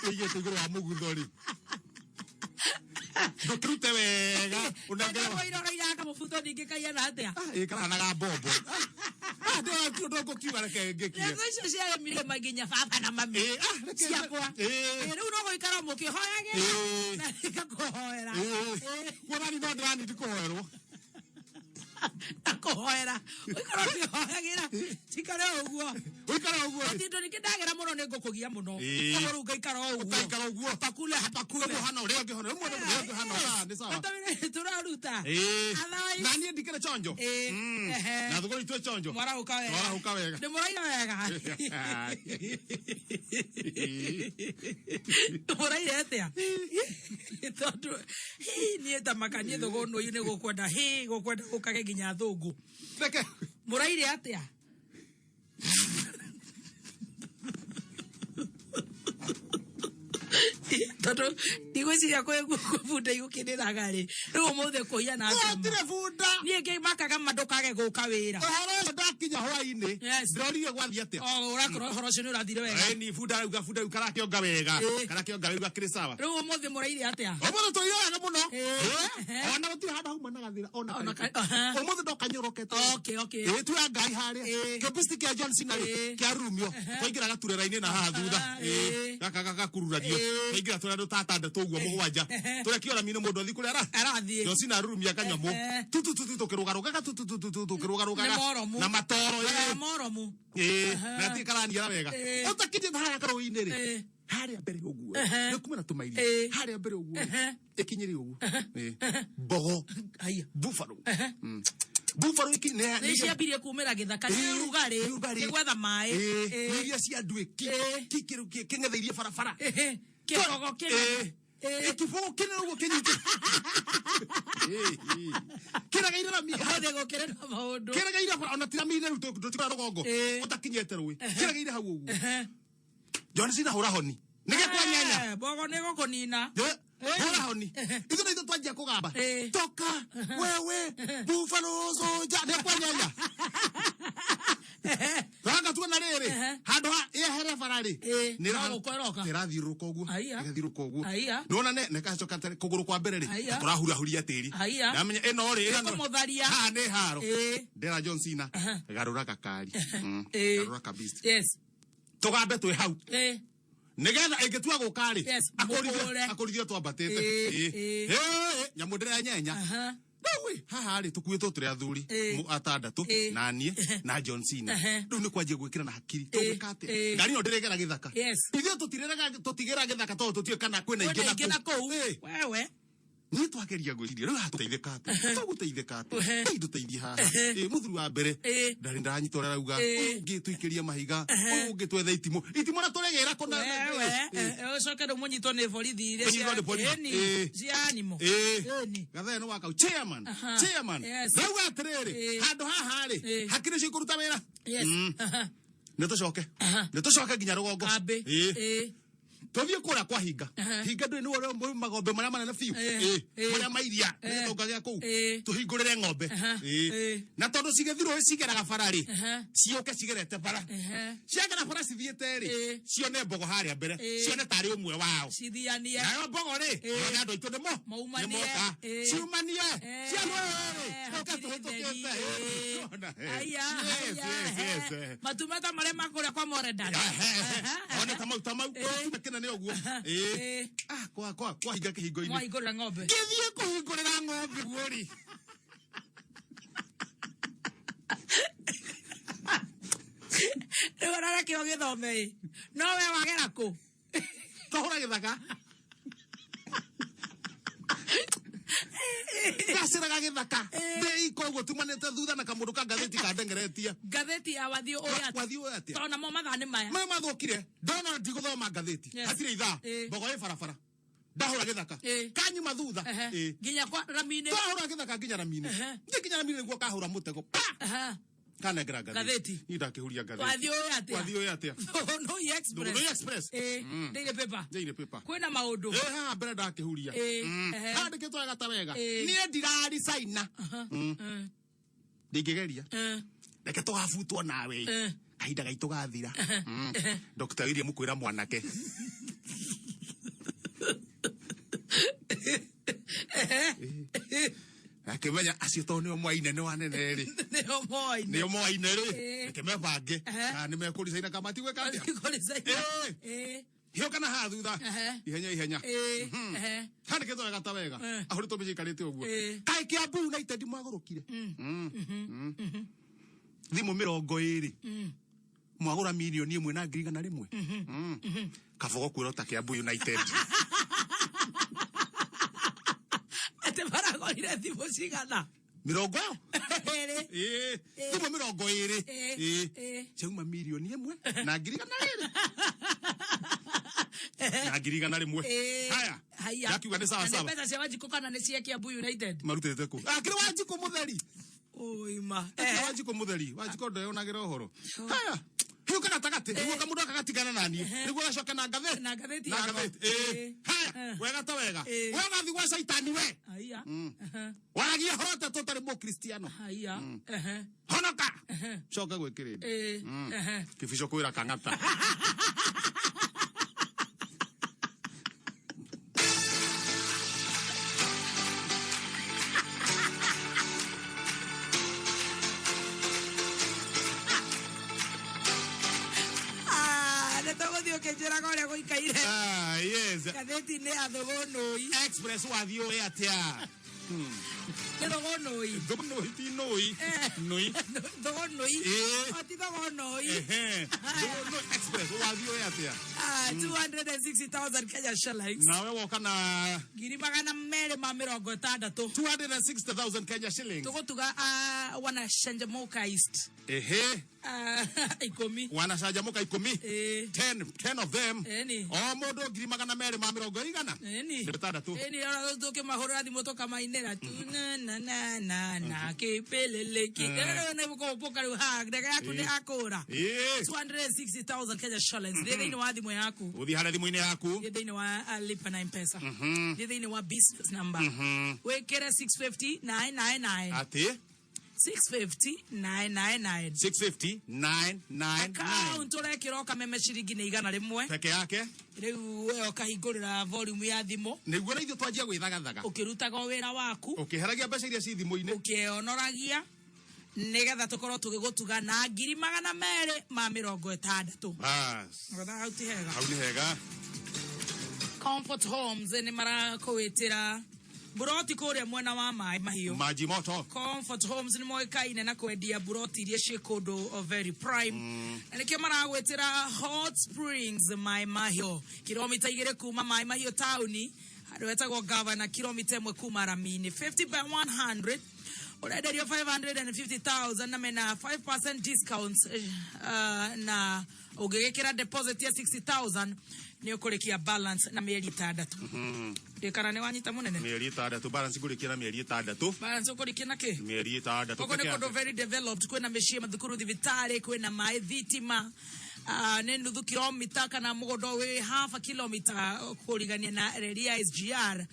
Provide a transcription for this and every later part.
Oye, te gro amugudori. Dokrute wega. Unangera wa ira ira kama futo dike kaya na atia. Kana na bobo. Ndio kiwara kegeki. Ndio cia mire maginya baba na mami. Ciakwa. Riu no goikara mukihoyage. Na ikakuhoera. Wabani no ndani ndikuhoerwo. Akohoera. Oikara kihoyagira. Tikare uguo. Oikara uguo. Atindo nikindagera muno ningukugia muno. Koru ngaikara uguo. Ugaikara uguo. Hapakule hapakule. Hana uri ngihona. Umwe uri ngihona. Ni sawa. Atamire turaruta. Athai. Nani ndikere chonjo. Na thuguri itwe chonjo. Mwara ukawega. Mwara ukawega. Ndi muraina wega. Muraina atia. Tondu ni eta makanie thugono ine gukwenda gukwenda gukage ginya thungu. Reke. Muraire atia. Toto digwiciria kubuda igukindira gari riu muthe kuia na atema atire bunda nie ke makaga mandukage guka wira horo ndakinya hwaini ndorire gwathi atia urakoro horo cio ni urathire wega ni bunda karakionga wega karakionga wega kiri sawa riu muthe muraire atia omuno toyoga muno ona gutire handa huma na gathira ona omuthe ndokanyurokete okay tu ya ngari haria kepisti kia Johnson kia rumio toingira gaturera-ini na haha thutha gaka kururadio toingira turando tatanda toguo mugwanja turekiora mine mundu athi kuri arathie Johnson arurumia kanyamu tukirugarugaga tukirugarugaga na matoro moromu na tikarania wega utakije haya karoini ri haria mbere uguo ni kumena tumairi haria mbere uguo ikinyiri uguo bogo buffalo Buffalo ikine ni ciambirie kumira githaka ni rugari gwetha mai iria cia nduiki kikirukie king'etheirie barabara kirogo kine ikibogo kine uguo kinyite kirageira mi hode gukire na maundu kirageira ona tiramine ruto tutikara rugongo utakinyete rui kirageira hau uguo Johnson hura honi nige kwa nyanya bogo ni gukunina hura honi ithu nithu twanjia kugamba toka wewe Buffalo Soldier ne kwa nyanya ranga tu na rere handu ha ehere barari ni ragukweroka irathiruka uguo igathiruka uguo nona ne kacoka kuguru kwa mbere ri turahura huria tiri ndamenya eno ri ha ne haro ndera Johnson garura kakari garura kabist tugambe twi hau nigetha ingitua gukari akorithio twambatite nyamu ndira nyenya Dawe haha ri tukuitwo turi athuri atandatu na nie na Johnson riu ni kwanjie gwikira na hakiri tugikate ngari no ndiregera githaka ithuĩ tutigera githaka to tutio kana kwina ingi na kuu wewe ni twageria gwiciria riu hatuteithika tuguteithika nduteithie haha muthuru wa mbere ndari ndanyita ora rauga ngituikiria mahiga ngitwetha itimo na turegera kona wewe ucoke ndo munyitwo ni borithi ile cia animo gathe no wakau chairman rauga atiriri handu haha ri hakiri cio kuruta wira nitucoke nginya rugongo Tovie kura kwa hinga ndu ni wore magombe maria manene fiu maria mairia ndogagia ku tuhingurire ngombe na tondu cigethirwo cigeraga barari cioke cigerete bara ciagera bara cithiete ri cione mbogo haria mbere cione tari umwe wao cithianie nayo mbogo ri na andu itu ndimo ciumanie ciano ri aya matumata maria makure kwa moredani ona tamau kina ne oguo kwa hinga kihingo-ini mwahingurira ng'ombe githie kuhingurira ng'ombe guori riu rara kio githome no we wagera ku tohura githaka gasiraga githaka be ikoguo tumanete thutha na kamundu ka gatheti ka ndengeretia gatheti ya wathio atia tona mo mathani maya mathukire ndona ndiguthoma gatheti hatire itha mbogo ye barabara ndahura githaka kanyuma thutha nginya kwa ramine ndahura githaka nginya ramine nginya ramine niguo kahura mutego kana gatheti ndakihuria gatheti wathio atia no express daily paper kwina maundu ha mbere ndakihuria ndikitwa gata wega nie ndirari China ndigegeria reke tugabutwo nawe kahinda gaitu gathira Dr. William kwira mwanake akimenya acio to nio mwaine ni wanene ri nio mwaine ri kimebange ni mekuricaina kamati gwe kandi hiyo kana ha thutha ihenya kandi ketho gata wega ahuri to bijikarite oguo kai Kiambu United mwagurukire thimu 20 mwagura milioni 1.1 kafogo kwirota Kiambu United ate baragorire thimu cigana 20 thimu 20 chuma milioni 1 na ngiriga na riri na ngiriga na rimwe haya yakiuga ni sawa sawa pesa cia Wanjiku kana ni cia Kiambu United marutete ku akiri Wanjiku mutheri oima Wanjiku mutheri Wanjiku ndo yonagira uhoro haya hiyo kana takate niguo kamundu akagatigana nani niguo gacoka na ngatheti haya wega ta wega wega thi gwa shaitani we haya wagia hota totari mo Cristiano haya honoka coka gwikirinde kibico kwira kangata yes gatheti ni athogonoi express wathio we atia thogonoi ti noi thogonoi ati thogonoi express wathio we atia 260,000 Kenya shillings nawe woka na ngiri magana mere ma 60 260,000 Kenya shillings tugotuga wana Shanjamoka East ikomi wana Shanjamoka ikomi 10 of them modo ngiri magana mere ma 60 ni tuke mahora thimo to kama inera na kipelele ne ko pokaru ha daga yaku ni akora 260,000 Kenya shillings thini wa thimo yaku uthi hara thimo ine yaku thini wa lipa na M-Pesa thini wa business number wekera 650,999 ati 650,999 650,999 account ore kiroka meme shiringi ni 100 peke yake riu we okahingurira volume ya thimo niguo na ithu twanjia gwithagathaga ukirutaga wira waku ukiheragia mbeca iria ci thimo-ine ukionoragia nigetha tukorwo tugigutuga na 260 bas hau ni hega Comfort Homes ni marakwitira buroti kuria mwena wa mai mahiu maji moto Comfort Homes ni moikaine na kwendia buroti iria cie kundu very prime na nikio maragwitira Hot Springs mai mahiu kilomita 2 kuma mai mahiu tauni handu hetagwo Governor kilomita 1 kuma Ramini 50 by 100 already 550,000 na mena 5% discounts na ugegekira deposit ya 60,000 ni ukurikia balance na mieri 6 ndikana ni wanyita munene mieri 6 balance kurikia mieri 6 balance ukurikia na ke mieri 6 koko ni kondo very developed kwena meshia mathukuru thibitari kwena mai thitima ne nuthu kilomita kana mugondo we half a kilometer kurigania na area SGR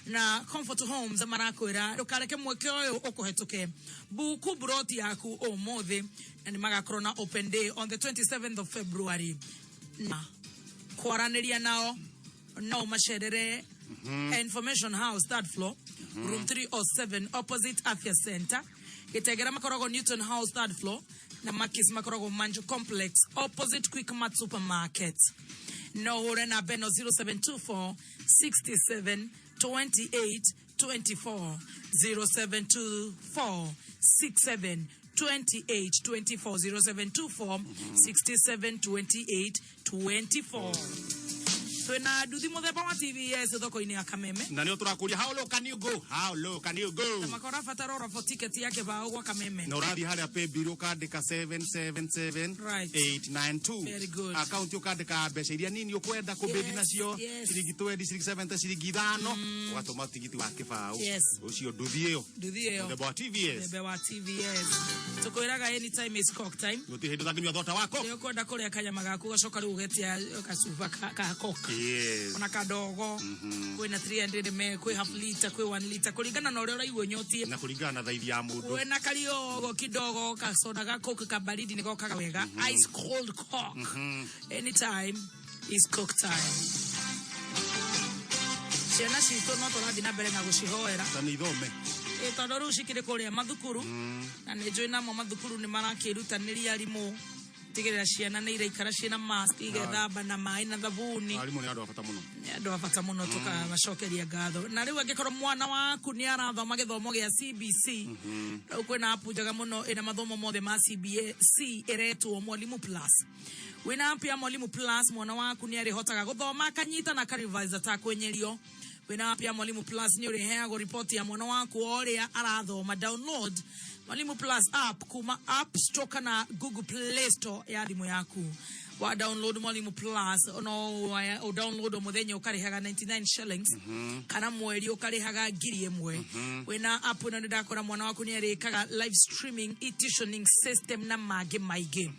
na Comfort Homes marakwira rukareke mweke oyo ukuhetuke buku broti yaku omothe na ni magakorwo na open day on the 27th of February na kwaraniria nao no masherere Information House third floor room 307 opposite Afya Center Gitegera makorogo Newton House third floor na Makis makorogo Manjo Complex opposite Quickmart Supermarket no hore na beno 0724 67 28 24 0724 67 28 24 0724 67 28 24 Twena duthi muthemba wa TVS thoko-ini ya Kameme na nio turakuria how low can you go na makora fatara for ticket yake ba gwa Kameme na urathi haria pay bill ukandika 777892 very good account ukandika mbeca iria nini ukwenda kubedi nacio ciringi 20 ciringi 70 ciringi 5 ugatuma tigiti wa kibao ucio nduthi iyo muthemba wa TVS tukwiraga anytime is cock time guti hindu thanginywa thota wako ndio kwenda kuria kanyama gaku gacoka riu getia kasuva ka cock ona kadogo kwina 300 ml kwi half liter kwi 1 liter kulingana na uria uraigua nyotie na kulingana na thaithi ya mundu kwina kalio kidogo ka soda ga coke ka baridi niko kaga wega ice cold cock anytime is cook time ciana citũ no tũrathiĩ na mbere na gũcihoera tani ithome tondũ rĩu cikĩrĩ kũrĩa mathukuru na nĩ njũĩ namo mathukuru nĩ marakĩrutanĩria arimũ tigĩrĩra ciana nĩ iraikara ciĩna mask igethamba na maĩ na thabuni. Arimũ nĩ andũ a bata mũno. Nĩ andũ a bata mũno tũkamacokeria ngatho. Na rĩu angĩkorwo mwana waku nĩ arathoma gĩthomo gĩa CBC rĩu kwĩna app njega mũno ĩna mathomo mothe ma CBC ĩretwo Mwalimu Plus. Wĩna app ya Mwalimu Plus mwana waku nĩ arĩhotaga gũthoma akanyita na akarevise atakwenyerio. Wĩna app ya Mwalimu Plus nĩ ũrĩheagwo ripoti ya mwana waku ũrĩa arathoma. Download Mwalimu Plus app kuma App Store kana Google Play Store ya thimũ yaku. Wa download Mwalimu Plus o download mũthenya ũkarĩhaga 99 shillings kana mweri ũkarĩhaga 1,000. Wĩna app ĩno nĩ ndakora mwana waku nĩ arĩkaga live streaming, e-tuitioning system na mangĩ maingĩ.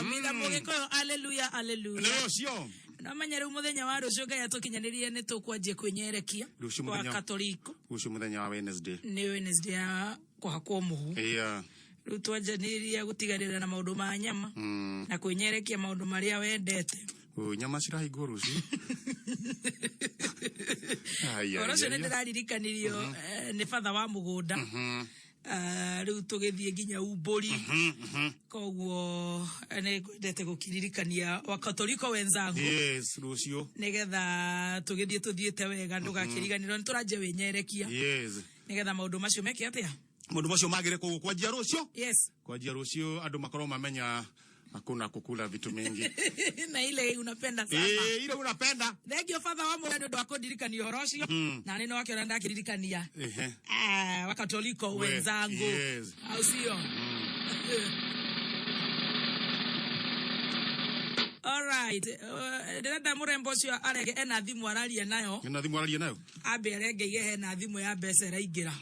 Mina mugiko haleluya haleluya. Ndio. Na manyere umuthenya wa rucio Ngai atukinyanirie ni tukwanjie kwenyerekia kwa Katolika. Rucio muthenya wa Wednesday. Ni Wednesday ya kuhakwo muhu. Yeah. Riu twanjaniria gutigarira na maundu ma nyama na kwenyerekia maundu maria wendete. Nyama cirahingwo rucio. Rucio ndiraririkanĩrio ni father wa mugunda. Riu tugithie nginya umburi koguo ne kwendete gukiririkania wa Katolika wenzangu. Yes, rucio nigetha tugithie tuthiete wega ndugakiriganirwo nituraje wenyerekia. Yes, nigetha maundu macio meke atia maundu macio magire kwanjia rucio. Yes, kwanjia rucio andu makorwo mamenya hakuna kukula vitu mingi. Na ile unapenda sana. Ile unapenda. Thank you father wa mwendo ndo akondirikania horo cio. Na neno wake anaenda kiririkania. Wa Katolika wenzangu. Yes. Au sio? All right. Dada murembo cio arege ena thimu araria nayo. Ena thimu araria nayo. Ambe arege ihe na thimu ya mbeca iraingira.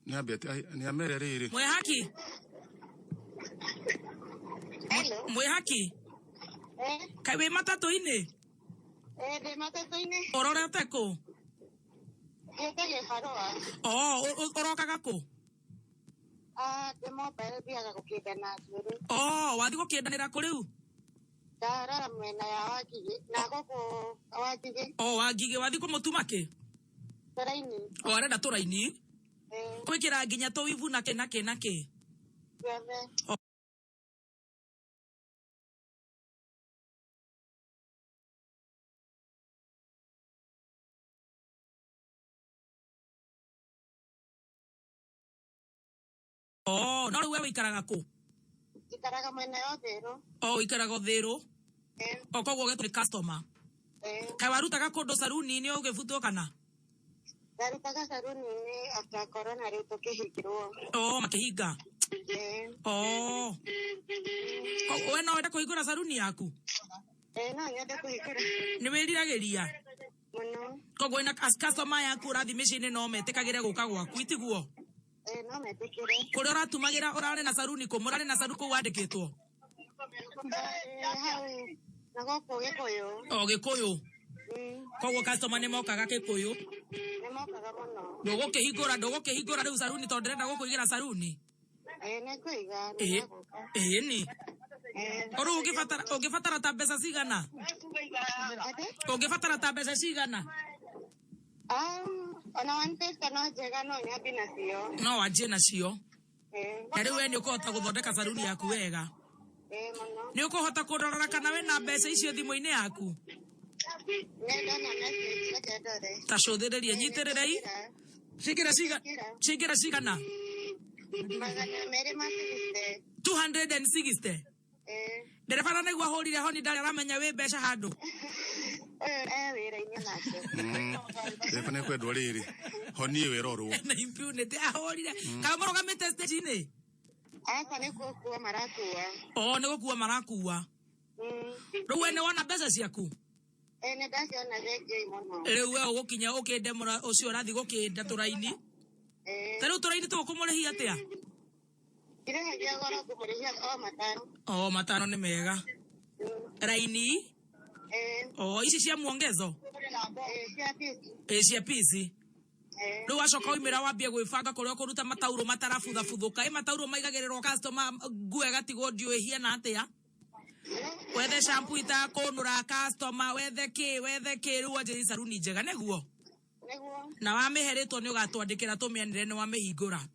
Ni ambe ni amere riri. Mwe haki. Hello. Mwe haki. Kai matatu-ini. De matatu-ini. Ororete ku? Gĩtagĩ Harua. Orokaga ku? De mobile thiaga gũkĩndana cũrũ. Wathi gũkĩndanĩra kũ rĩu? Ndarara mwena ya Wangigĩ na gũkũ Wangigĩ. Wangigĩ wathi kũmũtuma kĩ? Tũraini. Arenda tũraini? Kwĩkĩra nginya tũwivu na kĩ. Oh, no wewe ikaraga ku? Ikaraga mwene Othero. Oh, ikaraga Othero. Koguo getu ni customer. Kai warutaga kundu saruni ni ugifutwo kana? Warutaga saruni ni after corona riu tukihingirwo. Oh, makihinga. Oh. Koguo no wenda kuhingura saruni yaku? No nyende kuhingura. Ni wiriragiria? Muno. Koguo ina customer yaku rathi micini no metikagire guka gwaku itiguo? No metikire. Kuri uratumagira urare na saruni ko murare na saruko wandikitwo? Nagoko Gikuyu. Oh, Gikuyu. Koguo customer ni mokaga Gikuyu? Ni mokaga muno. Ndugukihingura riu saruni tondu ndenda gukuigira saruni? Ni kuiga. Ni. Oru ugifatara ta mbeca cigana? Ugifatara ta mbeca cigana? Ona wantesta no njega no nyambi nacio. No wanjie nacio? Na riu we ni ukuhota guthondeka saruni yaku wega? Muno. Ni ukuhota kurora kana we na mbeca icio thimu-ini yaku? Nenda na message ndore. Ta cuthiririe nyitirirei. Cigira cigana? Magana mere masiste. 260. Ndereba na igua hurire honi ndari aramenya wi mbeca handu. Wira-ini nake. Ndereba ne kwendwo riri. Honi wira orwo. Na impunity ahurire. Kae murugamite stage-ini? Aka ni gukua marakua. Oh, ni gukua marakua. Riu we ni wona mbeca ciaku? Ni ndaciona thengio muno. Riu we ugukinya ukindemura ucio urathi gukinda turaini? Riu turaini tukumurihia atia? Irahagia goro kumurihia matano. Oh, matano ni mega. Raini? Oh, ici cia muongezo? Cia pisi. Riu wacoka uimira wambie gwibanga kuria kuruta matauro matarabuthabuthuka. Matauro maigagirirwo customer ngue gatigwo ndiu hiana atia? Wethe shampoo itakunura customer, wethe ki riu wanjiri saruni njega neguo? Na wamiheritwo ni ugatwandikira tumianire ni wamihingura.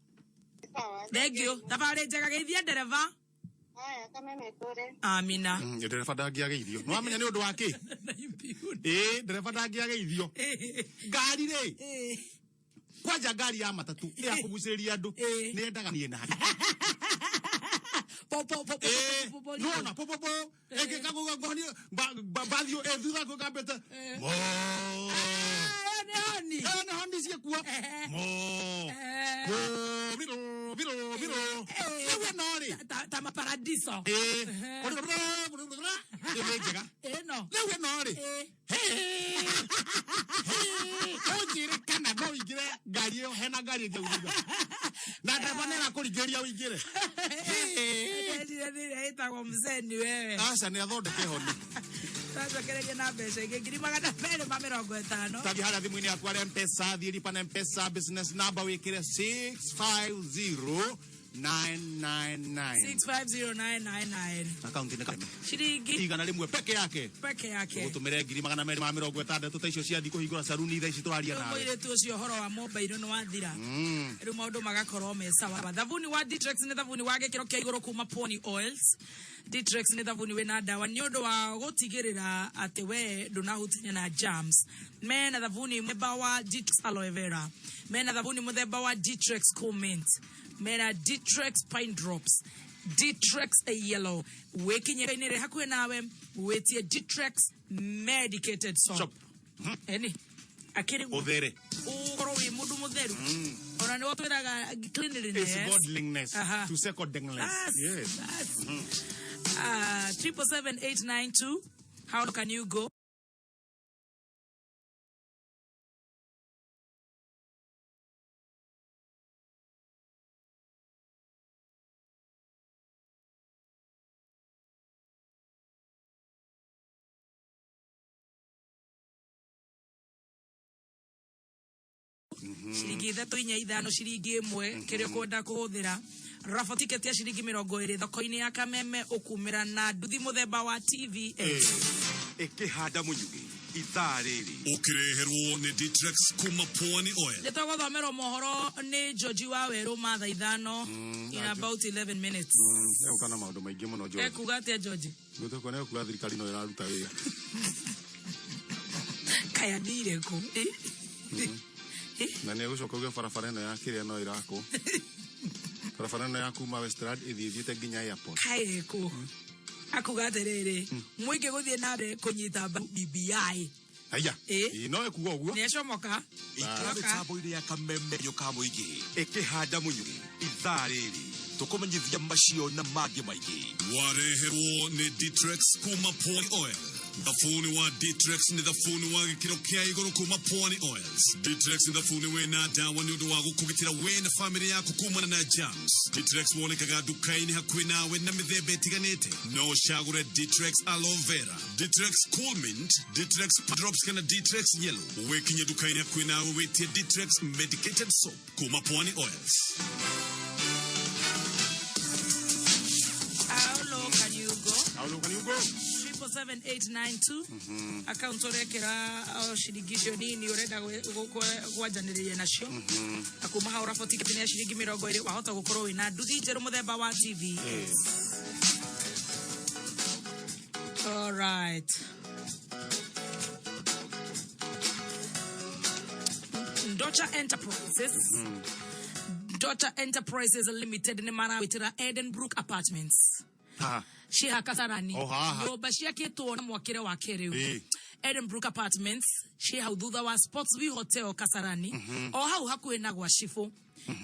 Thank you. Tafari njega geithia ndereva. Haya, kama metore. Amina. Ndereva ndangiageithio. No amenya ni undu wa ki? Ndereva ndangiageithio. Ngari ri. Kwanja ngari ya matatu ya kuguciriria andu ni endaga nie nari. No na popo. Eke kago ngoni bathio thutha ko gambete. Ni honi cia kuo. Viro. Ewe nori. Tama paradiso. Njega. No. Ewe nori. Ojire kana no igire ngari yo hena ngari ngeuga. Na ndabanera kurigeria uigire. Etagwo mzeni wewe. Aca ni athondeke honi. Tacokereria na mbeca ingĩ ngiri magana merĩ ma mĩrongo ĩtano. Tathi harĩa thimũ-inĩ yaku ya M-Pesa, thiĩ lipa na M-Pesa business number wĩkĩre 650999. 650999. Akaunti nĩ kana Ciringi igana rĩmwe peke yake. Gũtũmĩre ngiri magana merĩ ma mĩrongo ĩtandatũ ta icio ciathiĩ kũhingũra saruni thaa ici tũraria nawe. Mũirĩtu ũcio ũhoro wa mobile nĩ wathira. Rĩu maũndũ magakorwo me sawa. Thabuni wa Ditrex nĩ thabuni wa gĩkĩro kĩa igũrũ kuma Pony Oils. Ditrex nĩ thabuni wĩna ndawa nĩ ũndũ wa gũtigĩrĩra atĩ we ndũnahutania na germs. Mena thabuni mũthemba wa Ditrex aloe vera. Mena thabuni mũthemba wa Ditrex cool mint. Mena Ditrex pine drops. Ditrex yellow. Wekinyere hakuhe nawe wetie Ditrex medicated soap. Eni akiri uthere ugoro wi mundu mutheru ona ni watwiraga cleanliness, is godliness to secondliness. Yes. 77892. How can you go? Ciringi 3 ciringi 1 kirio kwenda kuhuthira rafa ticket ya ciringi 20 thoko-ini ya Kameme ukumira na nduthi muthemba wa TVA ikihanda munyugi ithariri ukireherwo ni Ditrex kuma Pwani Oil. Letogo thomero mohoro ni George wa Weru matha ithano in about 11 minutes. Kana maundu maingi muno George. Kugate George. Nguto kone kuga thirikari no iraruta wira. Kaya dire ko. Na ne gucoka uge barabara ino ya kiria no irako. Barabara ino ya kuma Westland ithiite nginya airport. Kaya ko. Akugate rere. Mwike guthie nare kunyita BBI. Aya. No ekuga uguo. Ni acomoka. Ikaba ya kameme yo kamuigi. Ekihanda munyu. Ithariri. Tukumenyithia macio na magi maigi. Wareherwo ni Ditrex kuma Pwani Oil. Thafuni wa Ditrex ni thafuni wa gikiro kia iguru kuma Pwani Oils. Ditrex ni thafuni wena dawa ni undu wa gukugitira we na family yaku kumana na germs. Ditrex wonekaga dukaini hakuhi nawe na mithemba itiganite. No shagure Ditrex aloe vera, Ditrex cool mint, Ditrex drops kana Ditrex yellow. Wekinye dukaini hakuhi nawe wetie Ditrex medicated soap kuma Pwani Oils. How low can you go? 7892 account orekera shirigisho nini urenda gwajaniriria nacio akuma ha uraboti kitini ya shiringi 20 wahota gukorwo wina nduthi njeru muthemba wa TV. All right. Dota Enterprises Limited ni mara witira Edenbrook Apartments. Shia Kasarani. Yoba shia keto na mwakire wa kereu. Edenbrook Apartments. Shia udhuda wa Sportsview Hotel Kasarani. Hau hakuhe na gwa shifo.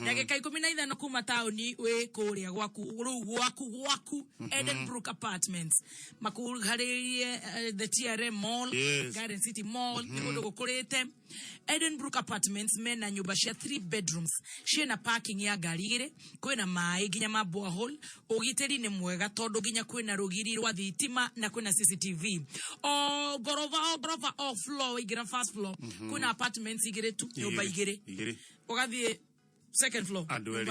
Ndagika 15 kuma taoni we kuria gwaku Edenbrook Apartments. Makuharirie the TRM Mall, Garden City Mall, nigudo gukurite. Edenbrook Apartments mena nyumba cia 3 bedrooms. Ciena parking ya garigire, kwina mai ginya mabwa hole, ugiteri ni mwega tondu ginya kwina rugiri rwa thitima na kwina CCTV. Gorova off floor igira first floor. Kwina apartments igire tu, nyumba igire. Ugathie second floor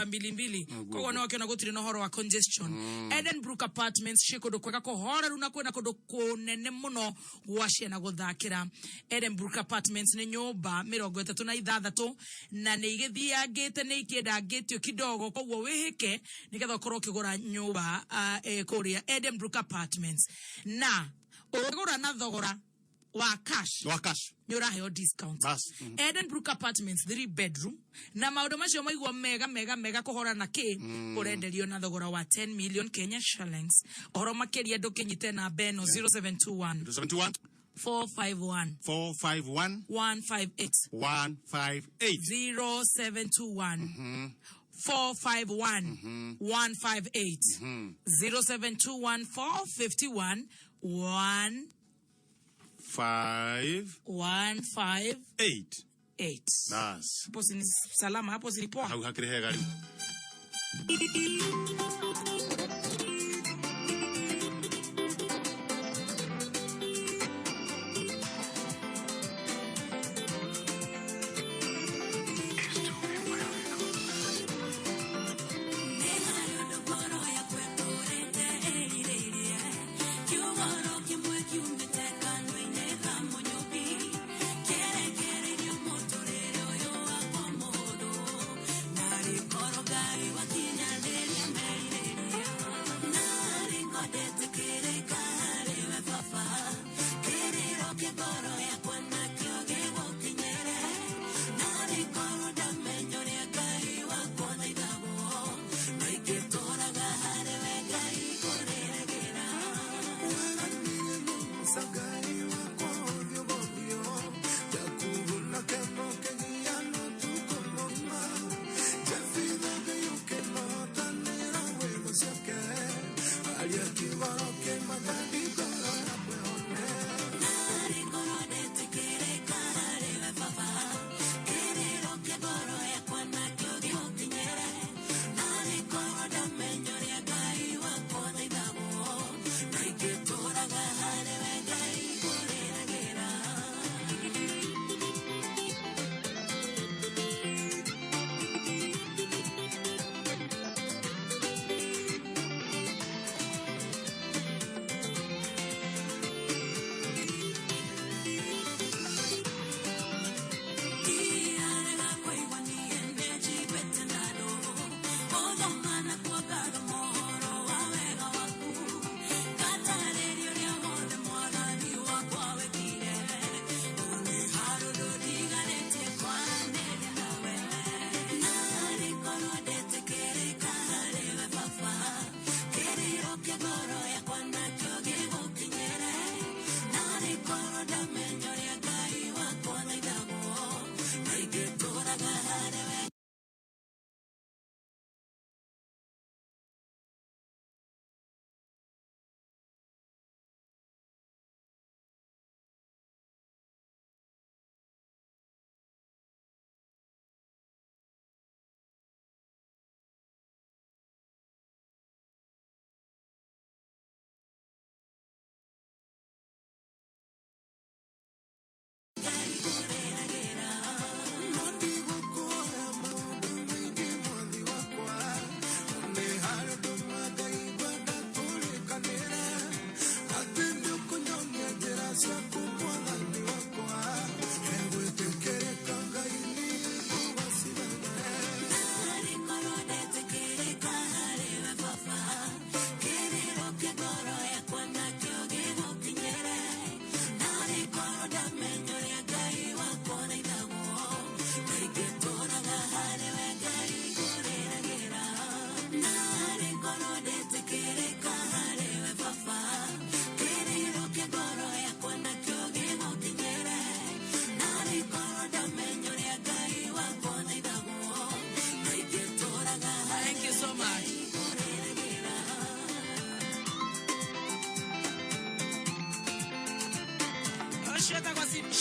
mbili kwa wana wakiona gutiri no horo wa congestion. Edenbrook Apartments shikodo kweka ko horeru na kwena kodo konene muno gwashia na guthakira. Edenbrook Apartments ni nyumba 36 na ni igithia gete ni ikenda getio kidogo kogwo wihike niketha ukorwo kigura nyumba kuria Edenbrook Apartments na ugura na thogora wa cash nyura heo discount. Edenbrook Apartments 3 bedroom na maundu macio maigwa mega kuhora na ki urenderio na thogora wa 10 million Kenya shillings. Oro makeria ndukinyite na Beno 0721 451 158 0721 451 158 0721 451 158. Nas. Hapo si salama, hapo si poa. Hau hakire gari.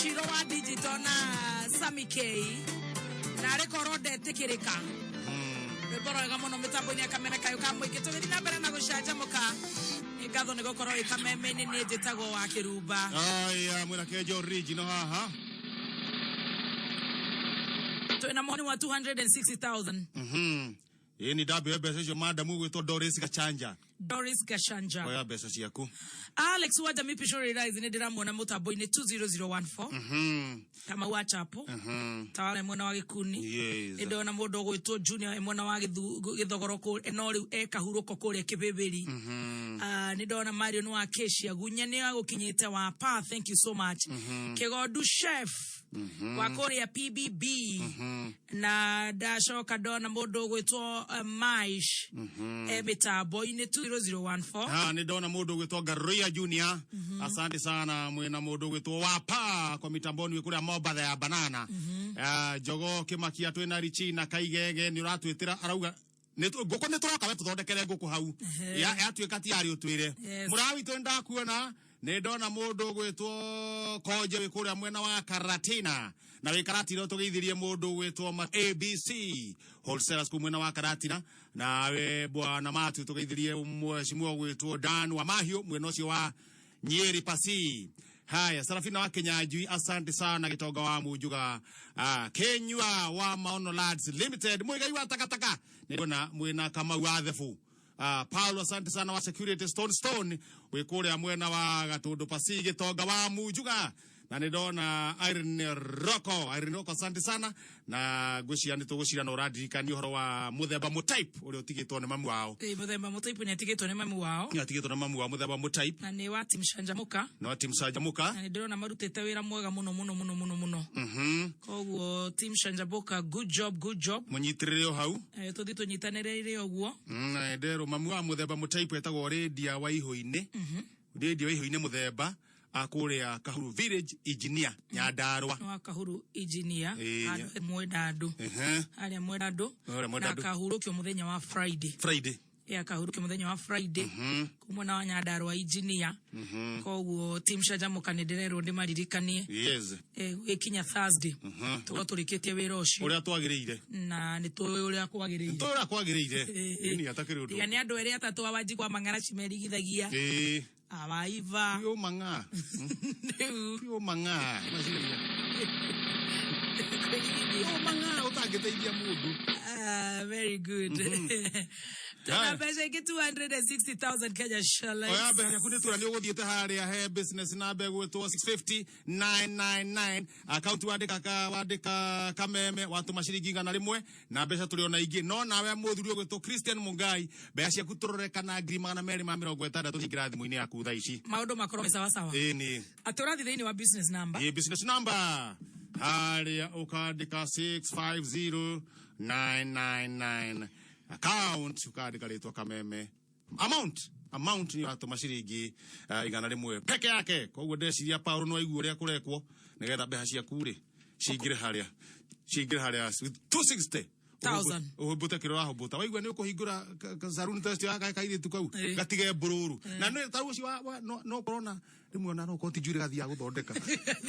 Shiro wa digital na Sammy K na rekoro de tekirika beboro gamono metambo ni kamera kayo kamwe kitogeri na bera na gushaja muka igatho ni gokoro ikameme ni njetago wa kiruba aya mwira kejo original haha twina moni wa 260,000 ni dabe besa madamu gwito Doris Gachanja oya besa ciaku Alex waja mipishori rise ni ndiramona mutambo ni 20014 kama wachapo tawale mwana wa gikuni ndona mundu gwitwo Junior mwana wa githogoro ko enori ekahuruko kure kibeberi ni ndona Mario no Acacia gunya ni agukinyite wa pa thank you so much Kigodu chef wa kore ya PBB na dashoka dona mundu gwitwo Maish ebitabo ni 20014 ni ndona mundu gwitwo Garoya Junior asante sana mwena mundu gwitwo wapa kwa mitamboni we kuria Mobatha ya banana jogo kimakia twina richi na kaigege ni uratwitira arauga ngoko nituroka we tuthondekere ngoko hau ya twika ti ari utwire murawi twenda kuona ni ndona mundu gwitwo Koje we kuria mwena wa Karatina na we Karatina tugeithirie mundu gwitwo ABC wholesalers ku mwena wa Karatina na we bwana Matu tugeithirie mheshimiwa gwitwo Dan wa Mahio mwena ucio wa Nyeri Pasi. Haya Sarafina wa Kenyajui asante sana Gitonga wa Mujuga Kenywa wa Maono Lads Limited mwigai wa takataka nidona mwena kama wathefu Paulo asante sana wa Security Stone we kule mwena wa Gatundu Pasi Gitonga wa Mujuga na nidona Irene Rocco asante sana na gwishia nitugushira no radikani horo wa muthemba mutype uri utigitwo ne mamu wao muthemba mutype ni atigitwo ne mamu wao muthemba mutype na ni wa Team Shanjamuka na nidona marutete wira mwega muno koguo Team Shanjamuka good job munyitirire hau tuthito nyitanirire oguo na ndero mamu wa muthemba mutype etagwo Redia wa Ihoine Redia wa Ihoine muthemba akuria Kahuru Village engineer Nyandarua no Kahuru engineer mwedadu ali mwedadu na Kahuru kyo muthenya wa Friday Kahuru kyo muthenya wa Friday kumona wa Nyandarua engineer koguo Team Shanjamuka ndirero ndi maririkanie ikinya Thursday turikite wira ucio uria twagirire na ni tu uria kwagirire ni atakire undu yani andu eri atatu abaji kwa mangara cimerigithagia Awaiva. Pio manga. Pio manga. Pio manga utageteithia mundu. Very good. Tuna pesa ke 260,000 Kenya shillings. Oya be yakuni turani uguthiete haria he business na be gwetwo 650,999 account wadika kameme watu mashiringi ngana rimwe na mbeca turiona ingi no nawe muthuri ugwetwo Christian Mungai mbeca ciaku turoreka ngiri 260 higira thimu-ini yaku thaa ici maundu makoro sawa ni aturathi thiini wa business number business number haria ukandika 650999 account ukandika ritwa kameme amount ni watu mashiringi igana rimwe peke yake koguo ndeciria Paulo no aigua uria kurekwo nigetha mbeca ciaku ri cingire haria 260,000 uhubute kiro ahubuta waigua ni ukuhingura saruni test ya kairitu kau gatige bururu na no taru ci wa no corona rimwe na no ko tijure gathia guthondeka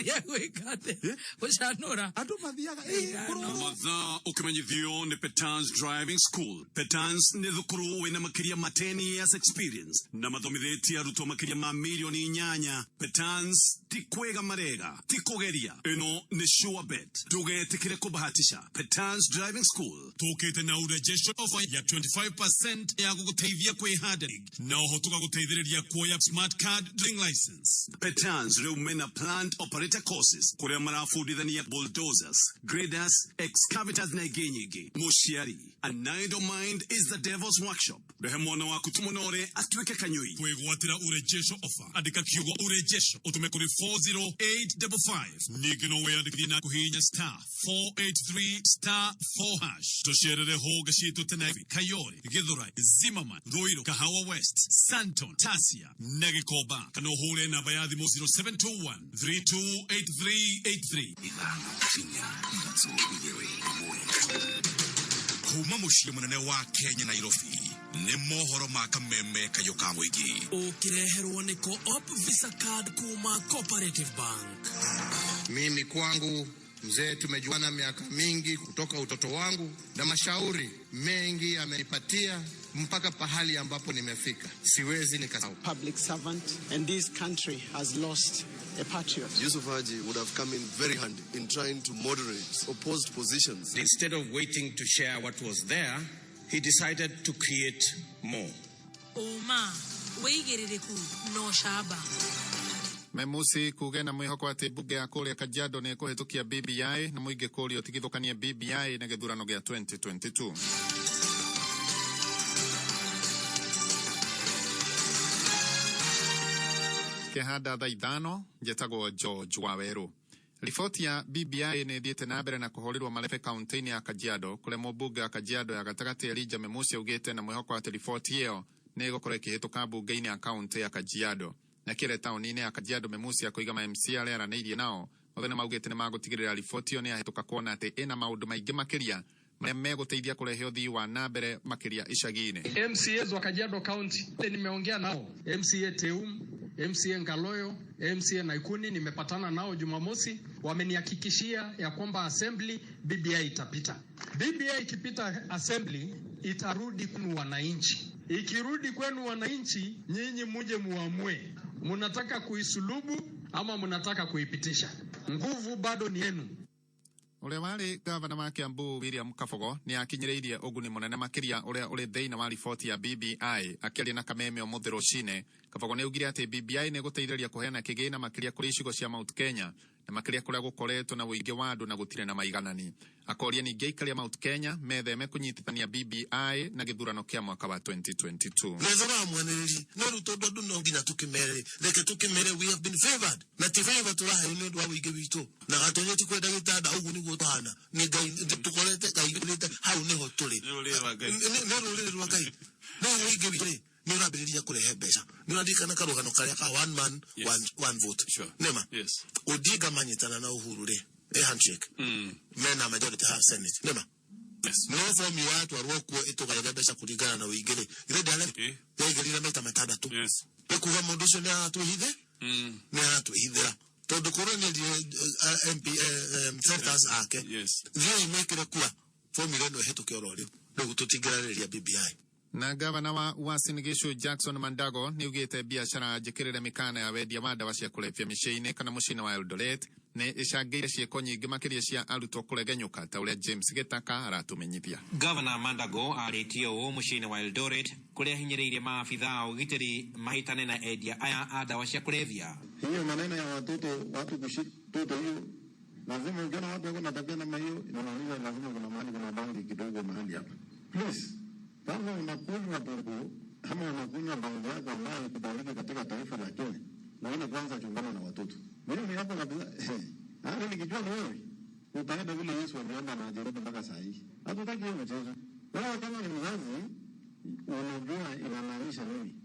ya gwikate ushanura andu mathiaga Matha ukimenyithio ni Petans Driving School. Petans ni thukuru wina makiria ma 10 years experience na mathomithetie arutwo makiria ma milioni 8. Petans ti kwega marega ti kugeria ino ni sure bet tugetikire kubahatisha. Petans Driving School tukite na urejesho offer ya 25% ya guguteithia kwihanda na uhotuka guteithiriria kuoya smart card driving license. Petans Rumena plant operator courses kuria marafundithania bulldozers, graders, excavators na igenyigi mushiari. A Nido Mind is the devil's workshop. Behe mwana waku tumonore atweke kanyoi kwigwatira urejesho offer andika kiugo urejesho utume kuri 40855 nigino we andikina kuhinya *483*4# tosherere hoga shitu tenevi Kayore Githurai Zimmerman Roiro Kahawa West Santon Tasia Negekoba kanohule na bayadhi mo 0721 328383 Ilano Chinya Inatso Igewe kuma muciĩ munene wa Kenya Nairobi nĩ mohoro ma kameme kayo ka mũingĩ ukireherwo nĩ Co-op Visa Card kuma Cooperative Bank. Mimi kwangu mzee tumejuana miaka mingi kutoka utoto wangu na mashauri mengi amenipatia mpaka pahali ambapo nimefika. Siwezi nikasahau. Public servant and this country has lost a patriot. Yusuf Haji would have come in very handy in trying to moderate opposed positions. Instead of waiting to share what was there, he decided to create more. Oma, weigiririku no shaba. Memusi kugena mwihoko ati bunge ya kuria Kajiado ni kuhitukia BBI na muingi kuria utigithukania BBI na githurano gia 2022. Kehada thaithano jetagwo George Waweru. Ripoti ya BBI ni thiete na mbere na kuhorirwo Malepe kaunti ya Kajiado kule mbunge wa Kajiado ya gatagati Elijah Memusi ugite na mwihoko ati ripoti hiyo ni gukora ikihituka bunge-ini ya kaunti ya Kajiado. Na kire tauni-ini ya Kajiado Memusi akoiga ma-MC aria araneirie nao othe ni maugite ni magutigirira ripoti iyo ni ahituka kuona ati ina maundu maingi makiria maria meguteithia kurehe uthii wa nambere makiria icagi-ini. MCAs wa Kajiado County nimeongea nao, MCA Teum, MCA Ngaloyo, MCA Naikuni, nimepatana nao Jumamosi, wamenihakikishia ya kwamba assembly BBI itapita. BBI ikipita assembly itarudi kwenu wananchi. Ikirudi kwenu wananchi, nyinyi muje muamue mnataka kuisulubu ama mnataka kuipitisha. Nguvu bado ni yenu. Ule wali gavana wa Kiambu William Kabogo ni akinyiriirie uguni munene makiria uria uri thiini wa ripoti ya BBI akiaria na kameme umuthi rucine. Kabogo ni ugire ati BBI ni guteithĩrĩria kuheana kigina makiria kuri icigo cia Mount Kenya na makiria kuria gukoretwo na uingi wa andu na gutire na maiganani. Akoria ningi ikaria Mount Kenya metheme kunyitithania BBI na githurano kia mwaka wa 2022. Nezora mwaniriri no rutondo ndu no nginya tukimere reke tukimere we have been favored na tifeva turaha ni ndu wa uingi witu na gatonye tikwenda gitada ugu ni gutana ni ngai tukorete ngai urite hau niho turi ni rurire rwa ngai no uingi witu ni urabiriria kurehe mbeca ni urandikana karugano karia ka one man one vote. Nema Odiga manyitana na Uhuru re handshake mena majority have senate. Nema no form you watu arwokuo itugaire mbeca kuringana na uingire gredale yaigirira meta matandatu ekuga mundu ucio ni atuhithe ni atuhithira tondu korone MP senators ake thio imekire kwa form ile no hetuke orori no tutigirariria BBI. Na gavana wa Uasin Gishu Jackson Mandago ni ugite biashara njikirire mikana ya wendia wa ndawa cia kulevya micii-ini kana mucii wa Eldoret ni icangeire cieko nyingi makiria cia arutwo kuregenyuka ta uria James Gitaka aratumenyithia. Governor Mandago aritio mucii wa Eldoret kuria hinyiriire maafitha ugitiri mahitane na endia aya a ndawa cia kulevya. Hiyo maneno ya watu kushitoto hiyo lazima ukiona watu wako na tabia na hiyo inamaanisha lazima kuna mahali kuna bangi kidogo mahali hapa. Please, kama unakunywa burbu ama unakunywa bangi yako ambayo ikubaliki katika taifa la Kenya, naona kwanza chungana na watoto. Mimi hapo kabisa hapo nikijua ni wewe utaenda vile Yesu alienda na ajaribu mpaka saa hii. Hatutaki hiyo mchezo. Wewe kama ni mzazi unajua inamaanisha nini?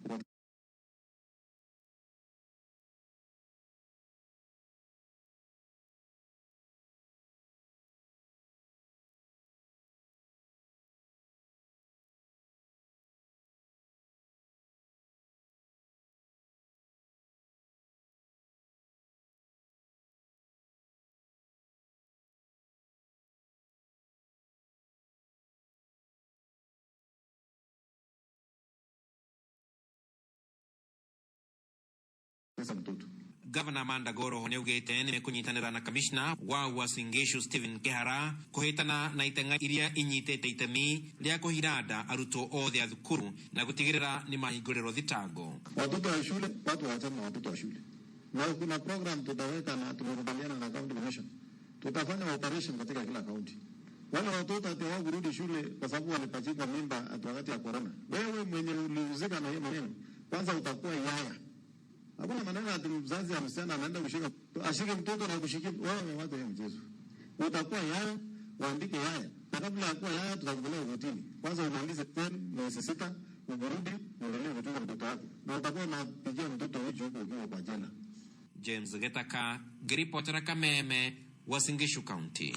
Governor Mandagoro neugite ni kunyitanira na commissioner wa Uasin Gishu Stephen Kihara kuhitana na itenga iria inyitete itemi ria kuhirada arutwo othe a thukuru na gutigirira ni mahinguriro thitango. Watoto wa shule, watu waachana watoto wa shule. Na kuna program tutaweka na tumekubaliana na county commission. Tutafanya operation katika kila county. Wale watoto hata kurudi shule kwa sababu walipachika mimba wakati ya corona. Wewe mwenye ulihusika na hiyo maneno, kwanza utakuwa yaya. Hakuna maneno ati mzazi ya msichana anaenda kushika ashike mtoto na kushikia wewe watu wa mchezo. Utakuwa yaya, waandike yaya. Na kabla ya kuwa yaya tutakupeleka kotini. Kwanza umalize 10 mwezi 6, urudi uendelee kutunza mtoto wako. Na utakuwa unapigia mtoto wewe huko ukiwa kwa jela. James Gitaka, Giripotera Kameme, Uasin Gishu County.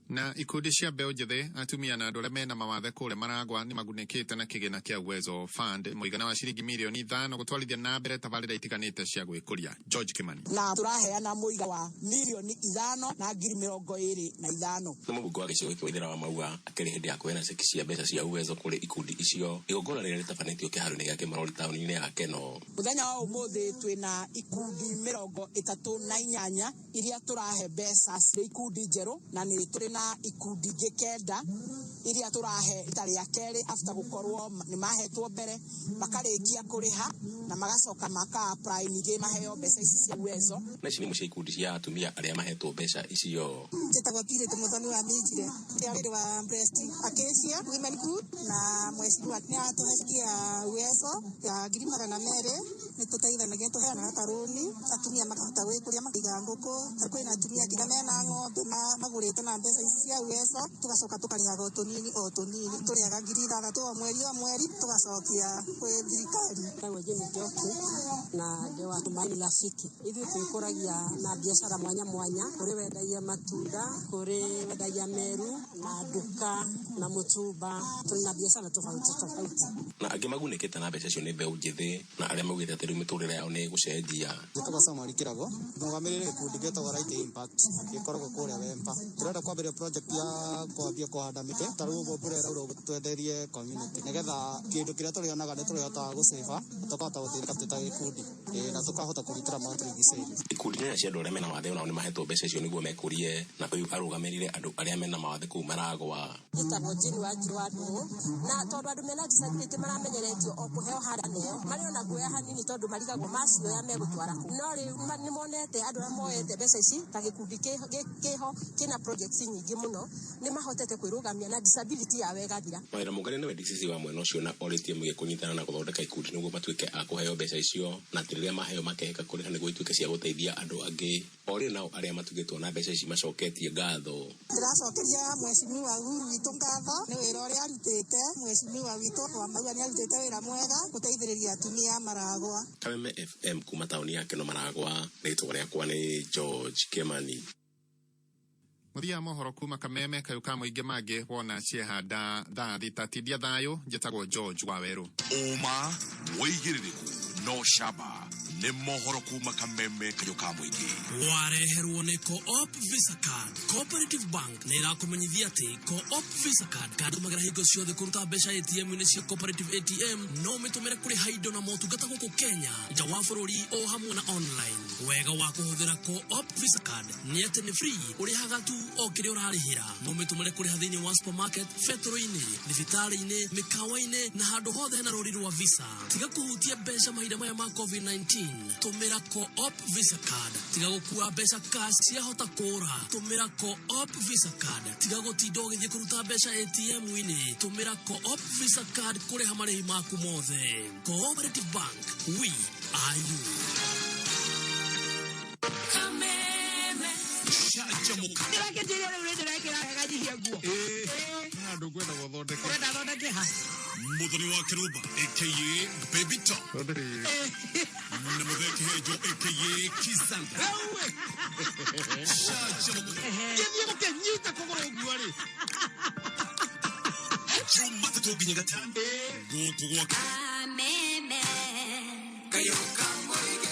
na ikundi cia mbeũ njĩthĩ atumia na andũ arĩa mena mawathe kũrĩa Maragwa nĩ magunĩkĩte na kĩgĩna kĩa Uwezo Fund mũigana wa ciringi mirioni 5 gũtwarithia na mbere tabarĩra itiganĩte cia gwĩkũria. George Kimani. Na tũraheana mũiga wa mirioni 5 na ngiri 25. Nĩ mũbunge wa gĩcigo gĩkĩ Waithĩra wa Maua akĩrĩ hĩndĩ ya kũheana ceki cia mbeca cia Uwezo kũrĩ ikundi icio igongona rĩrĩa rĩtabanĩtio kĩharo-inĩ gĩa Kĩmarori taũni-inĩ ya Keno. Mũthenya wa ũmũthĩ twĩna ikundi 38 iria tũrahe mbeca cia ikundi njerũ na nĩ tũrĩ na ikundi ngĩkenda iria tũrahe itarĩ ya kerĩ after gũkorwo nĩ mahetwo mbere makarĩkia kũrĩha na magacoka maka apply ningĩ maheo mbeca ici cia Uwezo. Na ici nĩ mũciĩ ikundi cia atumia arĩa mahetwo mbeca icio. Njĩtagwo Pirĩte Mũthoni wa Minjire kĩarĩrĩ wa Breast Acacia Women Group na mweciria nĩ atũhecia Uwezo ya ngiri 200 nĩ tũteithanagia tũheanaga karũni atumia makahota gwĩkũria makiga ngũkũ kwĩna atumia nginya mena ng'ombe magũrĩte na mbeca ici cia Uwezo tugacoka tũkarĩhaga o tũnini tũrĩhaga ngiri 6 o mweri tugacokia kwĩ thirikari. Tawe Jeni Njoki na ndewa Tumaini Rafiki ithuĩ twĩkũragia na biashara mwanya kũrĩ wendagia matunda kũrĩ wendagia meru na nduka na mũtumba tũrĩ na biashara tofauti na angĩ magunĩkĩte na mbeca icio nĩ mbeũ njĩthĩ na arĩa maugĩte atĩ rĩu mĩtũrĩre yao nĩ gũcenjia. Njĩtagwo Samuel Kĩrago mũgamĩrĩri gĩkundi gĩtagwo Right Impact gĩkoragwo kũrĩa Wemba. Tũrenda kwambĩrĩria project ya kwambia kũhanda mĩtĩ tarĩ ũguo mbura ĩraura twenderie community nĩgetha kĩndũ kĩrĩa tũrĩonaga nĩ tũrĩhotaga gũcĩba tũkahota gũthĩka tũta gĩkundi na tũkahota kũgitĩra matũrigicĩirie. Ikundi nĩ cia andũ arĩa mena mawathe onao nĩ mahetwo mbeca icio nĩguo mekũrie na rĩu arũgamĩrĩire andũ arĩa mena mawathe kũu Maragwa. Njĩtagwo Jeni wa Njirwandu na tondũ andũ mena disability maramenyeretio o kũheo handanio marĩ ona guoya hanini tondũ marigagwo macioya megũtwara no rĩu nĩ monete andũ arĩa moete mbeca ici ta gĩkundi kĩho kĩna projects nyingĩ mũno nĩ mahotete kwĩrũgamia na disability yawe ĩgathira. Wĩra mũngari nĩ DCC wa mwena ũcio na orĩtie mũge kũnyitana na gũthondeka ikundi nĩguo matuĩke a kũheo mbeca icio na rĩrĩa maheo makeheka kũrĩha nĩguo ituĩke cia gũteithia andũ angĩ. Orĩ nao arĩa matugĩtwo na mbeca ici macoketie ngatho. Tũracokeria mweciria Uhuru witũ ngatho nĩ wĩra ũrĩa arutĩte mweciria witũ wa Maua nĩ arutĩte wĩra mwega gũteithĩrĩria atumia Maragwa. Kameme FM kuma taũni ya Keno Maragwa rĩtwa rĩakwa nĩ George Kimani. Muthia mohoro kuma Kameme kayuka mũingĩ mangĩ wona ciehanda thaa thita tindia thayũ njĩtagwo George Waweru. Uma wĩigĩrĩrĩku no shaba nĩ mohoro kuma Kameme kayuka mũingĩ wareherwo nĩ Co-op Visa Card. Cooperative Bank nĩ ĩrakũmenyithia atĩ Co-op Visa Card kandũmagĩra hingo ciothe kũruta mbeca ATM-inĩ cia Cooperative ATM no mĩtũmĩre kũrĩha indo na motungata gũkũ Kenya nja wa bũrũri o hamwe na online. Wega wa kũhũthĩra Co-op Visa Card nĩ atĩ nĩ free ũrĩhaga tu o kĩrĩa ũrarĩhĩra. No mĩtũmĩre kũrĩha thĩinĩ wa supermarket, betro-inĩ, thibitarĩ-inĩ, mĩkawa-inĩ na handũ hothe hena rũri rwa Visa. Tiga kũhutia mbeca mahinda maya ma COVID-19. Tũmĩra Co-op Visa Card. Tiga gũkua mbeca cash ciahota kũra. Tũmĩra Co-op Visa Card. Tiga gũtinda ũgĩthiĩ kũruta mbeca ATM-inĩ. Tũmĩra Co-op Visa Card kũrĩha marĩhi maku mothe. Cooperative Bank, we are you. Kameme Shajamuka Ndĩrakĩnjĩria rĩu ndĩrekĩra gajihia nguo. Andũ kwenda gũthondeka. Kwenda thondeke ha. Muthoni wa Kĩrũmba aka Baby Top na Mutheki Hejo aka Kizanga. Shajamuka Thiĩ mũkĩnyita kũgũrũ nguo rĩ. Chuma tũtũnginya gatano gũkũ gwaka Kameme kayuka mũingĩ.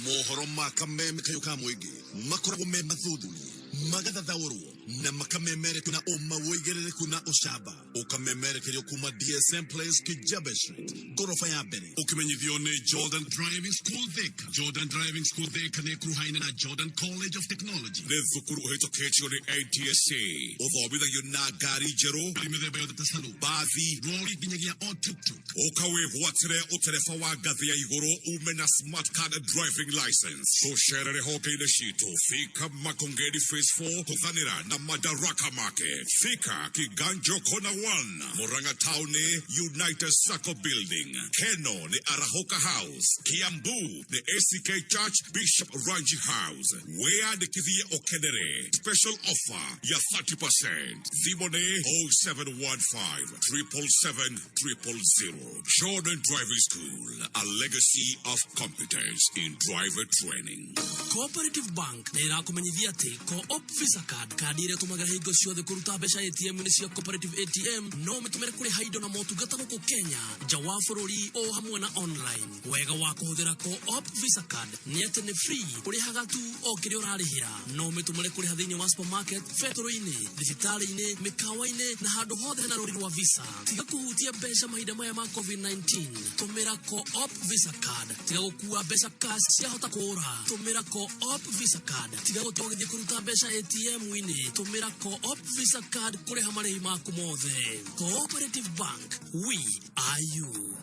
mohoro ma Kameme kayuka mũingĩ makoragwo me mathuthurie magathathaũrwo na makamemereku na ũma wĩigĩrĩrĩku na ũcamba ũkamemerekerio kuma DSM Place Kijabe Street ngorofa ya mbere ũkĩmenyithio nĩ Jordan Driving School Thika. Jordan Driving School Thika nĩ ĩkuruhaine na Jordan College of Technology. Nĩ thukuru ũhĩtũkĩtio nĩ ATSA ũthomithagio na ngari njerũ harĩ mĩthemba yothe ta salu, bathi, rori nginyagia o tuk-tuk. Ũkawĩgwatĩre ũtereba wa ngathĩ ya igũrũ ume na smart card driving license. Tũcerere honge-inĩ citũ Thika Makongeni Phase 4 kũthanĩra na Madaraka Market. Fika Kiganjo Kona 1, Muranga Town United Circle Building. Keno ni Arahoka House. Kiambu the ACK Church Bishop Ranji House. Where the Kivia Okenere. Special offer ya 30%. Zimone 0715 777 000. Jordan Driving School, a legacy of competence in driver training. Cooperative Bank na irakumenyithia ati Co-op Visa Card kadi ire tumagara hingo ciothe kuruta mbeca ATM ni cia Cooperative ATM no mitumire kuri haindo na motungata guku Kenya jawa bururi o hamwe na online. Wega wa kuhuthira Co-op Visa Card ni ati ni free urihaga tu o kiri urarihira no mitumire kuri hathiini wa supermarket fetoro-ini thibitari-ini mikawa-ini na handu hothe na ruri rwa Visa. Tiga kuhutia mbeca mahinda maya ma COVID-19 tumira Co-op Visa Card tiga gukua mbeca cash cia hota kuura tumira Co-op Visa Card tiga gutogithia kuruta mbeca ATM-ini tumira Co-op Visa Card kuri hamari maku mothe. Cooperative Bank, we are you.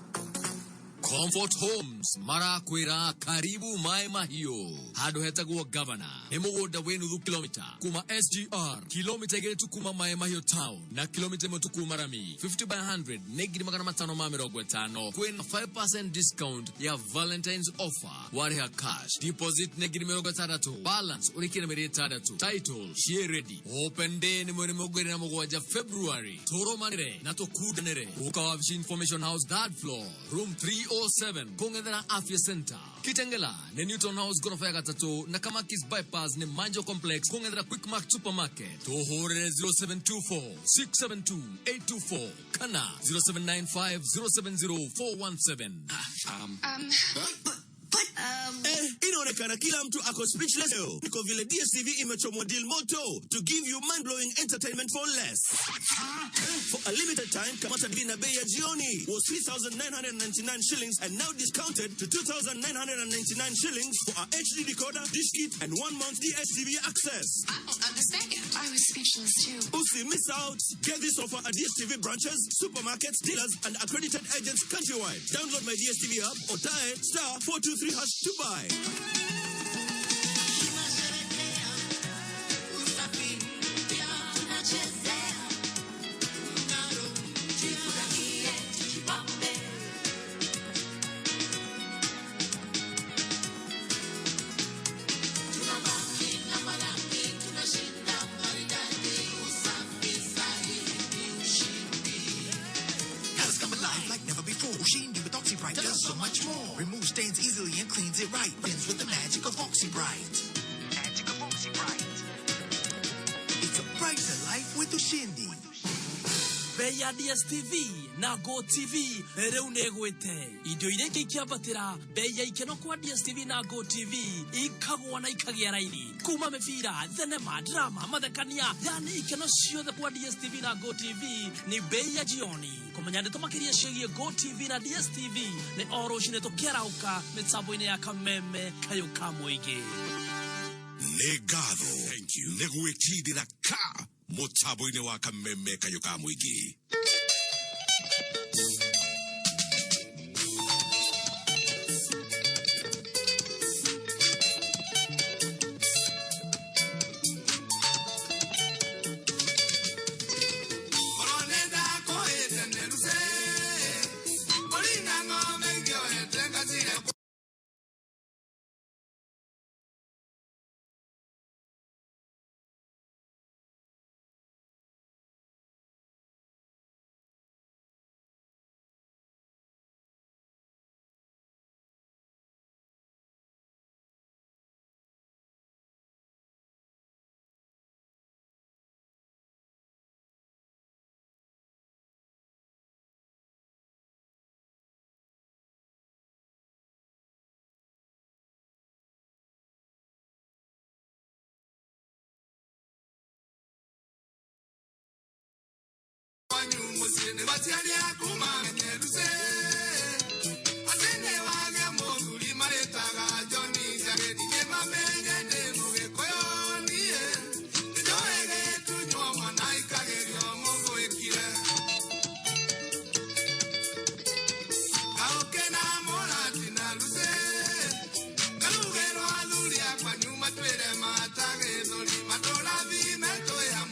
Comfort Homes marakwira karibu Mai Mahiu hado hetagwo governor ni mugunda we nuthu kilomita kuma SGR kilomita getu kuma Mai Mahiu town na kilomita motu kuma Rami 50 by 100 negiri magana matano ma 50 kwena 5% discount ya Valentine's offer wariha cash deposit negiri 60 balance urikire 3 title share ready open day ni mwene mugwiri na mugwaja February toro manire na tokudanere ukawa information house third floor room 307 Kongedera Afya Center Kitengela ne Newton House gorofa ya 3 na Kamakis bypass ne Manjo Complex Kongedera Quickmart Supermarket Tohore 0724 672 824 kana 0795 070 417 inaonekana kila mtu ako speechless leo. Niko vile DSTV imechomwa deal moto to give you mind-blowing entertainment for less. For a limited time, kamata bei na bei ya jioni was 3,999 shillings and now discounted to 2,999 shillings for our HD decoder, dish kit, and 1 month DSTV access. I don't understand. I was speechless too. Usi miss out. Get this offer at DSTV branches, supermarkets, dealers, and accredited agents countrywide. Download my DSTV app or dial *423# to buy. Ushindi with OxyBright does so much more. Removes stains easily and cleans it right. Blends with the magic of OxyBright. Magic of OxyBright. It's a brighter life with Ushindi. Bei ya DSTV na Go TV reu negwete indo ireke ikiambatira bei ya ikeno kwa DSTV na Go TV ikagwa na ikagia raini kuma mefira thenema drama mathekania yani ikeno ciothe kwa DSTV na Go TV ni bei ya jioni kumanyande tumakiria cigie Go TV na DSTV ni oro cine tukirauka mitsambo-ini ya kameme kayo kamuigi Legado. Thank you. Negwekidira ka mutsambo-ini wa kameme kayo kamuigi. Matola vi meto ya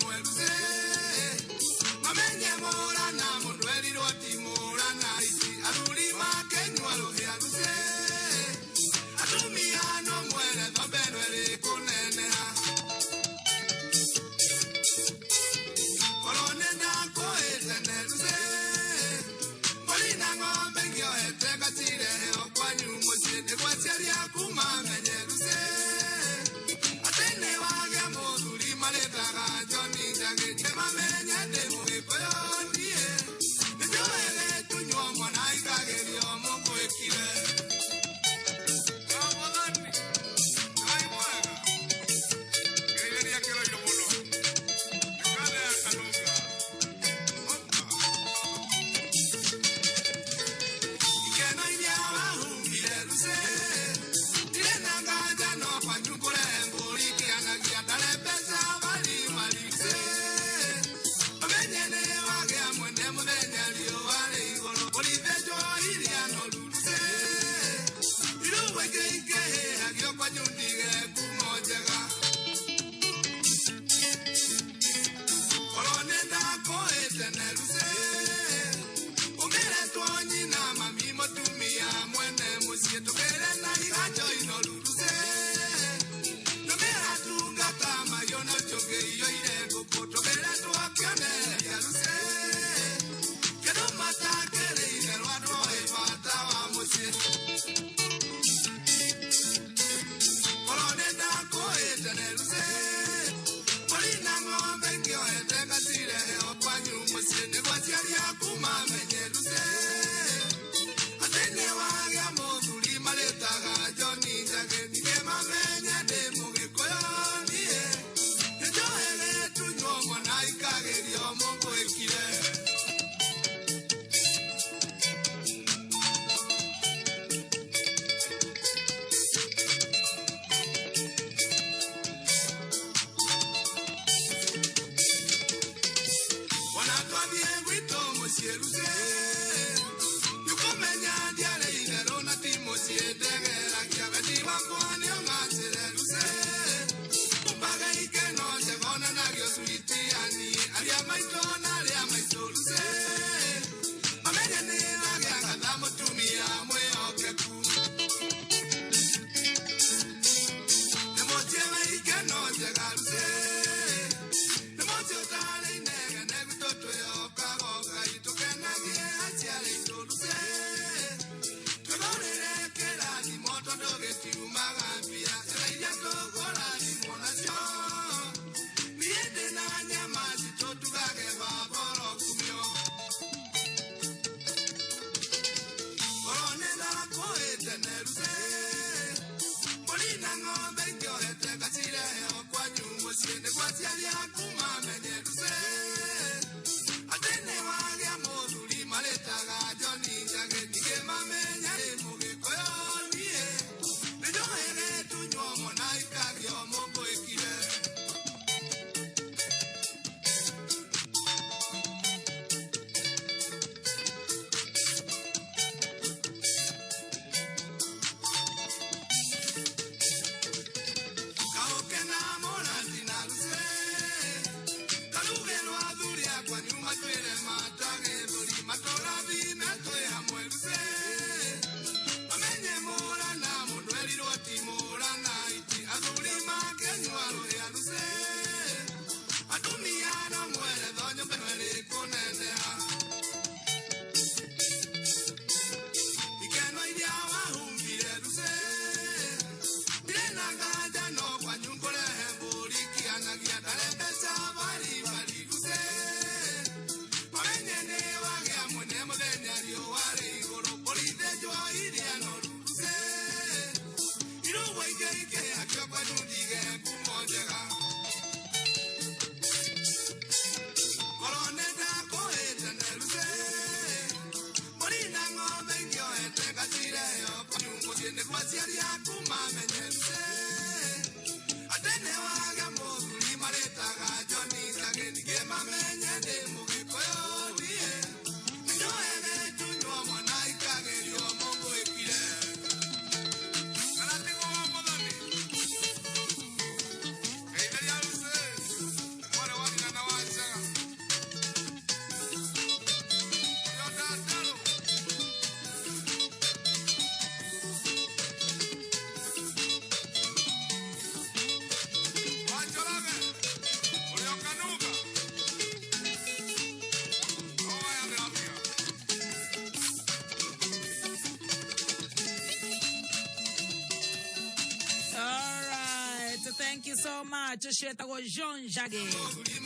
Thank you so much. Shetagwo John Jage.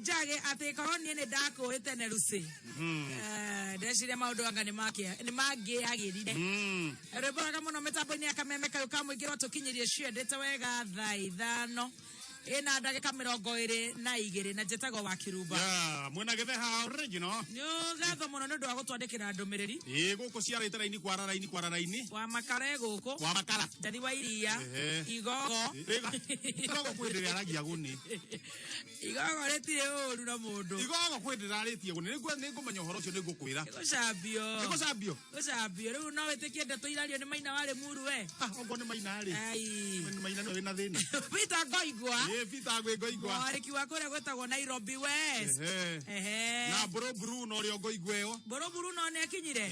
njage ati koroni ne dako etene rusi ndecire maundu anga ni magi agirire rebora kama no metaboni akameme kayo kamwigiro tukinyirie ciendete wega thaa 5 ina ndagika 22 na njetago wa Kiruba mwena getheha original nyo gatho muno ndu wa gutwandikira ndumiriri guku ciarite raini kwara-raini wa makara guku wa makara ndari wa iria igogo kwendere aragia guni igogo retire uru na mundu igogo kwendere aritie guni ningumenya uhoro ucio ningukwira gocambio riu no witikie ndeto irario ni maina wale muru we ongo ni maina ri ni maina no wina thina Peter Ngoigwa Peter Ngoigwa wariki wa kuria gwetagwo Nairobi West na bro no rio Ngoigweo bro no ne kinyire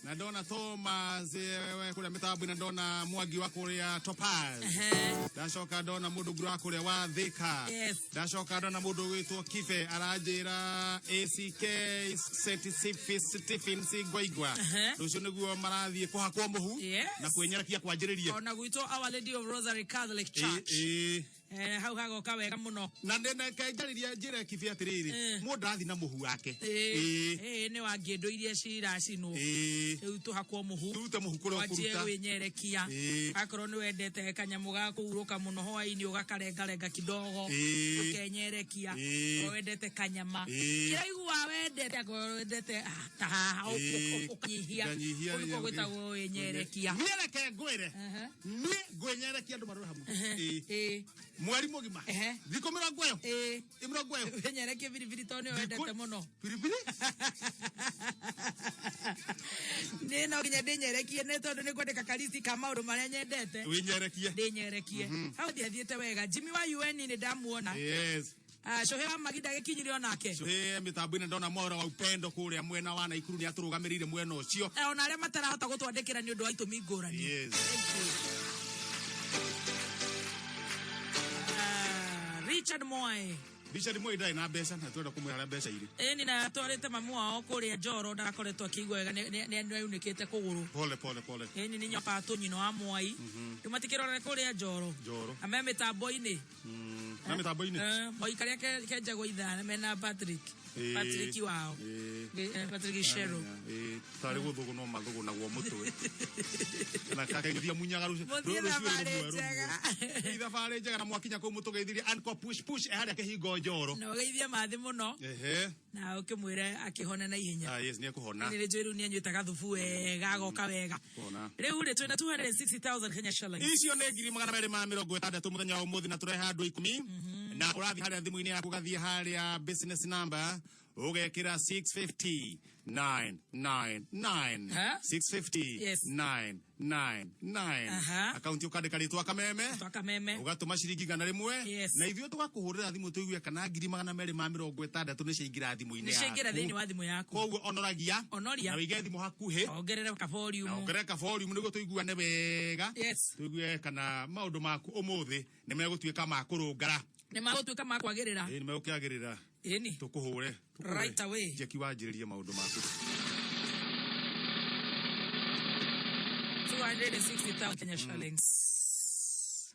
na ndona Thomas wewe kuria mitabu na ndona Mwangi wa kuria Topaz ndacoka ndona mundu nguru wa kuria wa Thika ndacoka ndona mundu witwo Kife aranjira ACK Stephen Ngoigwa rucio niguo marathie kuhakwo muhu na kwenyerakia kwanjiririe ona gwito Our Lady of Rosary Catholic Church hau hagoka wega muno na ndena kenjariria njira Kife atiriri mundu athi na muhu wake ni wa ngindo iria ciracino riu tuhakwo muhu turute muhu kuria kuruta wenyerekia akoro ni wendete kanyamu ga kuuruka muno hwaini ugakarengarenga kidogo ukenyerekia wendete kanyama kiraigua wendete wendete taha ukanyihia uko gwetagwo wenyerekia nyereke ngwire ni ngwenyerekia andu marora hamu mwari mugima thiko 20 20 wenyerekia biribiri toni wendete muno biribiri nino ginya ndinyerekie ne tondu ni kwendeka kalisti ka maundu maria nyendete winyerekie ndinyerekie hau thiathiete wega Jimmy wa UN ni ndamuona shohe wa magida gikinyire onake shohe mitambo ine ndona mora wa upendo kuria mwena wa Naikuru ni aturugamirire mwena ucio ona aria matarahota gutwandikira ni undu wa itumi ngurani Richard Moy dai na mbeca na twenda kumwira mbeca iri ni na twarite mamu wao kuria Njoro ndakoretwo akigwa wega ni unikite kuguru pole ni nyoka tunyino wa Mwai tumatikirora kuria Njoro ame mitambo-ini na mitambo-ini moi karia kenjagwo ithana mena Patrick wao Patrick Shero tari guthugu no mathugu na guo mutwe na kakegithia munyaga rucio ithabari njega na mwakinya ku mutugeithirie anko push haria kihingo Njoro no geithia mathi muno na ukimwire akihona na ihenya yes ni akuhona ni njiru ni anyuitaga thubu wega agoka wega riu ri twina 260,000 Kenya shillings icio ni 260 muthenya wa umuthi na tureha andu 10 na urathi haria thimu-ini yaku gathie haria business number ugekira 650 999 650 999 akaunti ukandika ritwa kameme ugatuma ciringi 100 na ithio tugakuhurira thimu tuigue kana 260 ni ciingira thimu-ini yaku ni ciingira thiini wa thimu yaku koguo onoragia na wige thimu hakuhi ongerera ka volume niguo tuiguane wega tuigue kana maundu maku umuthi ni megutuika ma kurungara ni magutuika ma kwagirira ni megukiagirira tukuhure right away jeki wanjiririe maundu maku 260,000 Kenya shillings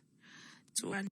200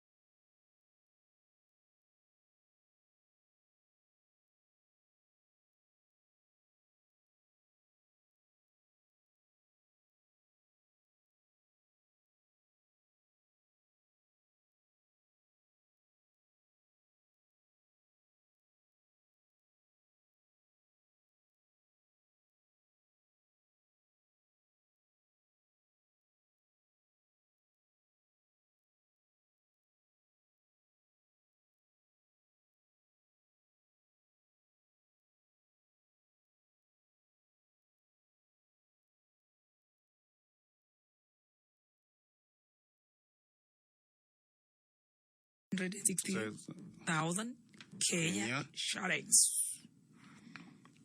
160,000 Kenya shillings.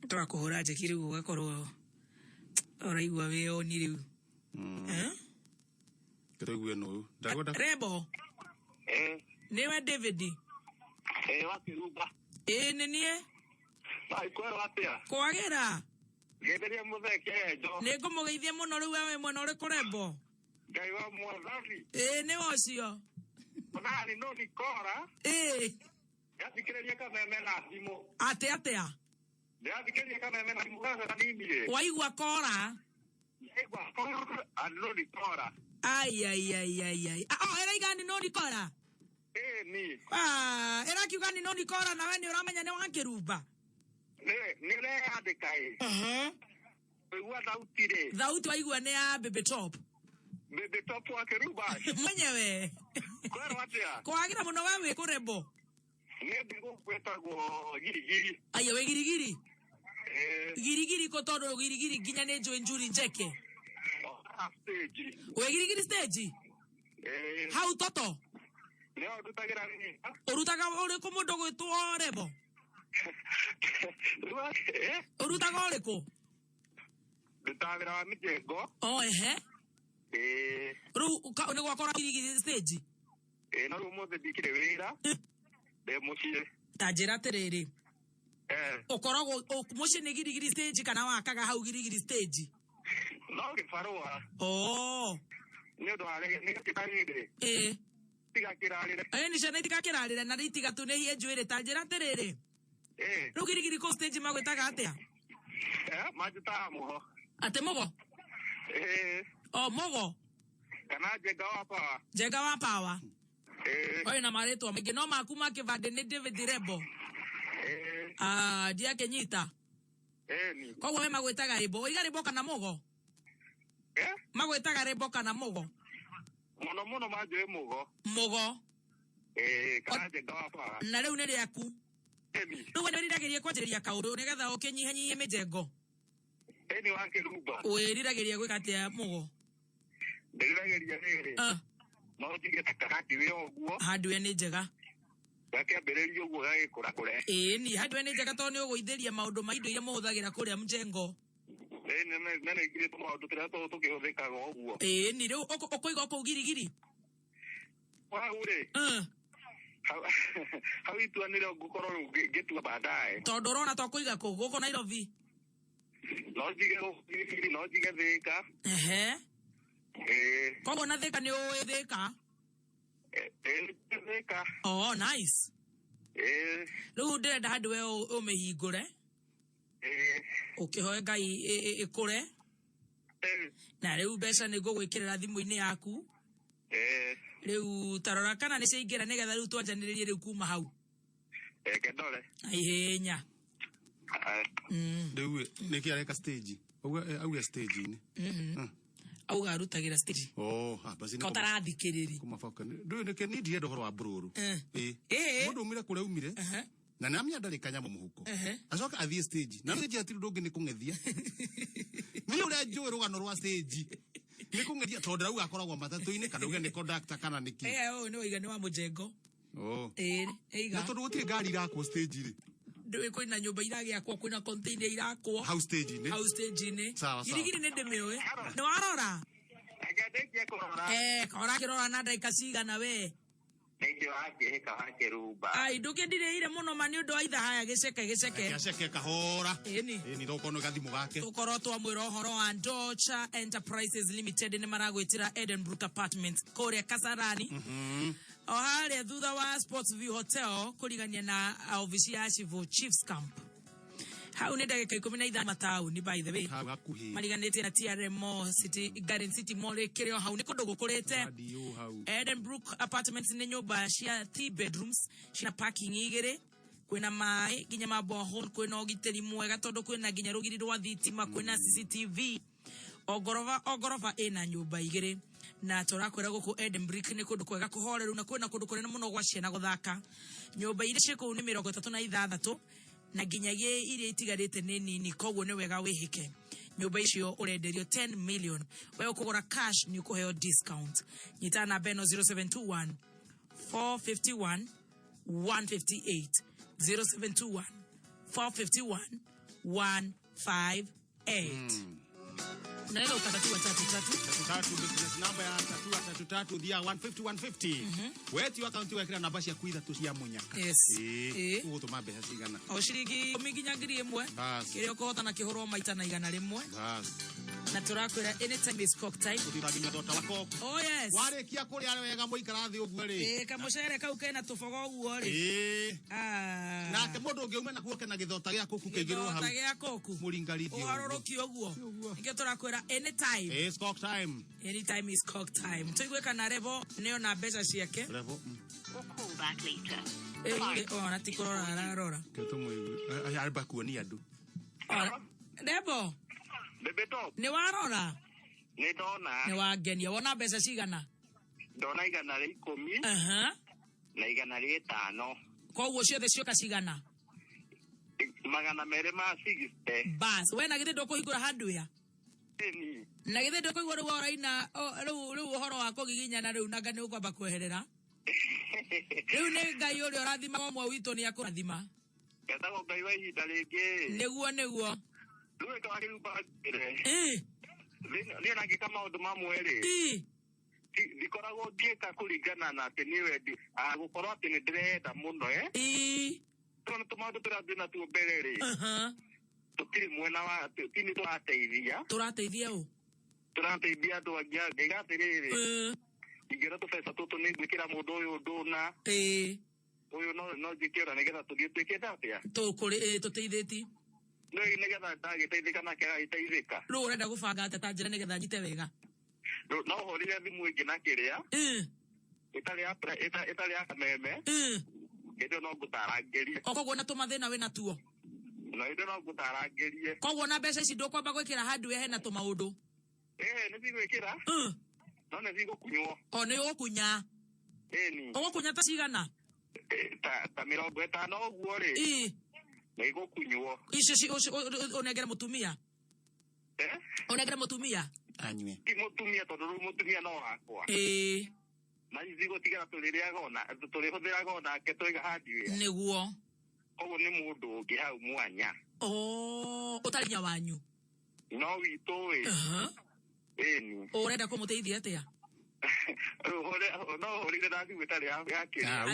Twakuhura jekiri gugakorwo oraigua we oni riu Kiraigua no Rebo niwe David wa Kiruba ni nie kwero atia kwagira getheria mutheke njo ningumugeithia muno riu we mwena uriku Rebo ngai wa mwathani ni wocio Nani no nikora Yathikĩrĩria kameme na thimũ. Atea. Yathikĩrĩria kameme na thimũ gaca nini. Waigua kora? Waigua kora, no ni kora. Ai. Era igani no ni kora? Ni. Era kiugani no ni kora na we ni uramenya ni wa Kĩrumba. Ni le andika Waigua thauti re. Thauti waigua ni ya Baby Top. Baby Top wa Kĩrumba. Mwenyewe. Kwero atia. Kwagira muno wewe kurembo. Ni ndigo kwetagwo girigiri. Aya we girigiri. Girigiri ko todo girigiri ginya ne jo injuri njeke. Stage. We girigiri stage. How toto? Ne odutagira ni. Orutaga ore ko mundo gwitwo rebo. Orutaga ore ko. Ndutagira mijengo. Ru ka ne gwakora girigiri stage. No rumoze dikire wira. Mucie tajira terere okorogo mucie ne girigiri stage kana wakaga hau girigiri stage no gifarwa ne do ale ne kitarire tiga kirarire ni shana tiga kirarire na ritiga tunehie njwire tajira terere ru girigiri ko stage magwetaga atia majuta muho ate mogo mogo kana jega wa power Oye na mareto mege no makuma ke vade ne David Rebo. Dia Kenyita. Ni. Kwa we magwetaga Rebo. Iga Rebo kana mogo? Magwetaga Rebo kana mogo? Mono maje mogo. Mogo. Kana je gawa. Na leo nere yaku. Ru we ndirageria kwanjĩrĩria kaũndũ nĩgetha ũkĩnyihanyihie mĩjengo. Ni wa Kĩrumba. We ndirageria gwĩka atĩa mogo. Ndirageria rĩrĩ. No tige takati we oguo hardware ni njega gakiambĩrĩria ũguo gagĩkũra kũre ni hardware ni njega tondũ nĩ ũgũithĩria maũndũ ma indo iria mũhũthagĩra kũrĩa mjengo nene ingire tũmaũndũ tũrĩa tũkĩhũthĩkaga ũguo ni rĩu ũkũiga kũu girigiri waure hau ituanĩre ngũkorwo ngĩtua baadaye tondũ ũrona tũkũiga kũu gũkũ Nairobi no njige girigiri no njige Thĩka Kogo na Thĩka ni uĩ Thĩka? Thĩka. Nice. Rĩu ndĩrenda handũ we ũmĩhingũre. Ũkĩhoe Ngai ĩkũre. Na rĩu mbeca nĩ ngũgwĩkĩrĩra thimũ-inĩ yaku. Rĩu tarora kana nĩ ciaingĩra nĩgetha rĩu twanjanĩrĩrie rĩu kuma hau. Kendore. Ihenya. Rĩu nĩkĩ areka stage? Auga stage-inĩ. Auga arutagira stage. Basi ko tarathikĩrĩri. Kumafaka. Ndio nĩkĩ nindie ndohoro wa broro. Mũndũ umire kũrĩa umire. Na namia ndarĩkanya mũhuko. Acoka athiĩ stage. Na stage atiri ndũngĩ nĩ kũng'ethia. Nĩ ũrĩa njũĩ rũgano rwa stage. Nĩ kũng'ethia tondũ rau akoragwo matatũ-inĩ kana uge nĩ conductor kana nĩkĩ. Nĩ waigani wa mũjengo. Eiga. Na tondũ gũtirĩ ngari irakwo stage-rĩ. Ndũĩ kwĩna nyũmba iragĩakwo kwĩna container irakwo hau stage-inĩ sawa girigiri nĩ ndĩmĩũĩ nĩ warora kora kĩrora na ndagĩka cigana we nĩngĩ wakĩhĩka wa Kĩrumba ndũkĩndirĩire mũno ma nĩ ũndũ wa itha gĩceke kahora nĩ rokono gathimũ gake tũkorwo twamwĩra ũhoro wa Ndocha Enterprises Limited nĩ maragwĩtĩra Edenbrook Apartments kũrĩa Kasarani o harĩa thutha wa Sportsview Hotel kũrigania na ofici ya Chiefs Camp hau nĩ ndagĩka 15 mataũni by the way mariganĩtie na TRM Mall Garden City Mall kĩrĩa hau nĩ kũndũ gũkũrĩte Edenbrook Apartments nĩ nyũmba cia 3 bedrooms cina parking igĩrĩ kwĩna maĩ nginya mabohol kwĩna ũgitĩri mwega tondũ kwĩna nginya rũgiri rwa thitima kwĩna CCTV o gorofa ĩna nyũmba igĩrĩ na tũrakwĩra gũkũ Edenbrook nĩ kũndũ kwega kũhoreru na kwĩna kũndũ kũnene mũno gwa ciana gũthaka nyũmba iria ciĩ kũu nĩ 36 na nginyagia iria itigarĩte nĩ nini koguo nĩ wega wĩhĩke nyũmba icio ũrenderio 10 million we ũkũgũra cash nĩ ũkũheo discount nyita namba ĩno 0721 451 158 0721 451 158 Unaweza ukatatua 33 business number ya 33 dia 150 weti wa account wekira namba cia kuitha tucia munyaka ugo tuma mbeca cigana o ciringi miginyagiri imwe kiria ukota na kihoro maita na igana rimwe na turakwira anytime is cock time utiraginya dota wako oh yes warikia kuria wega muikara thi uguo ri kamucere kau kena tufogo uguo ri na ke mundu ungiuma na kuoke na githota gia kuku kigirwo hau githota gia kuku muringarithio uharoroki uguo nge turakwira anytime is cock time anytime is cock time tuigweka na Revo neo na mbeca ciake Revo call back later ona tikorora ararora keto mwe ayarba kuoni andu Revo Bebeto ni warora ni ndona ni wagenia wona mbeca cigana ndona igana ri 10 na igana ri 5 koguo ciothe cioka cigana magana mere ma 60 bas we na githendo kuhingura handu ya na githendo kuigua riu oraina riu uhoro wa kugiginya na riu nanga ni ukwamba kweherera riu ni ngai uri orathima mwe witu ni akurathima Katago ngai wa ihinda ringi niguo riu ka wagi rupa ni na ngika maundu mamwe ri ndikoragwo ngĩka kũringana na atĩ nĩ wendi gũkorwo atĩ nĩ ndĩrenda mũno tondũ tũmaũndũ tũrĩa twĩna tuo mbere rĩ tũtirĩ mwena wa tini tũrateithia ũ tũrateithia andũ angĩ ngaiga atĩrĩrĩ ingĩra tũbeca tũtũ nĩ ngwĩkĩra mũndũ ũyũ ndũna ũyũ no njĩkĩra nĩgetha tũthiĩ twĩkĩte atĩa tũteithĩti nĩgetha ndagĩteithĩka nake agagĩteithĩka rĩu ũrenda gũbanga ateta njĩra nĩgetha njite wega no horire thimũ ĩngĩ na kĩrĩa ĩtarĩ ya kameme hĩndĩ no ngũtarangĩrie koguo na tũmathĩna wĩna tuo na hĩndĩ no ngũtarangĩrie koguo na mbeca ici ndũkwamba gwĩkĩra handũ ya hena tũmaũndũ nĩ cigwĩkĩra no nĩ cigũkunywo nĩ ũgũkunya ũgũkunya ta cigana ta 50 ũguo rĩ nĩ igũkunywo icio ũnengere mũtumia ũnengere mũtumia anywe ti mutumia tondu ru mutumia no wakwa na izigo tigara tulihũthĩraga onake twiga handi niguo koguo nĩ mũndũ ũngĩ hau mwanya ũtarĩ nya wanyu no witũ ĩni ũrenda kũmũteithia atĩa no hũrire na thimũ ĩtarĩ ya kĩrĩa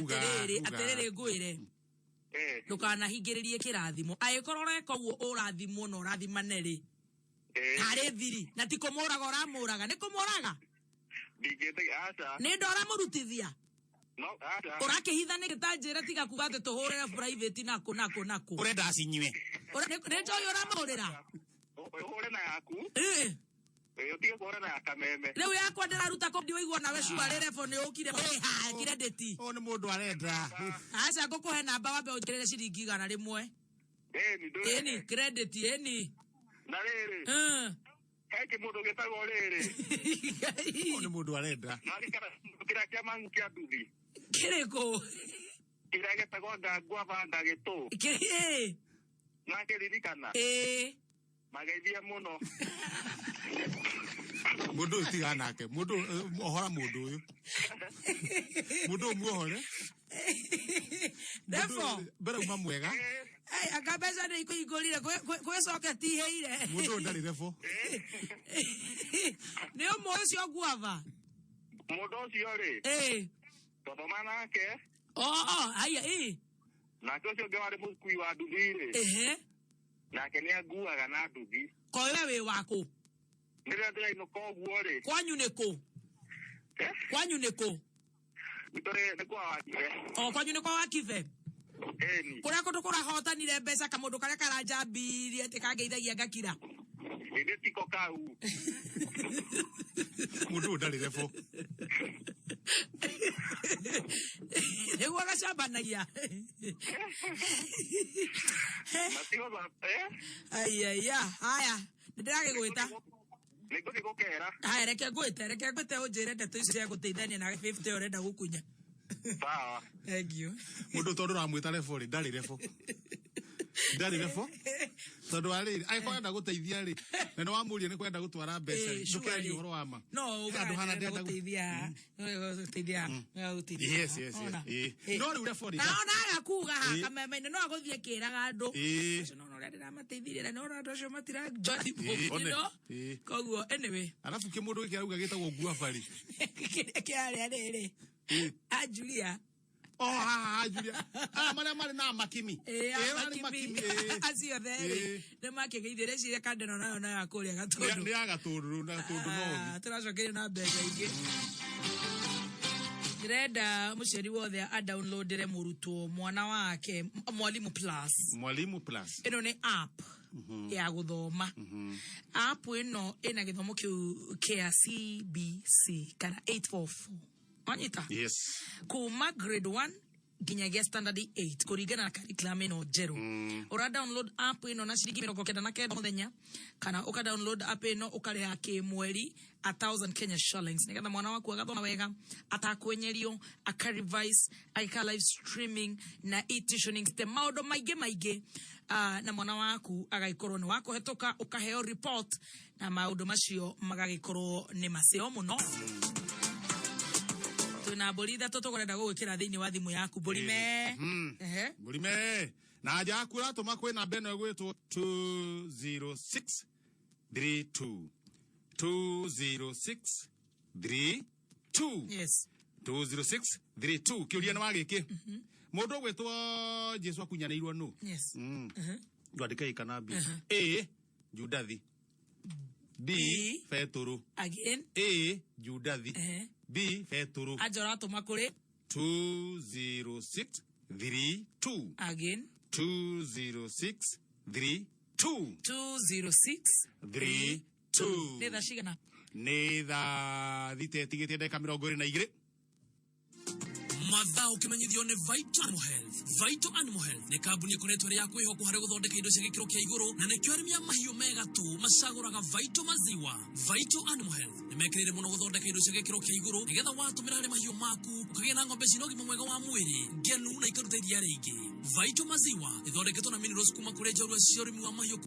atĩrĩrĩ ngwĩre ndũkanahingĩrĩrie kĩrathimo angĩkorwo ũreka ũguo ũrathimwo na ũrathimane rĩ harĩ thiri na ti kũmũraga ũramũraga nĩ kũmũraga nĩ ndo ũramũrutithia ũrakĩhitha nĩ gĩtanjĩra tiga kuga atĩ tũhũrĩre private nakũ ũrenda acinyue nĩ njoĩ ũramũrĩra ũhũre na yaku utige kũhũra na ya kameme rĩu yakwa ndĩraruta ko ndiwaigua nawe cuarĩ Revo nĩ ũkire credit nĩ mũndũ arenda aca ngũkũhe namba wambe ũnjĩrĩre ciringi 100 ĩni credit ĩni na rĩrĩ heke mũndũ gĩtagwo rĩrĩ nĩ mũndũ arenda kĩrĩa kĩa mangu kĩa nduthi kĩrĩkũ kĩrĩa gĩtagwo ngangwa banda gĩtũ nakĩririkana mageithie mũno mũndũ ũyũ tiga nake mũndũ ohora mũndũ ũyũ mũndũ ũmuohore Revo mbere uma mwega anga mbeca nĩ ikũhingũrire gwĩcoke tihĩire mũndũ ndarĩ Revo nĩ ũmwe ũcio guava mũndũ ũcio rĩ tũthoma nake haya nake ũcio ũngĩ warĩ mũkui wa nduthi rĩ nake nĩ anguaga na nduthi kowe wĩ wakũ nĩrĩa ndĩrainũka ũguo rĩ kwanyu nĩ kũ kwanyu nĩ kũ nĩ kwa Wakibe kwanyu nĩ kwa Wakibe kũrĩa kũndũ kũrahotanire mbeca kamũndũ karĩa karanjambirie atĩ kangeithagia ngakira ĩndĩ tiko kau mũndũ ndarĩ Revo nĩguo gacambanagia aiaya haya nĩndĩragĩgwĩta nĩngũthiĩ gũkera haya reke ngwĩte ũnjĩre ndeto icio cia gũteithania na 50 ũrenda gũkunya sawa thank you mũndũ tondũ ũramwĩta Revo rĩ ndarĩ Revo ndari befo tondu ari ai kwenda guteithia ri na no amurie ni kwenda gutwara mbeca ndukari uhoro wa ma no andu hana ndenda guteithia yes no ri befo ri na ona kuga kameme no aguthie kiraga andu no no ri ndamateithirie no ndo cio matira join no koguo anyway alafu kimundu gikirauga gitagwo ngua bari kiaria riri Julia Julia mari na makimi makimi acio theri ne makigeithire ciria kandeno nayo na yakuria gatundu ni agatundu na tundu no turacokerio na mbeca ingi Greda muciari wothe a downloadere murutwo mwana wake Mwalimu Plus ino ni app ya guthoma app ino ina githomo kia CBC kana 844 Anita yes kuma grade 1 ginyagia standard 8 kurigana na curriculum ino jero ora download app ino na ciringi 99 muthenya kana uka download app ino ukariha kimweri 1000 Kenya shillings nigetha mwana waku agathoma wega atakwenyerio aka revise aka live streaming na e-tuitioning the maudo maige na mwana waku agaikorwo ni wako hetoka ukaheo report na maudo macio magagikorwo ni maseo muno tuna bolida toto kwenda gwikira thiini wa thimu yaku bolime bolime na aja akura tuma kwina beno gwitwo 20632 yes 20632 kiuria na wagiki mundu gwitwo Jesu akunyanirwo no yes ndwandika ikana B A Judathi B Petro again A Judathi B Petro ajora tuma kuri 20632 again 20632 20632 Neda shigana Neda thitetigite ndeka 22 Mathao kimenyithio ni Vital Animal Health ni kambuni ikoretwo ya kwihokwo hari guthondeka indo cia gikiro kia iguru na nikio arimi a mahiu mega tu macaguraga Vital Maziwa. Vital Animal Health ni mekirire muno guthondeka indo cia gikiro kia iguru nigetha watumira hari mahiu maku ukagia na ng'ombe cino gima mwega wa mwiri ngenu na ikaruta iria ringi. Vital Maziwa ithondeketwo na minerals kuma kuri njorua cia urimi wa mahiu.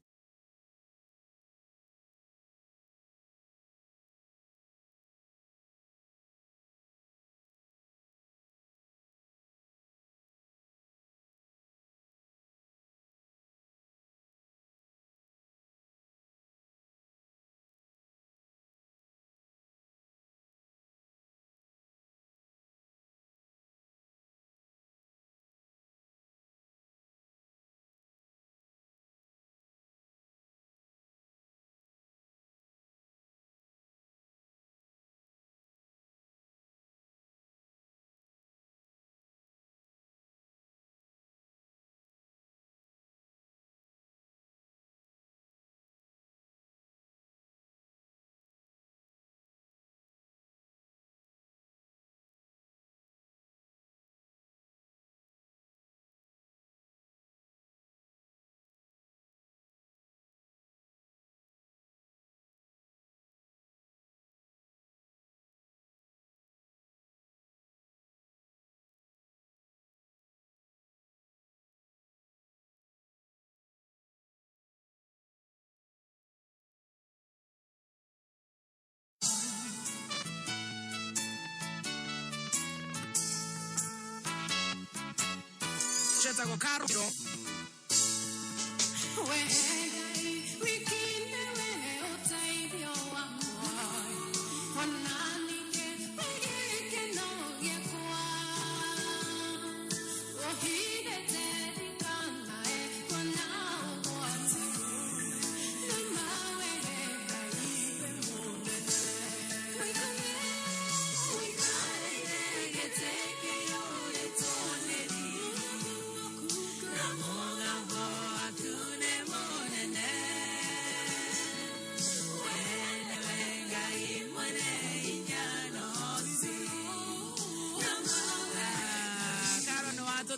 Cheta go caro.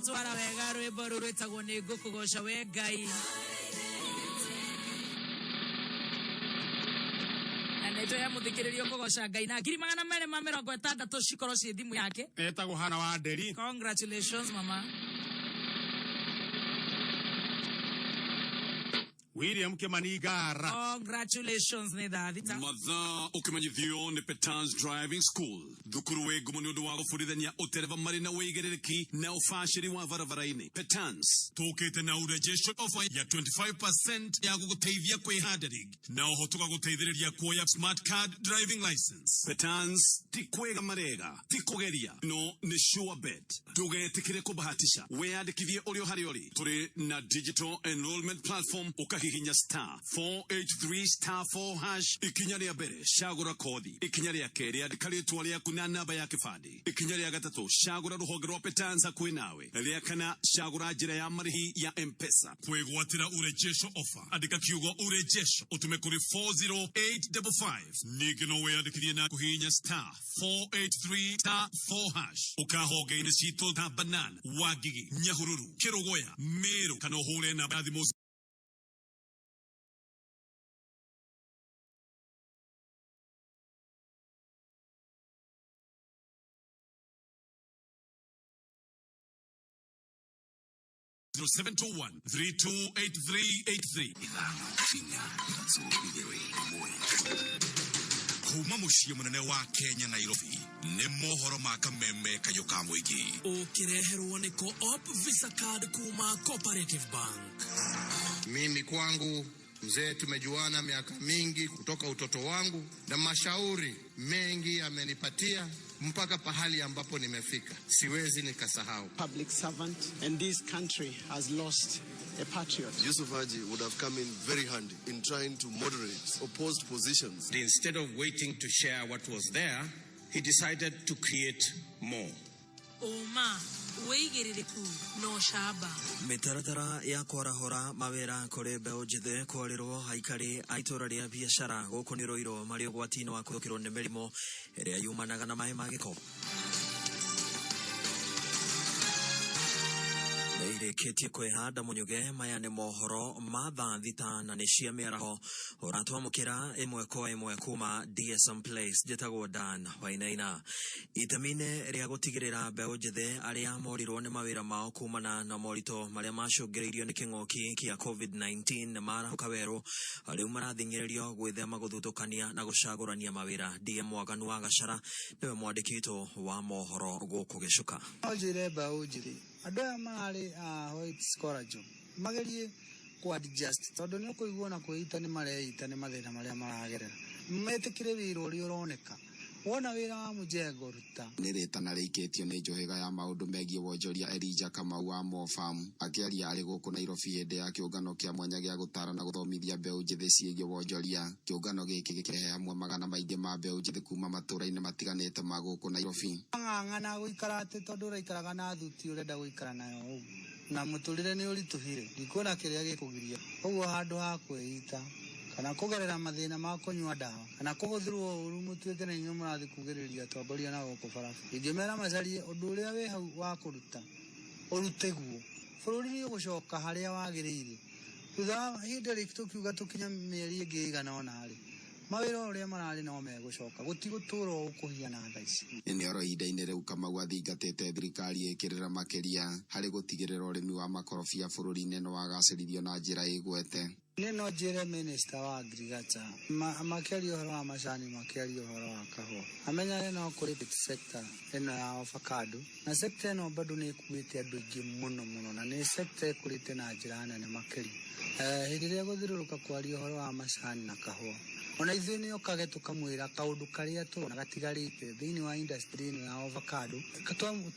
Twara wega rwimbo rurwitagwo ni ngukugoca we Ngai Aneto ya muthikiririo kugoca Ngai na 260 cikorwo ci thimu yake etagwo Hana wa Nderi. Congratulations mama. William Kemanigara. Congratulations ne Davita. Matha ukimanyithio ni Petans Driving School. Thukuru wegu muniodo wa gufurithania utereva marina weigerereki na ufashiri wa varavaraini. Petans tukite na urejesho offer ya 25% ya guguteithia kwihada rig na uhotuka guteithiriria kuoya smart card driving license. Petans tikwega marega tikugeria no ni sure bet. Tugetikire kubahatisha weyandikithie uri hari uri. Turi na digital enrollment platform ukahihinya *483*4# ikinya ria mbere shagura kothi ikinya ria keri andikaritwa ria kuna namba ya kifandi ikinya ria gatatu shagura ruhonge rwa Petanza kwi nawe ria kana shagura njira ya marihi ya M-Pesa kwegwatira urejesho offer andika kiugo urejesho utume kuri 40855 nigino weyandikithie na kuhihinya *483*4# ukahoge ine cito ta banana wagigi nyahururu kirogoya meru kana hule na baadhi 0721-328383. Kuma mushie munene wa Kenya Nairobi ne mohoro makameme kayoka mwigi ukireherwo ni Co-op Visa Card kuma Cooperative Bank. Mimi kwangu mzee tumejuana miaka mingi kutoka utoto wangu na mashauri mengi amenipatia mpaka pahali ambapo nimefika. Siwezi nikasahau. Public servant and this country has lost a patriot. Yusuf Haji would have come in very handy in trying to moderate opposed positions. Instead of waiting to share what was there, he decided to create more. Oma weigiririku no shaba mitaratara ya kwarahora mawera kuri mbeu njithe kwarirwo haikari aitura ria biashara guku ni roiro mari ugwatini wa kuthukirwo ni mirimo iria yumanaga na mai ma giko. Neireketie kwihanda munyuge maya ni mohoro ma thaa thita na ni cia miaraho uratwamukira imwe kwa imwe kuma DSM Place jetagwo Dan Wainaina. Itamine ria gutigirira mbeu njithe aria morirwo ni mawira mao kumana na morito maria macungiriirio ni king'oki kia COVID-19 mara kaweru ariu marathingiririo gwithema guthutukania na gucagurania mawira. DM Mwaganu wa Gachara niwe mwandikito wa mohoro guku Gicuka. Ojire mbeu njiri adoya mari white scorajo magerie ku adjust tondu ni kuigua na kuita ni mareita ni mathina maria maragerera metikire wiro ri uroneka wona wira wa mujengo ruta ni ritana riketio ni njohega ya maundu megie wonjoria Elijah Kamau wa Mofam akiaria ari guku Nairobi hinde ya kiungano kia mwanya gia gutara na guthomithia mbeu njithi ciegie wonjoria. Kiungano giki gikirehe hamwe magana maingi ma mbeu njithi kuma matura-ini matiganite ma guku Nairobi. Ng'ang'ana guikara ati tondu raikaraga na thuti urenda guikara nayo na muturire ni urituhire ndikona kiria gikugiria uguo handu ha kwita kana kugerera mathina ma kunywa dawa kana kuhuthirwo uru mutuike na inyo murathi kugiriria tongoria na goko barafu ingimera macarie undu uria we hau wa kuruta uruteguo bururi ni ugucoka haria wagiriire thutha hinde ri tukiuga tukinya mieri ingi igana ona ri mawira uria marari no megucoka gutiguturo ukuhiana thaici ni oro ihinda-ini riu Kamau athingatite thirikari ikirira makiria hari gutigirira urimi wa makorobia bururi-ini no wagacirithio na njira igwete. Nino jere minister wa agriculture makiaria uhoro wa macani makiaria uhoro wa kahua amenyare no kuri sector eno ya avocado na sector eno bado ni kuite andu ingi muno na ni sector kurite na njira nene makiria hiriria guthiruruka kwaria uhoro wa macani na kahua ona ithuĩ nĩ okage tukamwĩra kaũndũ karĩa tũrona gatigarĩte thĩinĩ wa industry ĩno ya avocado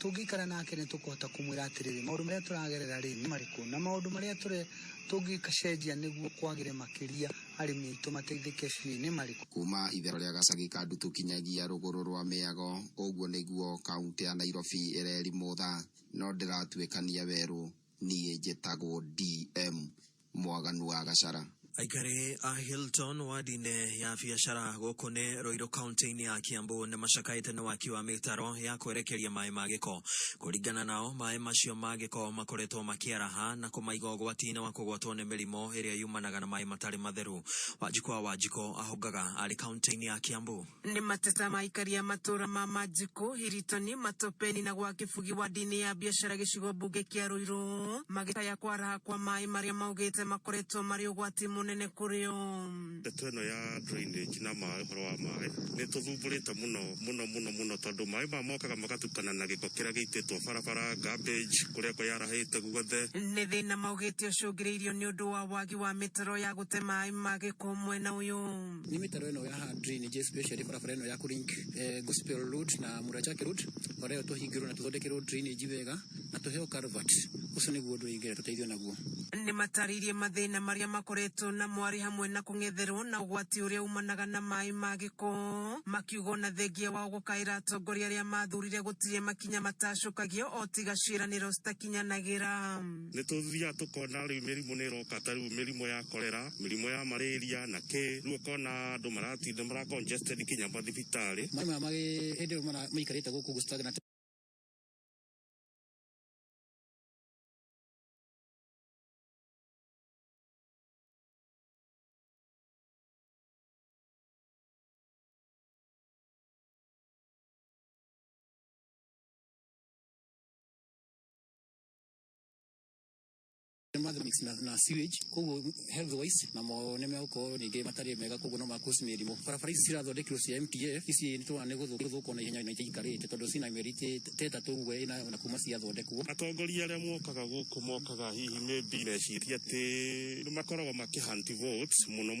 tũngĩikara nake nĩ tũkũhota kũmwĩra atĩrĩrĩ maũndũ marĩa tũragerera rĩ nĩ marĩkũ na maũndũ marĩa tũngĩcenjia nĩguo kwagĩre makĩria arĩmi aitũ mateithĩke biũ nĩ marĩkũ. Kuma ithero rĩa Gacagi Kandu tukinyagia rũgũrũ rwa mĩago ũguo nĩguo kaunti ya Nairobi ĩreri mũtha no ndĩratuĩkania werũ niĩ njĩtagwo DM Mwaganu wa Gachara. Aikari a Hilton wadine ya biashara gukune Roiro County ya Kiambu ne mashakaite na waki wa mitaro ya kwerekeria mai magiko kuringana nao mai macio magiko makoretwo makiaraha na kumaiga gwatine wa kugwatwo ne mirimo iria yumanaga na mai matari matheru. Wajiko ahogaga ari county ya Kiambu ni mateta maikari ya matura Majiko Hilton matopeni na gwa kifugi wa dini ya biashara gicigo bunge kia Roiro magita ya kwaraha kwa mai maria maugite makoretwo mari ugwati munene kurio. Tetweno ya drainage na mai horo wa mai ne tuthumburite muno tondu mai mokaga magatukana na giko kiria giitetwo barabara garbage kuria ko yarahite guothe ne thina maugite ucungiriirio ni undu wa wagi wa mitaro ya gute mai magiko mwena uyu. Ni mitaro eno ya drainage especially barabara eno ya Kurink Gospel Road na Murachake Road oreo tuhingirwo na tuthondekirwo drainage wega na tuheo culvert ucio niguo ndu ingire tuteithio naguo. Ni mataririe mathina maria makoretwo na mwari hamwe na kung'etherwo na ugwati uria umanaga na mai magiko makiugo na thengia wa gukaira atongoria aria mathurire gutire makinya matacukagio o tiga ciraniro citakinyanagira. Ni tuthia tukona riu mirimu ni roka ta riu mirimu ya kolera mirimu ya malaria na ke riu kona andu maratinda mara congested kinya mathibitari mai magi ende mara maikarite guku gustagna mix na sewage kogo health wise na mo neme uko ninge matari mega kogo no makusi mirimo barabara ici cirathondekirwo cia MTF ici ni twane guthuko na ihenya na ikarite tondu cina merite teta tugwe na kuma cia thondekwo. Atongoria aria mokaga guku mokaga hihi maybe neciria ati ni makoragwo makihanti votes muno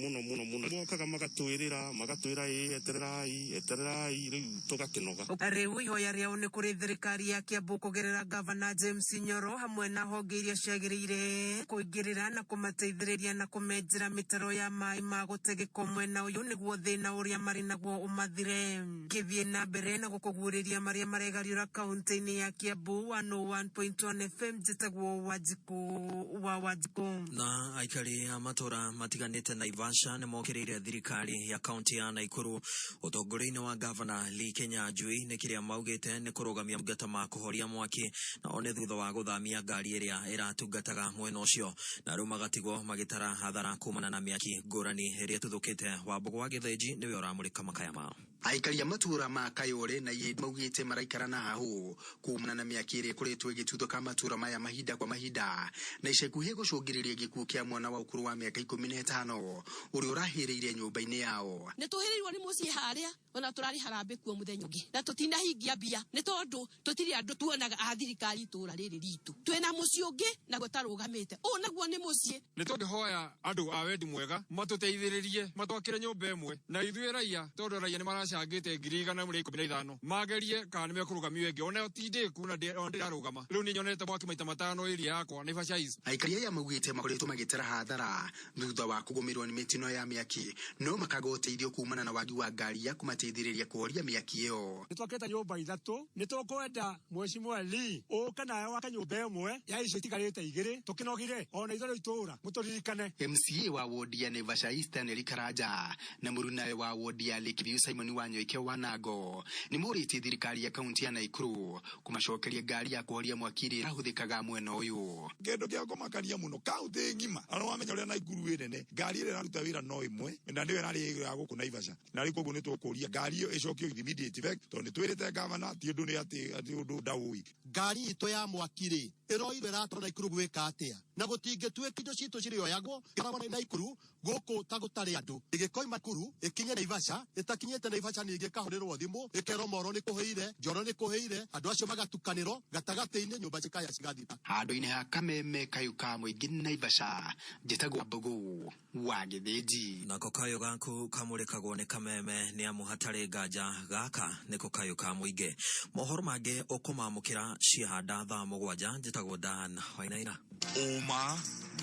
mokaga magatwira etererai riu tugakinoga. Riu ihoya riao ni kuri thirikari ya Kiambu kugerera Governor James Nyoro hamwe na honge iria ciagiriire kuingirira na kumateithiriria na kumenjera mitaro ya mai ma gutegeko mwena uyu niguo thina uria mari naguo umathire. Githie na mbere na gukuguriria maria maregariura kaunti-ini ya Kiambu 101.1 FM jitagwo Wajiko. Na aikari a matura matiganite Naivasha ni mokiriire thirikari ya kaunti ya Naikuru utongoria-ini wa Governor Lee Kinyanjui ni kiria maugite ni kurugamia mugata ma kuhoria mwaki na one thutha wa guthamia ngari iria iratungataga mwena ucio na riu magatigwo magitara hathara kumana na miaki ngurani iria tuthukite. Wambugu wa Githenji niwe uramurika makaya mao. Aikari a matura ma Kayole na Yedi maugite maraikara na hahu kumana na miaki iria ikoretwo igituthũka matura maya mahinda kwa mahinda na ica ikuhĩ gucũngĩrĩria gĩkuũ kĩa mwana wa ũkũrũ wa mĩaka 15 ũrĩa ũrahĩrĩire nyũmba-inĩ yao. Nĩ tũhĩrĩirwo nĩ mũciĩ harĩa ona tũrarĩ harambĩ kuo mũthenya ũngĩ na tũtinahingia mbia nĩ tondũ tũtirĩ andũ tuonaga a thirikari itũra rĩrĩ ritũ twĩna mũciĩ ũngĩ na gũtarũgamĩte ũũ naguo nĩ mũciĩ. Nĩ tũngĩhoya andũ a wendi mwega matũteithĩrĩrie matwakĩre nyũmba ĩmwe na ithuĩ raia tondũ raia nĩ maracangĩte 15,000 magerie kana nĩ mekũrũgamio ĩngĩ ona tindĩku na ndirarũgama rĩu nĩ nyonete mwaki maita 5 ĩrĩa yakwa nĩ Naivasha. Aikari aya maugite makoretwo magitera hathara thutha wa kũgũmĩrwo nĩ mĩtino ya mĩaki no makaga ũteithio kumana na wagi wa ngari ya kũmateithĩrĩria kũhoria mĩaki ĩyo. Nĩ twakĩte nyũmba 3 nĩ tũkwenda Mheshimiwa Lee ũka nayo waka nyũmba ĩmwe ya icio itigarĩte 2 tũkĩnogire ona ithuĩ itũra mũtũririkane. MCA wa wodi ya Naivasha Eastern Eric Karanja na mũrunawe wa wodi ya Lakeview Simon Wanyoike Wanango nĩ mũrĩtie thirikari ya kaunti ya Naikuru kũmacokeria ngari ya kũhoria mwaki ĩrĩa ĩrahũthĩkaga mwena ũyũ. Kendo kia kũmakania mũno kaunti ngima ano wamenya ũrĩa Naikuru ĩ nene ngari ĩrĩa ĩraruta wĩra no ĩmwe na nĩyo ĩrarĩ ya gũkũ Naivasha na rĩu koguo nĩ tũkũria ngari ĩyo ĩcokio immediate effect tondũ nĩ twĩrĩte gavana ti ũndũ nĩ atĩ ũndũ ndaũĩ. Ngari itũ ya mwaki rĩ ĩroire ĩratwara Naikuru gwĩka atĩa na gũtingĩtuĩka indo citũ cirĩoyagwo gĩkoragwo nĩ Naikuru gũkũ ta gũtarĩ andũ ĩgĩkoima Nakuru ĩkinye Naivasha ĩtakinyĩte Naivasha ningĩ ĩkahũrĩrwo thimũ ĩkerwo Moro nĩ kũhĩire Njoro nĩ kũhĩire andũ acio magatukanĩrwo gatagatĩ-inĩ nyũmba cikaya cigathita. Handũ-inĩ ha Kameme kayu ka mũingĩ Naivasha njĩtagwo Wambugu wa Githenji. Nako kayo gaku kamũrĩkagwo nĩ Kameme nĩ amu hatarĩ nganja gaka nĩko kayo ka mũingĩ. Mohoro mangĩ ũkũmamũkĩra ciahanda thaa 7 njĩtagwo Dan Wainaina. Ũma,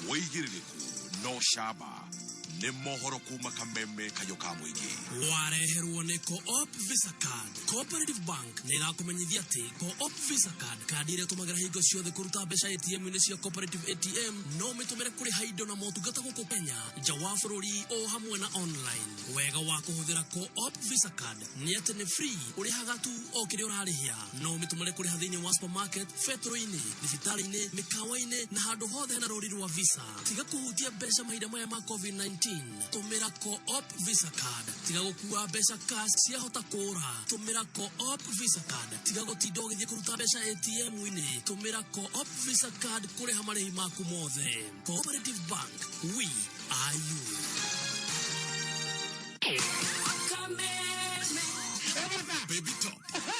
wĩigĩrĩrĩku no camba nĩ mohoro kuma Kameme kayo ka mũingĩ. Wareherwo nĩ Co-op Visa Card. Cooperative Bank nĩ ĩrakũmenyithia atĩ Co-op Visa Card kandi ĩrĩa ũtũmagĩra hingo ciothe kũruta mbeca ATM-inĩ cia Cooperative ATM no mĩtũmĩre kũrĩha indo na motungata gũkũ Kenya, nja wa bũrũri o hamwe na online. Wega wa kũhũthĩra Co-op Visa Card nĩ atĩ nĩ free, ũrĩhaga tu o kĩrĩa ũrarĩhia. No mĩtũmĩre kũrĩha thĩinĩ wa supermarket, betro-inĩ, thibitarĩ-inĩ, mĩkawa-inĩ na handũ hothe hena rũri rwa Visa. Tiga kũhutia mbeca mahinda maya ma COVID-19. Tũmĩra Co-op Visa Card. Tiga gũkua mbeca cash ciahota kũũra. Tũmĩra Co-op Visa Card. Tiga gũtinda ũgĩthiĩ kũruta mbeca ATM-inĩ. Tũmĩra Co-op Visa Card kũrĩha marĩhi maku mothe. Cooperative Bank, we are you. Baby top.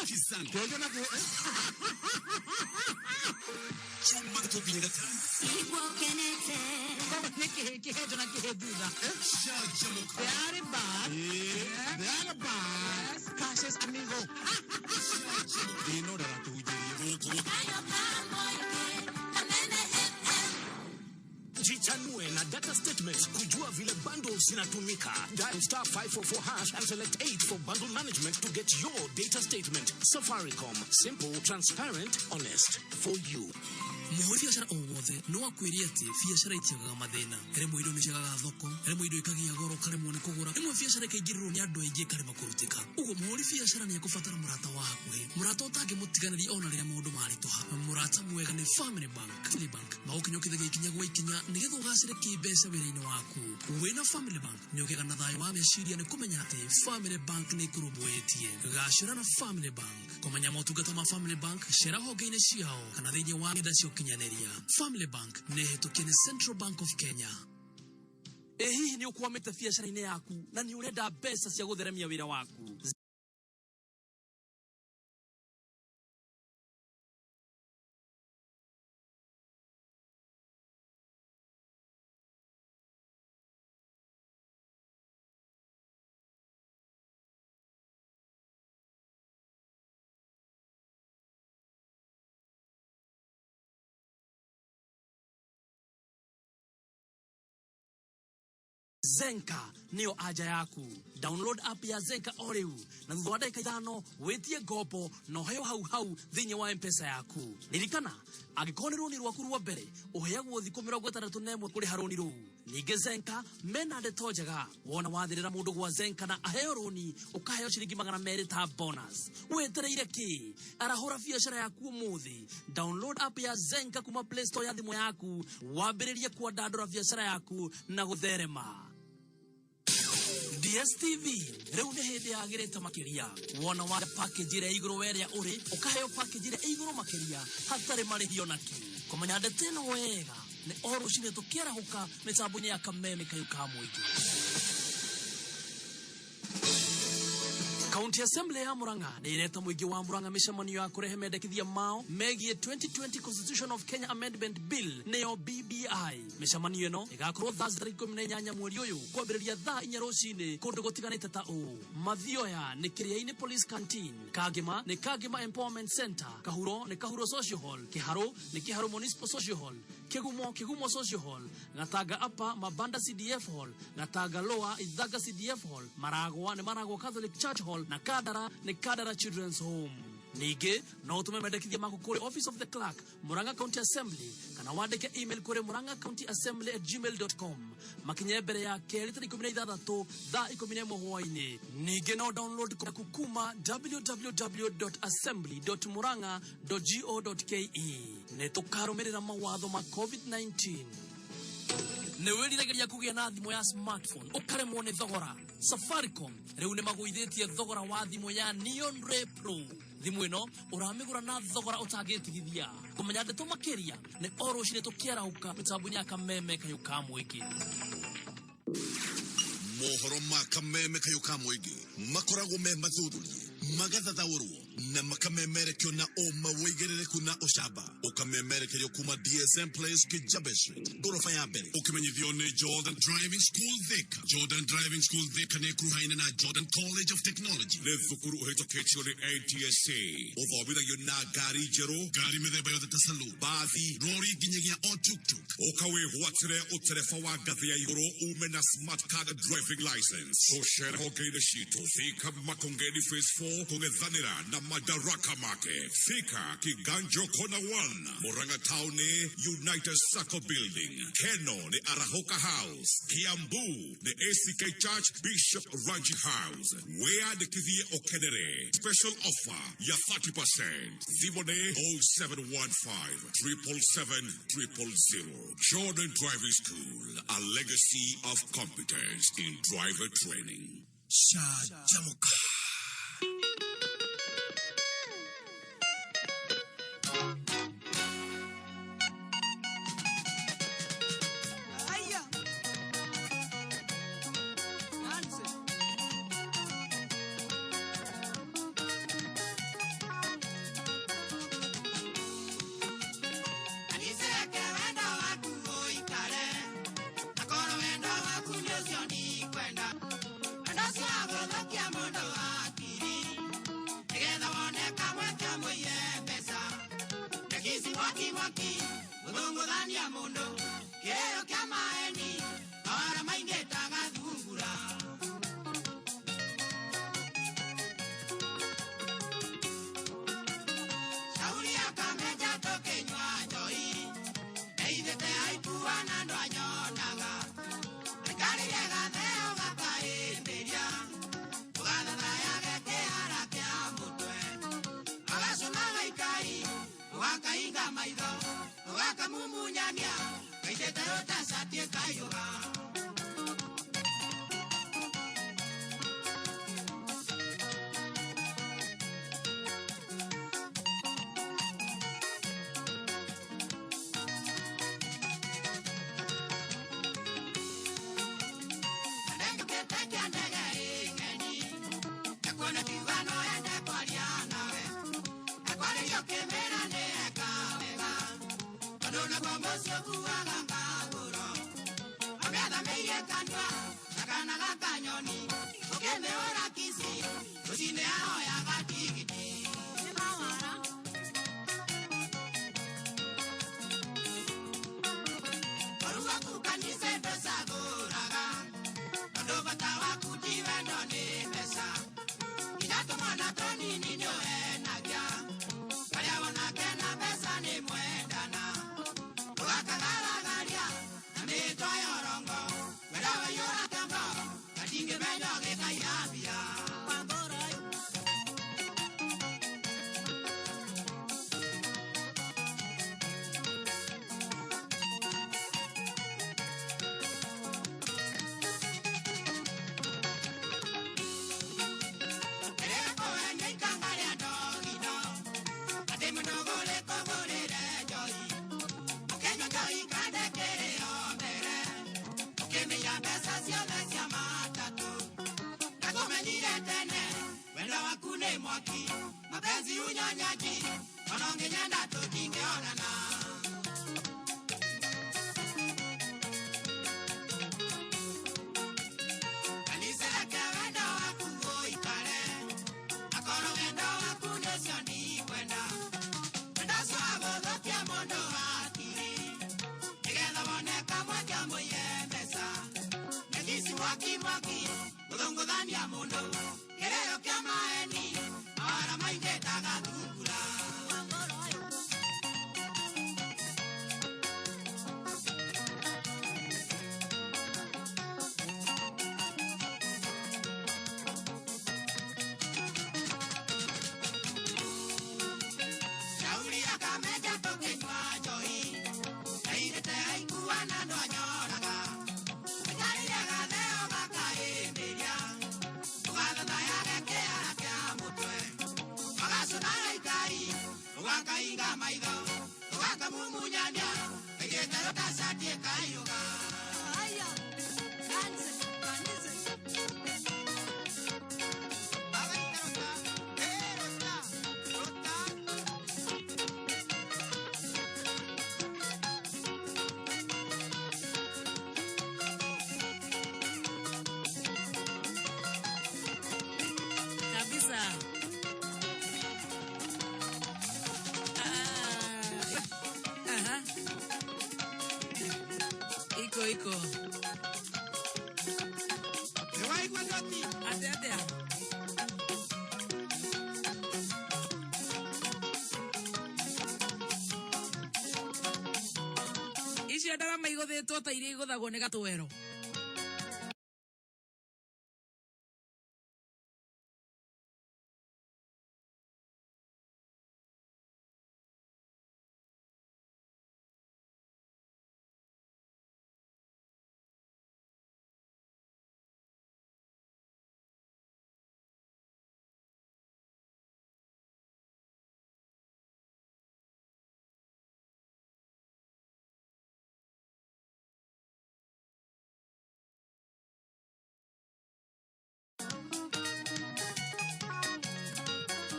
Kisana. Chama to binga time. Ibo kenete. Kama kihejo na kiheduda. Chama. Very bad. Very bad. Cassius amigo. You know that to Jichanue na data statements kujua vile bundles zinatumika. Dial *544# and select 8 for bundle management to get your data statement. Safaricom, simple, transparent, honest for you. Muhuri biashara owothe no akwiri ati biashara itiagaga mathina. Remwe indo niciagaga thoko, remwe indo ikagia goro karemwo ni kugura. Remwe biashara ikaingirwo ni andu aingi karema kurutika. Ugo muhuri biashara ni akubatara murata waku. Murata utange mutiganiri ona riria maundu maritoha. Murata mwega ni Family Bank. Family Bank maukinyokithagia ikinya gwa ikinya nigetha ugacire kibeca wira-ini waku. Wina Family Bank ni ukiga na thayo wa meciria ni kumenya ati Family Bank ni kurubwetie. Gacira na Family Bank. Kumenya motungata ma Family Bank shera honge-ini ciao kana thiini wa ng'enda cia kinyaneria. Family Bank ne hetũkie Central Bank of Kenya. Hihi ni ukwamĩte biacara-inĩ yaku na ni urenda mbeca cia gũtheremia wĩra waku. Zenka niyo aja yaku. Download app ya Zenka oreu na thutha wa ndagĩka ithano wĩtie ngombo no heo hau thĩinĩ wa M-Pesa yaku. Ririkana angĩkorwo nĩ rũni rwaku rwa mbere ũheagwo thikũ 61 kũrĩha rũni rũu. Ningĩ Zenka mena ndeto njega, wona wathĩrĩra mũndũ gwa Zenka na aheo rũni ũkaheo ciringi 200 ta bonus. Wetereire kĩ? Arahũra biacara yaku ũmũthĩ. Download app ya Zenka kuma Play Store ya thimũ yaku wambĩrĩrie kuandandũra biacara yaku na gũtherema. DSTV rĩu nĩ hĩndĩ yagĩrĩte makĩria. Wona wa package ĩrĩa igũrũ weria ũrĩ ũkaheo package ĩrĩa igũrũ makĩria hatarĩ marĩhi onaki. Kũmenya ndeto ĩno wega nĩ o rũcinĩ tũkĩarahũka mĩtambo-inĩ ya Kameme kayo ka mũingĩ. County Assembly ya Murang'a nĩ ĩreta mũingĩ wa Murang'a mĩcemanio ya kũrehe mendekithia mao megiĩ 2020 Constitution of Kenya Amendment Bill nĩyo BBI. Mĩcemanio ĩno ĩgakorwo Thursday 18 mweri ũyũ kwambĩrĩria thaa 4 rũcinĩ kũndũ gũtiganĩte ta ũũ: Mathioya nĩ Kĩrĩainĩ Police Canteen, Kagima nĩ Kagima Empowerment Center, Kahuro nĩ Kahuro Social Hall, Kĩharũ nĩ Kĩharũ Municipal Social Hall, Kĩgumo Social Hall, Gatanga Upper Mabanda CDF Hall, Gatanga Lower Ithaga CDF Hall, Maragwa nĩ Maragwa Catholic Church Hall na Kadara nĩ Kadara Children's Home. Ningĩ no ũtũme mendekithia maku kũrĩ Office of the Clerk, Murang'a County Assembly, kana wandĩke email kũrĩ murang'acounty@gmail.com makinye mbere ya kerĩ tarĩki 16 thaa 11 hwaĩ-inĩ. Ningĩ no download kuma www.assembly.murang'a.go.ke. Nĩ tũkarũmĩrĩra mawatho ma COVID-19. Nĩ wĩriragĩria kũgĩa na thimũ ya smartphone ũkaremwo nĩ thogora? Safaricom rĩu nĩ magũithĩtie thogora wa thimũ ya Neon Ray Pro. Thimũ ĩno ũramĩgũra na thogora ũtangĩtigithia. Kũmenya ndeto makĩria nĩ o rũcinĩ tũkĩarahũka mĩtambo-inĩ ya Kameme kayo ka mũingĩ. Mohoro ma Kameme kayo ka mũingĩ makoragwo me mathuthurie magatha thauru na makamemerekyo na oma weigerereku na oshaba ukamemerekyo kuma DSM Place Kijabesh gorofa ya mbere ukimenyithio ni Jordan Driving School Thika. Jordan Driving School Thika ni kuhaina na Jordan College of Technology le thukuru uhitoketio ni ATSA uthomithagio na ngari njeru ngari mithemba yothe ta salu bathi lori nginyagia o tuktuk ukawihwatire uterefa wa ngathi ya iguru ume na smart card driving license uchere hogeine citu Thika Makongeni Phase 4 kungethanira na Madaraka Market Thika Kiganjo Kona 1 Murang'a Town United Circle Building Keno ni Arahoka House Kiambu the ACK Church Bishop Ranji House where the Kithie Okenere special offer ya 30% Zibone 0715 777 000 Jordan Driving School, a legacy of competence in driver training. Shajamuka. Iko. Ewai kwa doti. Ate. Ici ndarama igothetwo ta iria igothagwo nĩ gatwero.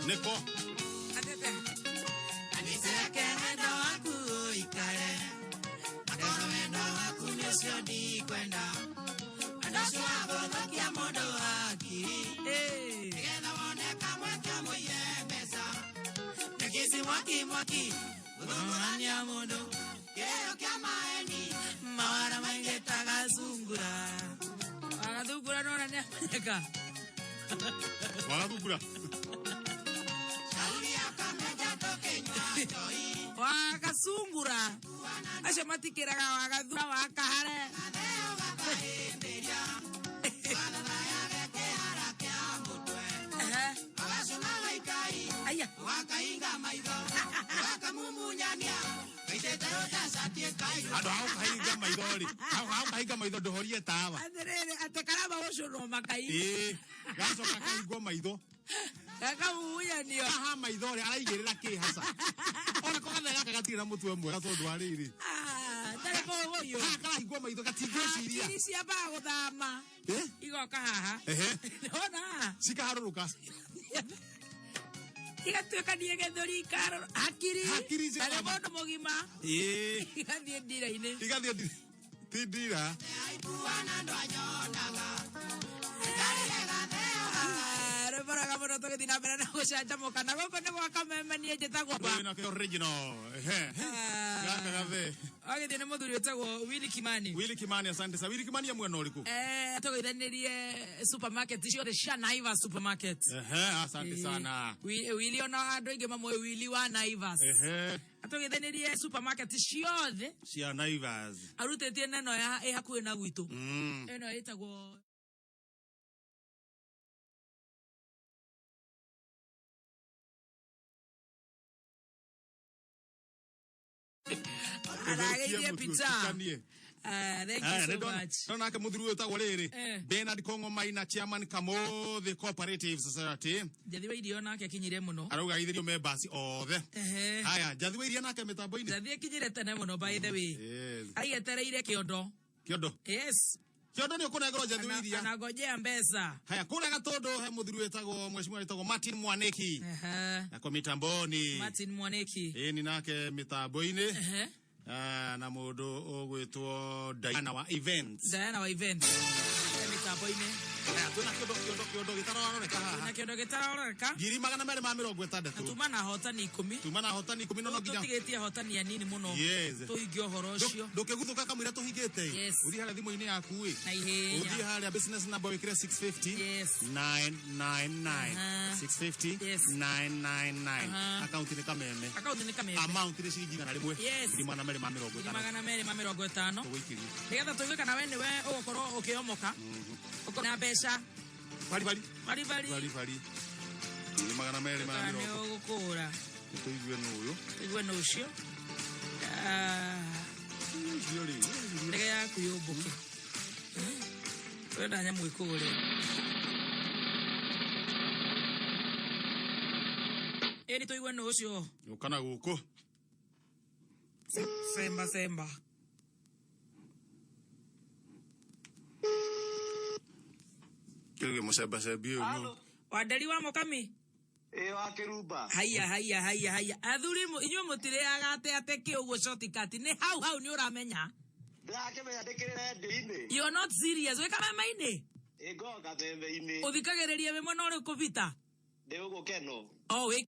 Neko. Atete. Aniseke wendo waku ikare. Akono wendo waku nyosio di kwenda. Andosu abothokia mondo akiri. Nigetha wone kamwe kamwe ye mesa. Nekisi mwaki. Uthongorania mondo. Keo kia maeni. Mawara mainge tagazungura. Wagathungura nona nĩ amenyeka. Wagathungura. Wakasungura acio matikĩraga wagathura wakahare aya wakainga maitho wakamumunyania Ando hau kahinga maithori. Hau kahinga maitho ndohorie tawa. Atherere atekaraba ucio no makai. Gacoka kahingwo maitho. Gakamumunyanio. Aha maithori araigirira kihasa. Ona ko gathera gagatira mutwe mwega tondu wa riri. Tare ko woyo. Kahingwo maitho gatingĩciria. Iri cia ba guthama. Igoka haha. Ona. Cikaharũrũka. Igatuĩka nie gĩthũri ikaro hakiri arĩ mũndũ mũgima igathiĩ ndira-inĩ igathiĩ ti ndira rĩmboraga mũno tũgĩthiĩ na mbere na gũcanjamũka na gũkũ nĩ gwa Kameme niĩ njĩtagwo original gaka gathe agĩthiĩ nĩ mũthuri wĩtagwo Willy Kimani asante sa Willy Kimani mwena ũrĩkũ tũgeithanirie supermarket ciothe cia Naivas supermarket asante sana Willy ona andũ aingĩ mamwe Willy wa Naivas atũgeithanirie supermarket ciothe cia Naivas arutĩtie neno ĩ hakuhĩ na gwitũ ĩno ĩtagwo Arageirie pizza. Thank you so much. Nona ke muthuru wetagwo riri Bernard Kongo Maina chairman Kamothi Cooperative Society. Jathiwe irio nake kinyire muno. Arauga ithirio members othe. Haya, jathiwe irio nake mitambo-ini. Jathie kinyire tene muno by the way. Aietereire kiondo. Yes. Kiondo ni ukunegero jathiwe irio. Anagojea mbesa. Haya, kule Gatondo he muthuru wetagwo mheshimiwa wetagwo Martin Mwaneki. Ako mitamboni. Martin Mwaneki. Ni nake mitambo-ini. Na mundu ugwitwo Diana wa Events. Mitambo-ini. Tuna kiondo gitaroreka haha. Na kiondo gitaroreka. Ngiri magana mere ma 60. Tuma na hotani 10. Tuma na hotani 10 no nginya. Tutigetie hotani ya nini muno. Tuingi ohoro ucio. Ndukiguthuka kamwira tuhigite. Uthi haria thimu-ini yaku wi. Na ihenya. Uthi haria business number wikire 650 999 650 999. Account ni Kameme. Amount ni ciringi 100. Ngiri magana mere ma 50. Magana mere ma 50. Nigetha tuigue kana we niwe ugukorwo ukiomoka. Na besha bari magana mere ma 50 gukura tuigue no ucio ndege yaku yumbuke wenda nyamu ikure eni tuigue no ucio ukana guku semba Kile musemba-sembi uyu. Wadari wa Mukami? Wa Kirumba. Haya. Athuri inyuĩ mũtĩrĩaga ate kĩ ũguo shortcut nĩ hau nĩ ũramenya. Ndakĩmenya ndĩkĩrĩre ndĩ-inĩ. You're not serious. Wĩ Kameme-inĩ? Ngoka Kameme-inĩ. Ũthikagĩrĩria wĩ mwena ũrĩkũ Vita? Ndĩ gũkũ Keno. Wĩ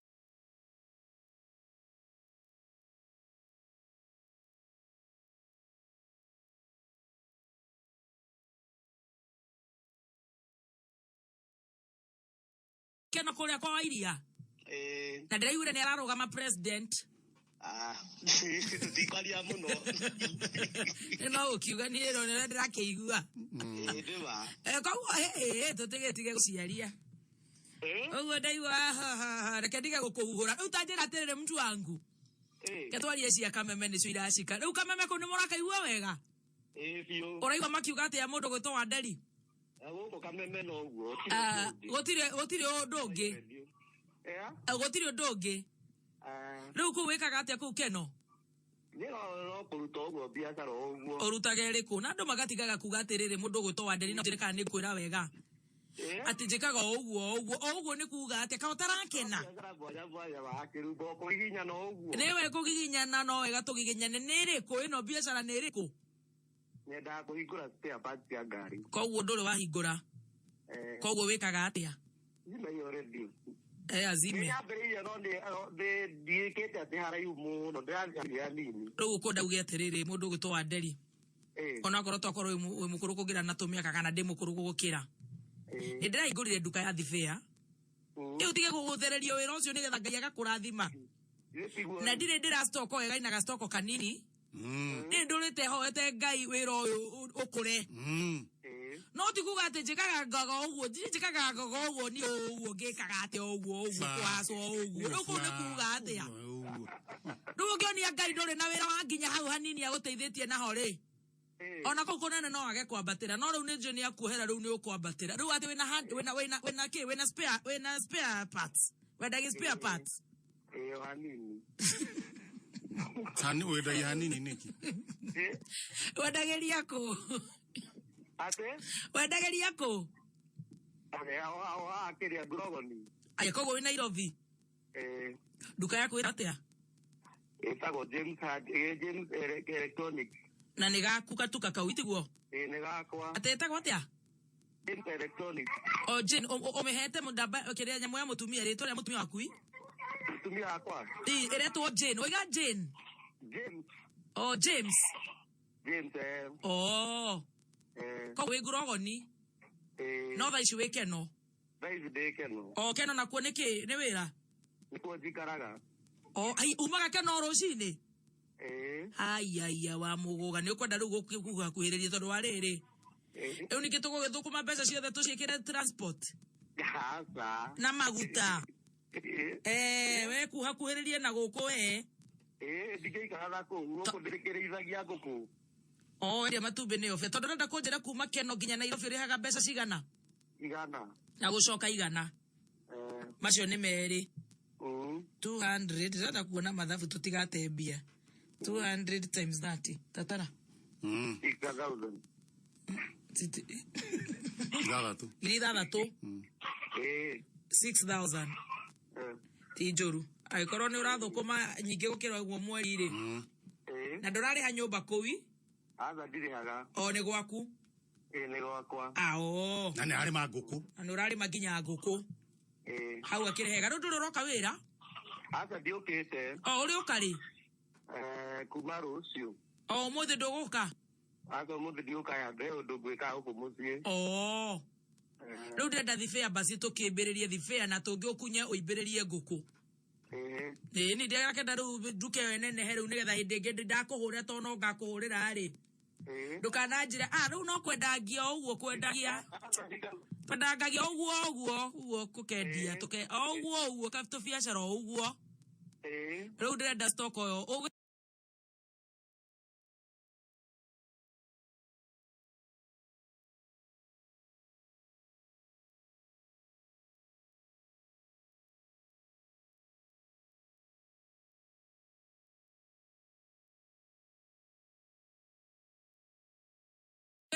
Keno kuria kwa iria. Na ndiraigwire ni ararugama president. Tutikaria muno. No ukiuga ni ero ne ndirakeigua. Ndiba. Kwa tutige guciaria. Ogo ndaiwa reke ndige gukuhura. Utanjira atirire mtu wangu. Ketwari eci Kameme ni cio iracika. Riu Kameme ko ni murakaigua wega. Biu. Uraigua makiuga atia mundu gwitwo wa Nderi. Guko Kameme no guo. Gotire undu ungi. Gotire undu ungi. Riu ku wikaga atia ku Keno? No kuruta uguo biacara uguo. Urutaga iriku na andu magatigaga kuga atiriri mundu gwitwo wa Nderi na njirika ni kwira wega. Ati njikaga uguo ni kuga atia ka utarakena. Niwe kugiginyana no wega tugiginyane ni iriku ino biacara ni iriku. Nenda kuhingura spare parts ya ngari. Koguo nduri wahingura. Koguo wikaga atia? Zime yo ready. Azime. Ya bere no de kete ate haraiu muno ndiraria nini. Riu ukunda uge atiriri mundu gwitwo wa Nderi. Ona korwo twakorwo wi mukuru kugira na tumiaka kana ndi mukuru gugukira. Ndiraigurire nduka ya thifea. Riu tige guguthereria wira ucio nigetha Ngai agakurathima. Na ndira stock wega ina ga stock kanini. Ni ndurite hoete Ngai wira uyu ukure. No tikuga ati njikaga ngaga uguo, njikaga ngaga uguo ni uguo ngikaga ati uguo kwaso uguo. Ruko ne kuga atia. Ruko ngionia Ngai nduri na wira wa nginya hau hanini aguteithĩtie naho ri. Ona koko nene no age kwambatira no riu ni njoni akuhera riu ni ukwambatira riu ati wina spare parts wenda spare parts hanini Tani wenda hanini niki wendageria ku ate wendageria ku akiria Grogoni aye kogo wina Nairobi duka yako ira atia itago James Electronics na nigakuka tuka kawitiguo ni gakwa ateta atia James Electronics Jane omehete mundamba kiria nyamu ya mutumia ritwa ya mutumia wakui mutumia wakwa iretwo Jane oiga Jane James ko we Grogoni no tha ici we Keno Keno na kuo niki ni wira nikuo njikaraga ai umaga Keno rucini Ayaya wa muguga ni ukwenda riu gukuga kuhiriria tondu wa riri eu niki tugugithukuma mbeca ciothe tuciikire transport na maguta we kuha kuhiririe na guku we ndigeikaraga ku guku ndirikirithagia nguku ria matumbi ni ofe tondu ndenda kunjira kuma Keno nginya Nairobi rihaga mbeca cigana na gucoka igana macio ni meri 200 ndenda kuona mathabu tutigatembia 200 times 30 tatara 6,000 6,000 Tijuru aikorwo ni urathukuma nyingi gukira guo mweri ri na ndurari ha nyumba kuwi ndirihaga ni gwaku ni gwakwa na ni ari maguku na ndurari maginya nguku hau akirehega ru nduroroka wira ndiukite uri ukari kuma rucio muthi nduguka muthi ndiuka ya mbeu ndungwika huku mucii riu ndenda thifea basi tukimbirerie thifea na tungiukunye uimbiririe nguku ni ndirakenda riu nduke yo nenehe riu nigetha hindi ingi ndakuhurira to no ngakuhurira ri ndukananjire riu no kwendagia uguo kwendangagia uguo kukendia tuke uguo kabitu biacara uguo riu ndirenda stock yo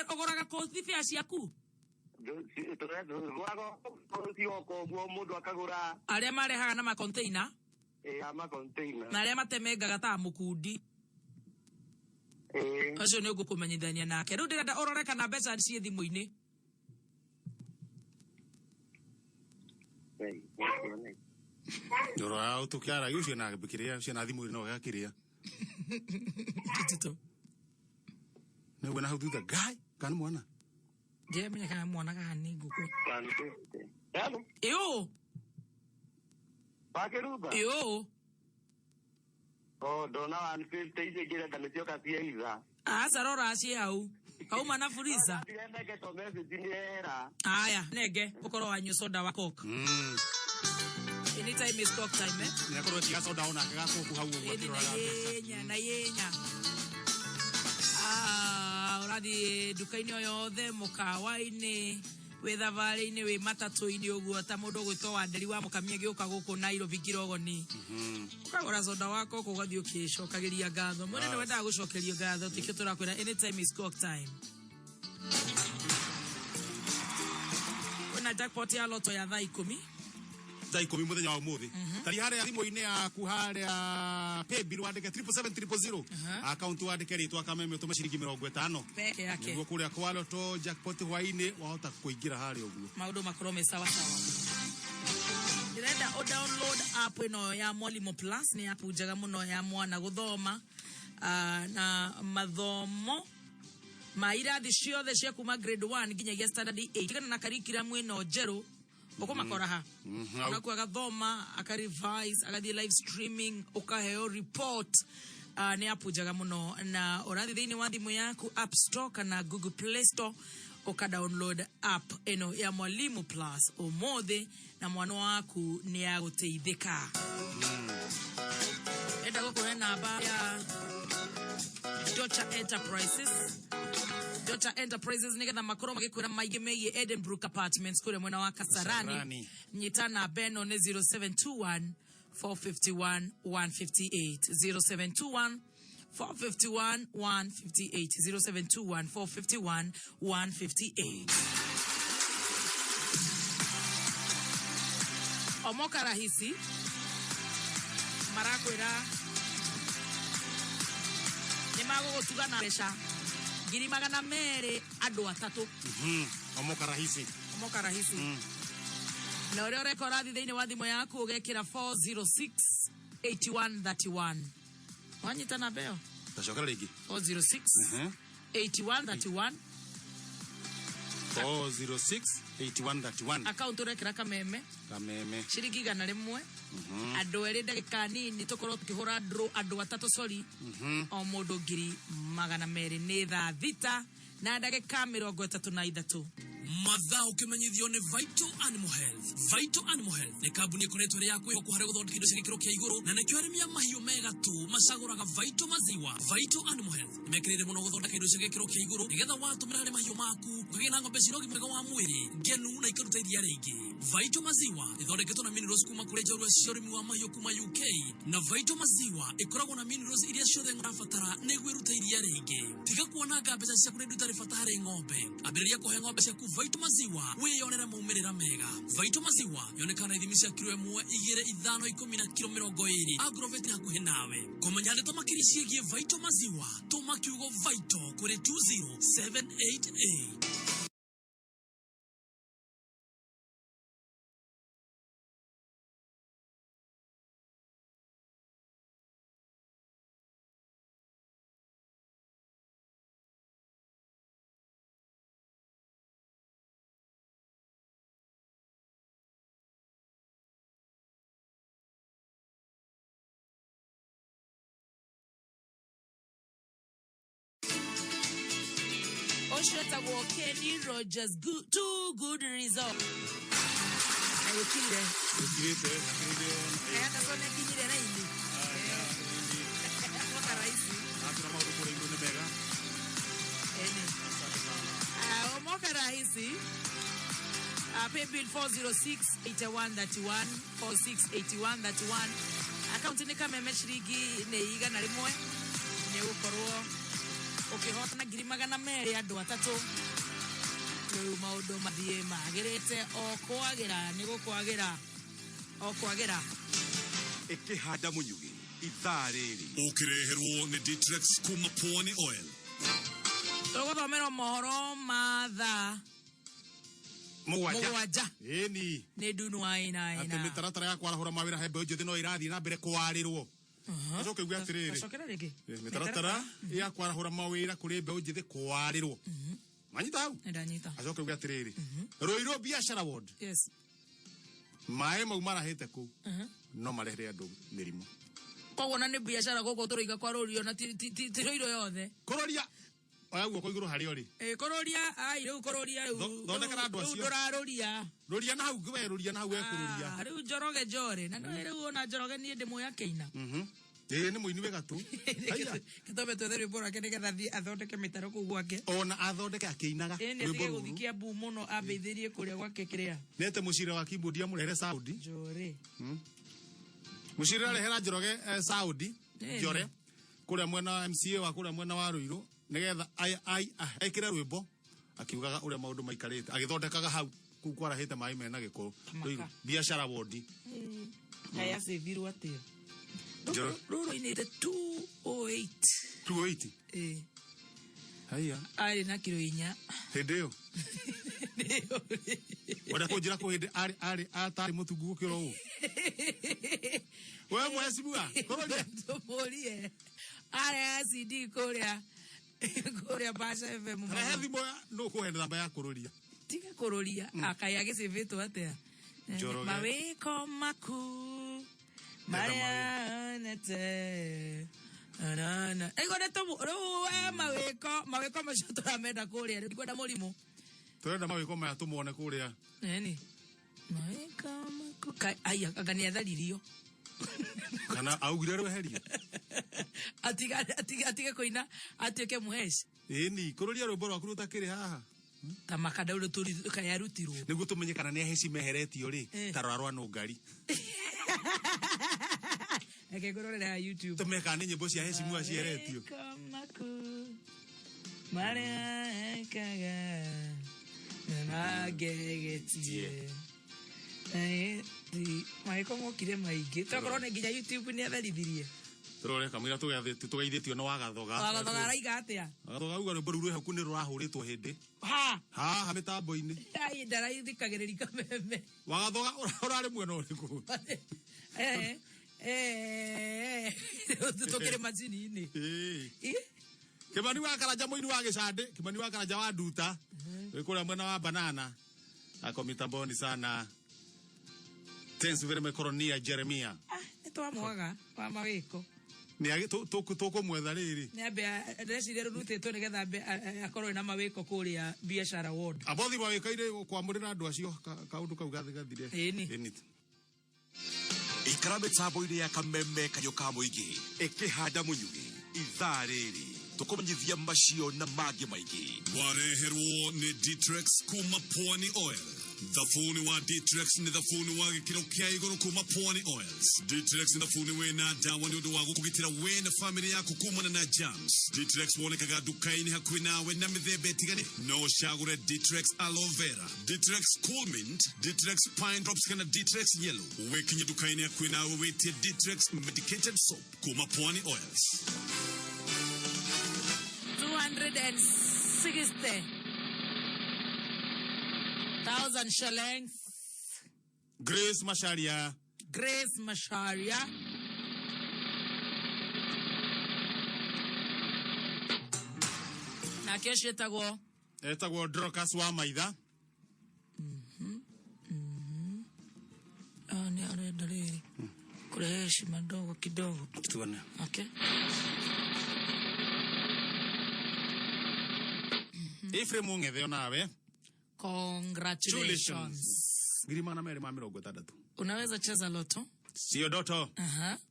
ogoraga kothi fia ciaku mundu akagura aria marehaga na ma container na aria matemengaga ta mukundi acio ni ngukumenyithania nake riu ndirenda urore kana mbeca cie thimu-ini Ndoro au tukiara yucio na bikiria cio na thimu no gakiria tito ne wena how do the guy kan mwana je menya kana mwana kana ni nguku yo Pakeruba. Yo. Oh, dona 150 hizi gira kanitio katia hiza. Sarora acie hau. Hau manafuriza. Nege to message ni era. Aya, nege ukoro wanyu soda wa Coke. Anytime is Coke time, Ni akoro tiga soda ona kaga Coke hau gwakiro na yenya. Uradi dukaini oyothe mukawa-ini withavari-ini wi matatu-ini uguo ta mundu gwitwo wa nderi wa mukamia giuka guku Nairobi Kirogoni ukagura soda wako kugathio kishokagiria ngatho munene wendaga gucokerio ngatho tikio turakwira anytime is Coke time. Wena jackpot ya loto ya thaa 10 muthenya wa umuthi tari haria thimu-ini yaku haria paybill wandike 77700 account wandike ritwa kameme utuma ciringi 50 peke yake niguo kuria kwa loto jackpot hwaini wahota kuingira haria uguo maudu makorome sawa sawa. Ndirenda o download app ino ya Mwalimu Plus ni app njega muno ya mwana guthoma na mathomo mairathi ciothe cia kuma grade 1 nginyagia standard 8 kana na curriculum ino njeru uko makora ha unaku agathoma akarevise agathie live streaming ukaheo report ni app njega muno na urathi thiini wa thimu yaku App Store kana Google Play Store uka download app eno ya Mwalimu Plus umothe na mwana waku ni aguteithika. Enda gukore namba ya Dota Enterprises nigetha makoro magikwira maige megie Edinburgh Apartments kure mwena wa Kasarani nyitana beno ne 0721 451 158 0721 451 158 0721 451 158. Omoka rahisi marakwira ni magugutuga na besha ngiri 200 andu atatu. Omoka rahisi na ore rekorathi thiini wa thimu yaku ugekira 406 8131 wanyitana beo tacokera ringi 406 8131 406 8131 account urekira kameme ciringi 100 andu eri ndagika nini tukorwo tukihura draw andu atatu sorry o mundu ngiri 200 ni thaa thita na ndagika 33 mathaa ukimenyithio ni Vital Animal Health. Vital Animal Health ni kambuni ikoretwo ri yakwe kuhare guthondeka indo cia gikiro kia iguru na nikio arimi ya mahiu mega tu macaguraga Vital maziwa. Vital Animal Health nimekirire muno guthondeka indo cia gikiro kia iguru nigetha watumira hari mahiu maku kugina ng'ombe cirogi mwega wa mwiri ngenu na ikaruta iria ringi. Vital maziwa ithondeketwo na minerals kuma kuri njorua cia urimi wa mahiu kuma UK na Vital maziwa ikoragwo na minerals iria ciothe ng'arabatara niguo iruta iria ringi. Tiga kuonanga mbeca cia kuri nduta ribata hari ng'ombe ambiriria kuhe ng'ombe ciaku Vital maziwa wiyonera maumirira mega. Vital maziwa yonekana ithimi cia kilo 1 2 5 10 na kilo 20 Agrovet hakuhe nawe. Kumenya ndeto makiri ciĩgie Vital maziwa tuma kiugo Vital kuri 20788. Osheta Kenny Rogers two good results. Ayokinde. Aya kasone kinyire na hindi. Omoka rahisi. Hatuna mauru kule ingune mega. Omoka rahisi. Paybill 4068131 4068131. Account ni kama meshirigi ne iga na rimwe. Ne ukorwo ukihota na ngiri 200 andu atatu riu maundu mathie magirite okwagira ni gukwagira okwagira ikihanda munyugi ithaa riri ukireherwo ni Ditrex kuma Pwani Oil tuguthomera mohoro mathaa mugwanja eni ni ndunu wa ina ati mitaratara ya kwarahura mawira hembe njuthi no irathi na mbere kwarirwo Acoke gwa atiriri. Acokera rigi. Mitaratara ya kwarahura mawira kuri mbeũ njithi kwarirwo. Manyita hau? Ndanyita. Acoke gwa atiriri. Roiro biashara ward. Yes. Mae mau marahete ku. No marehere andu mirimu. Koguo na ni biashara goko turiga kwa rorio na tiroiro yothe. Kororia. Oya guoko iguru hari ori. Kororia ai riu kororia riu. Thondekera andu acio. Nduraroria. Roria na hau gwe roria na hau ekuroria. Riu njoroge njore na no riu ona njoroge ni ndi moya keina. Ni muini wega tu. Haya. Kitobe twethere bora kene gathi athondeke mitaro ku gwake. Ona athondeke akeinaga. Ni tige guthikia bu muno abeithirie kuria gwake kiria. Nete mucire wa Kimbudi amurere Saudi. Njore. Mucire arehera njoroge Saudi. Njore. Kuria mwena MCA wa kuria mwena wa Ruiru. Nigetha aikire rwimbo akiugaga uria maundu maikarite agithondekaga hau kukwara hite mai mena giko biashara wodi haya seviru atia roro ini the 208 haya ari na kilo inya hedeo wada kujira ko hede ari atari mutugu kiro u wewe mwesibua korodia tomorie ari CD korea Korea Basha FM. Heavy boy no ko henda namba ya kuroria. Tiga kuroria akaya giseveto atia. Maweko maku. Maria nete. Ana. Ego neto ro maweko mashoto amenda kuria ndikwenda murimo. Twenda maweko maya tumuone kuria. Neni. Maweko maku. Aya agania tharirio. Kana augire rweheria. Atiga koina atuike muheshi. Ni kuroria rwimbo rwaku rutakiri haha. Tamaka dauro turi kayarutirwo. Niguo tumenye kana ni heci meheretio ri tarwarwa no ngari. Eke gororera YouTube. Tumeka ni nyimbo cia heci mu aciaretio. Maria kaga. Na gegetie. Mai como kire maige. Tokorone nginya YouTube ni atharithirie. Turore kamira tugeithitio no wagathoga. Wagathoga raiga atia. Wagathoga uga rwimbo ruru haku ni rurahuritwo hindi. Ha mitambo-ini. Ai ndaraithikagiriri kameme. Wagathoga urari mwena uriku. Tutokere macini-ini. Kimani wa Karanja muini wa Gicande, Kimani wa Karanja wa Nduta. Wikuria mwena wa Banana. Ako mitamboni sana. Thanks very much Koronia Jeremia. Nitwa mwaga wa mawiko. Ni agi tuko mwetha riri. Ni ambe ndecire rutitwo nigetha ambe akorwo na mawiko kuria biashara ward. Abothi mawikaire kwamurira andu acio kaundu kau gathire. Eni. Ikara mitambo-ini ya kameme kayuka muingi ikihanda munyugi ithaa riri tukumenyithia macio na mangĩ maingĩ. Wareherwo ni Ditrex kuma Pwani Oil. Thafuni wa Ditrex ni thafuni wa gikiro kia iguru kuma Pwani Oils. Ditrex ni thafuni wena dawa ni undu wa gukugitira we na family yaku kumana na germs. Ditrex wonekaga dukaini hakuhi nawe na mithemba itigani. No shagure Ditrex aloe vera, Ditrex cool mint, Ditrex pine drops kana Ditrex yellow. Wekinye dukaini hakuhi nawe wetie Ditrex medicated soap kuma Pwani Oils. 260,000 shillings. Grace Masharia. Na kesho etagwo Drokas wa Maitha. Ni arenda riri kule heshima ndogo kidogo. Tuone. Okay. Ephraim Mungethe nawe. Congratulations. Girima na mere ma 60. Unaweza cheza loto? Sio doto.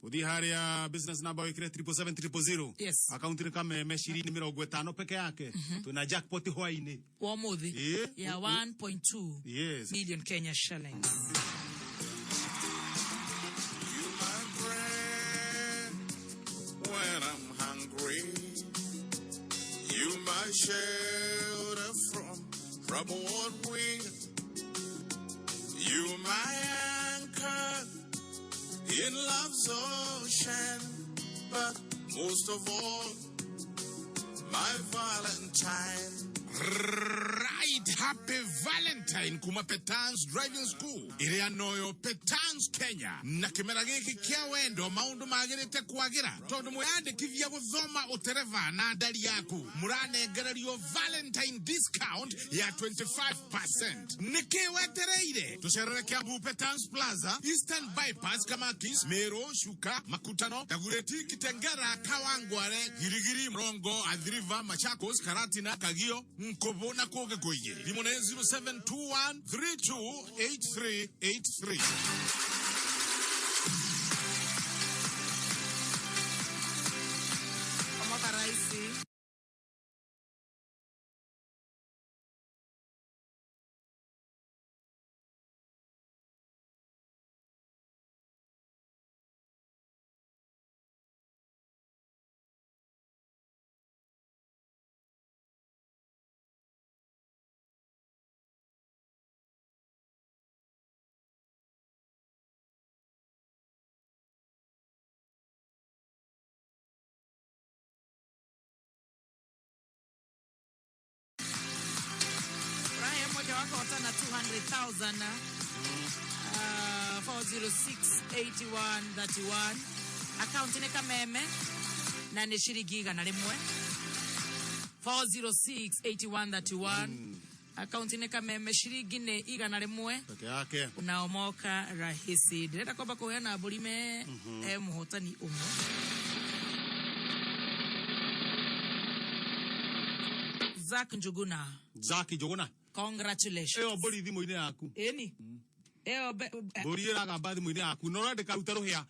Uthi haria business number wikire 77700. Yes. Account ni kama M20 50 peke yake. Tuna jackpot hwaini. Wa muthi ya 1.2 million Kenya shillings. When I'm hungry, you my shelter from troubled wind. You my anchor in love's ocean, but most of all, my Valentine. right, happy Valentine kuma Petans Driving School. Iria noyo Petans Kenya. Na kimera giki kia wendo maundu magirite kwagira. Tondu mwandikithia guthoma utereva na ndari yaku. Muranengererio Valentine discount ya 25%. Niki wetereire. Tucerere Kiambu Petans Plaza, Eastern Bypass Kamakis, Mero, Shuka, Makutano, Tagureti, Kitengera, Kawangware, Girigiri, Mrongo, Adriva, Machakos, Karatina, Kagio, Nkobo na Koge Goye. Limone 0721 328383. Kama raisi. Wako watana 200,000 4068131 account ni kameme na ni shilingi na rimwe 4068131 account ni kameme shilingi ne igana rimwe peke yake unaomoka rahisi direta kwamba kuheana bulime muhotani umwe Zak Njuguna congratulations. Eo bori thimu ine yaku. Eni. Eo bori iragamba thimu ine yaku. No randika ruta ruhia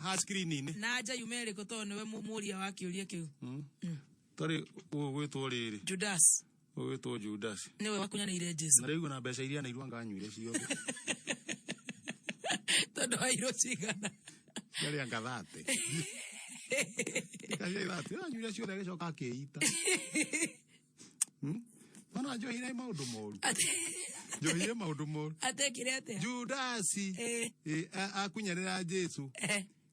ha screen ine. Naja yumere ko to niwe muria wakiuria kiu. Tari gwitwo riri. Judas. Gwitwo Judas. Niwe wakunyanire Jesu. Na riu na mbeca iria na irwanga nyuire cio. Todo airo cigana. Yari angathate. Kaje thate. Nyuire cio rege coka keita. Mana njohire maundu moru. Njohire maundu moru. Atekire atia. Judasi. Akunyarira Jesu.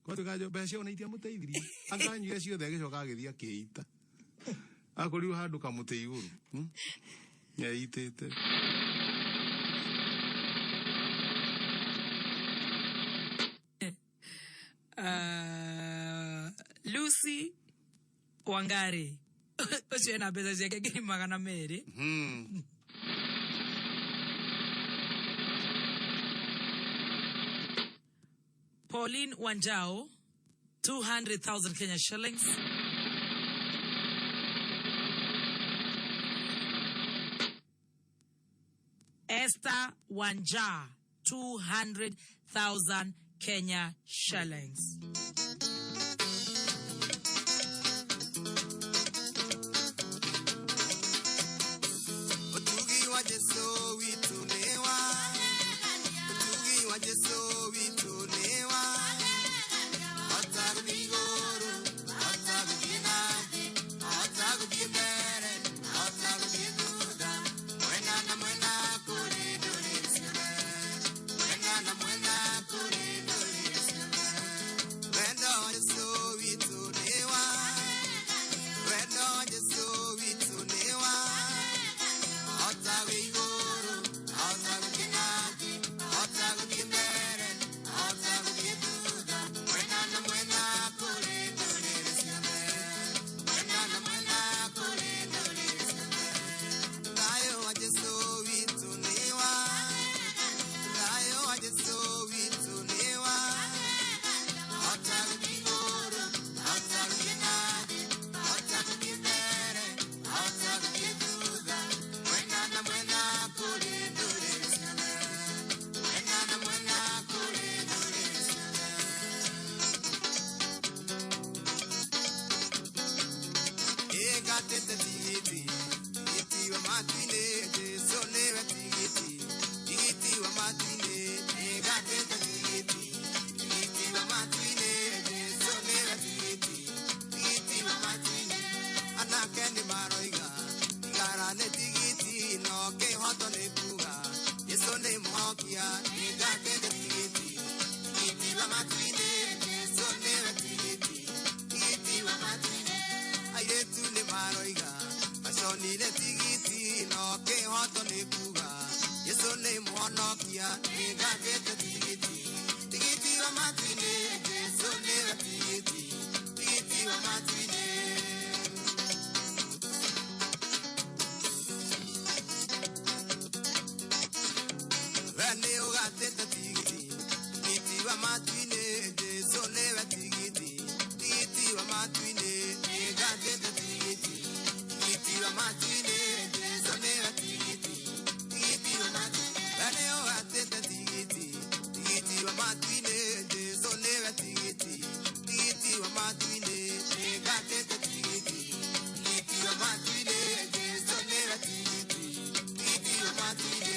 Kwa tukajo mbeca ona itia muteithirie. Anganyire ciothe agicoka agithia keita. Akoriu handu kamute iguru. Nyeitete. Lucy Wangari. Ocio na mbeca ciake ngiri 200. Pauline Wanjao 200,000 Kenya shillings. Esther Wanja 200,000 Kenya shillings. When wa matine Jesu ne watigiti tigiti wa matine Vane ugatete tigiti wa matine Jesu ne watigiti tigiti wa matine ugatete tigiti wa matine Jesu ne watigiti tigiti wa matine Vane ugatete tigiti wa matine Jesu ne watigiti tigiti wa matine ugatete tigiti wa matine Jesu ne watigiti tigiti wa matine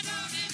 Don't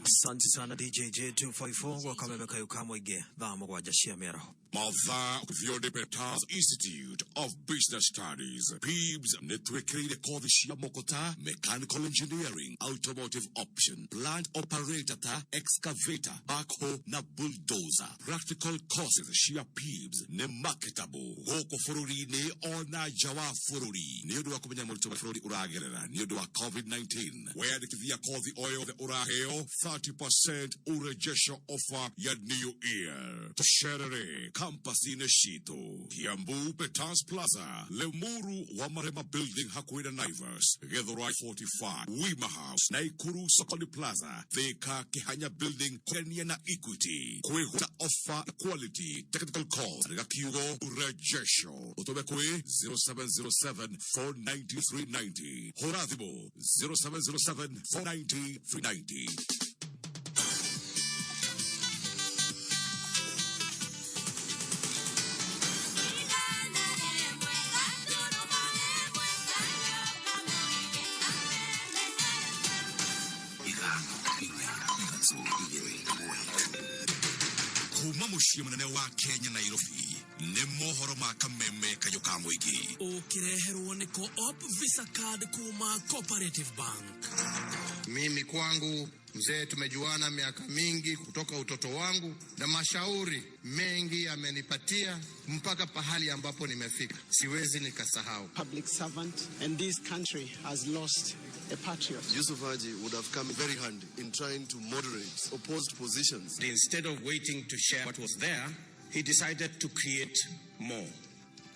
Asante sana DJ J254 kwa kamera kayuka mwige dhamo kwa jashia mero. Matha Vyode Peters Institute of Business Studies. PIBS netwekele kodishia mokota, mechanical engineering, automotive option, plant operator ta, excavator, backhoe na bulldozer. Practical courses shia PIBS ne marketable. Woko fururi ne ona jawa fururi. Niyodo wa kumenya mulito fururi uragerera. Niyodo wa COVID-19. Where the kivia call the oil the uraheo 30% urejesho offer ya new year. Tasherere campus ineshito. Kiambu Peters Plaza. Lemuru Wamarema Building Hakwina Naivas. Githurai 45. Wima House. Naikuru Sokoni Plaza. Theka Kihanya Building Kenya na Equity. Kwehuta offer quality technical calls. Rigakiugo urejesho. Otobekwe 0707-490-390. Horadhibo 0707-490-390. Kuma mushia munene wa Kenya Nairobi nĩ mohoro ma kameme kayo ka mũingĩ ũkĩreherwo nĩ Co-op Visa Card kuma Cooperative Bank. Mimi kwangu mzee, tumejuana miaka mingi kutoka utoto wangu, na mashauri mengi amenipatia mpaka pahali ambapo nimefika. Siwezi nikasahau. Public servant, and this country has lost a patriot. Yusuf Haji would have come very handy in trying to moderate opposed positions. Instead of waiting to share what was there, he decided to create more.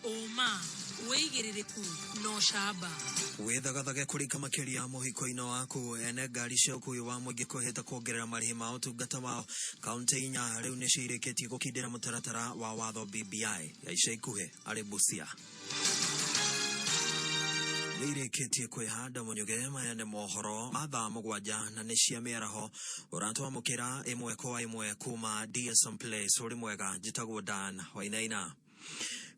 Oma weigiririku no shaba withagathage kurika makiria muhiko-ini waku ene ngari cia ukui wa muingi kuheta kuongerera marihi ma utungata wao kaunti inya riu ni ciirikitie gukindira mutaratara wa watho BBI ya ica ikuhi ari Busia nirikitie kwihanda munyuge maya ni mohoro mathaa mugwanja na ni cia miaraho uratwamukira imwe kwa imwe kuma DSM Place uri mwega njitagwo Dan Wainaina.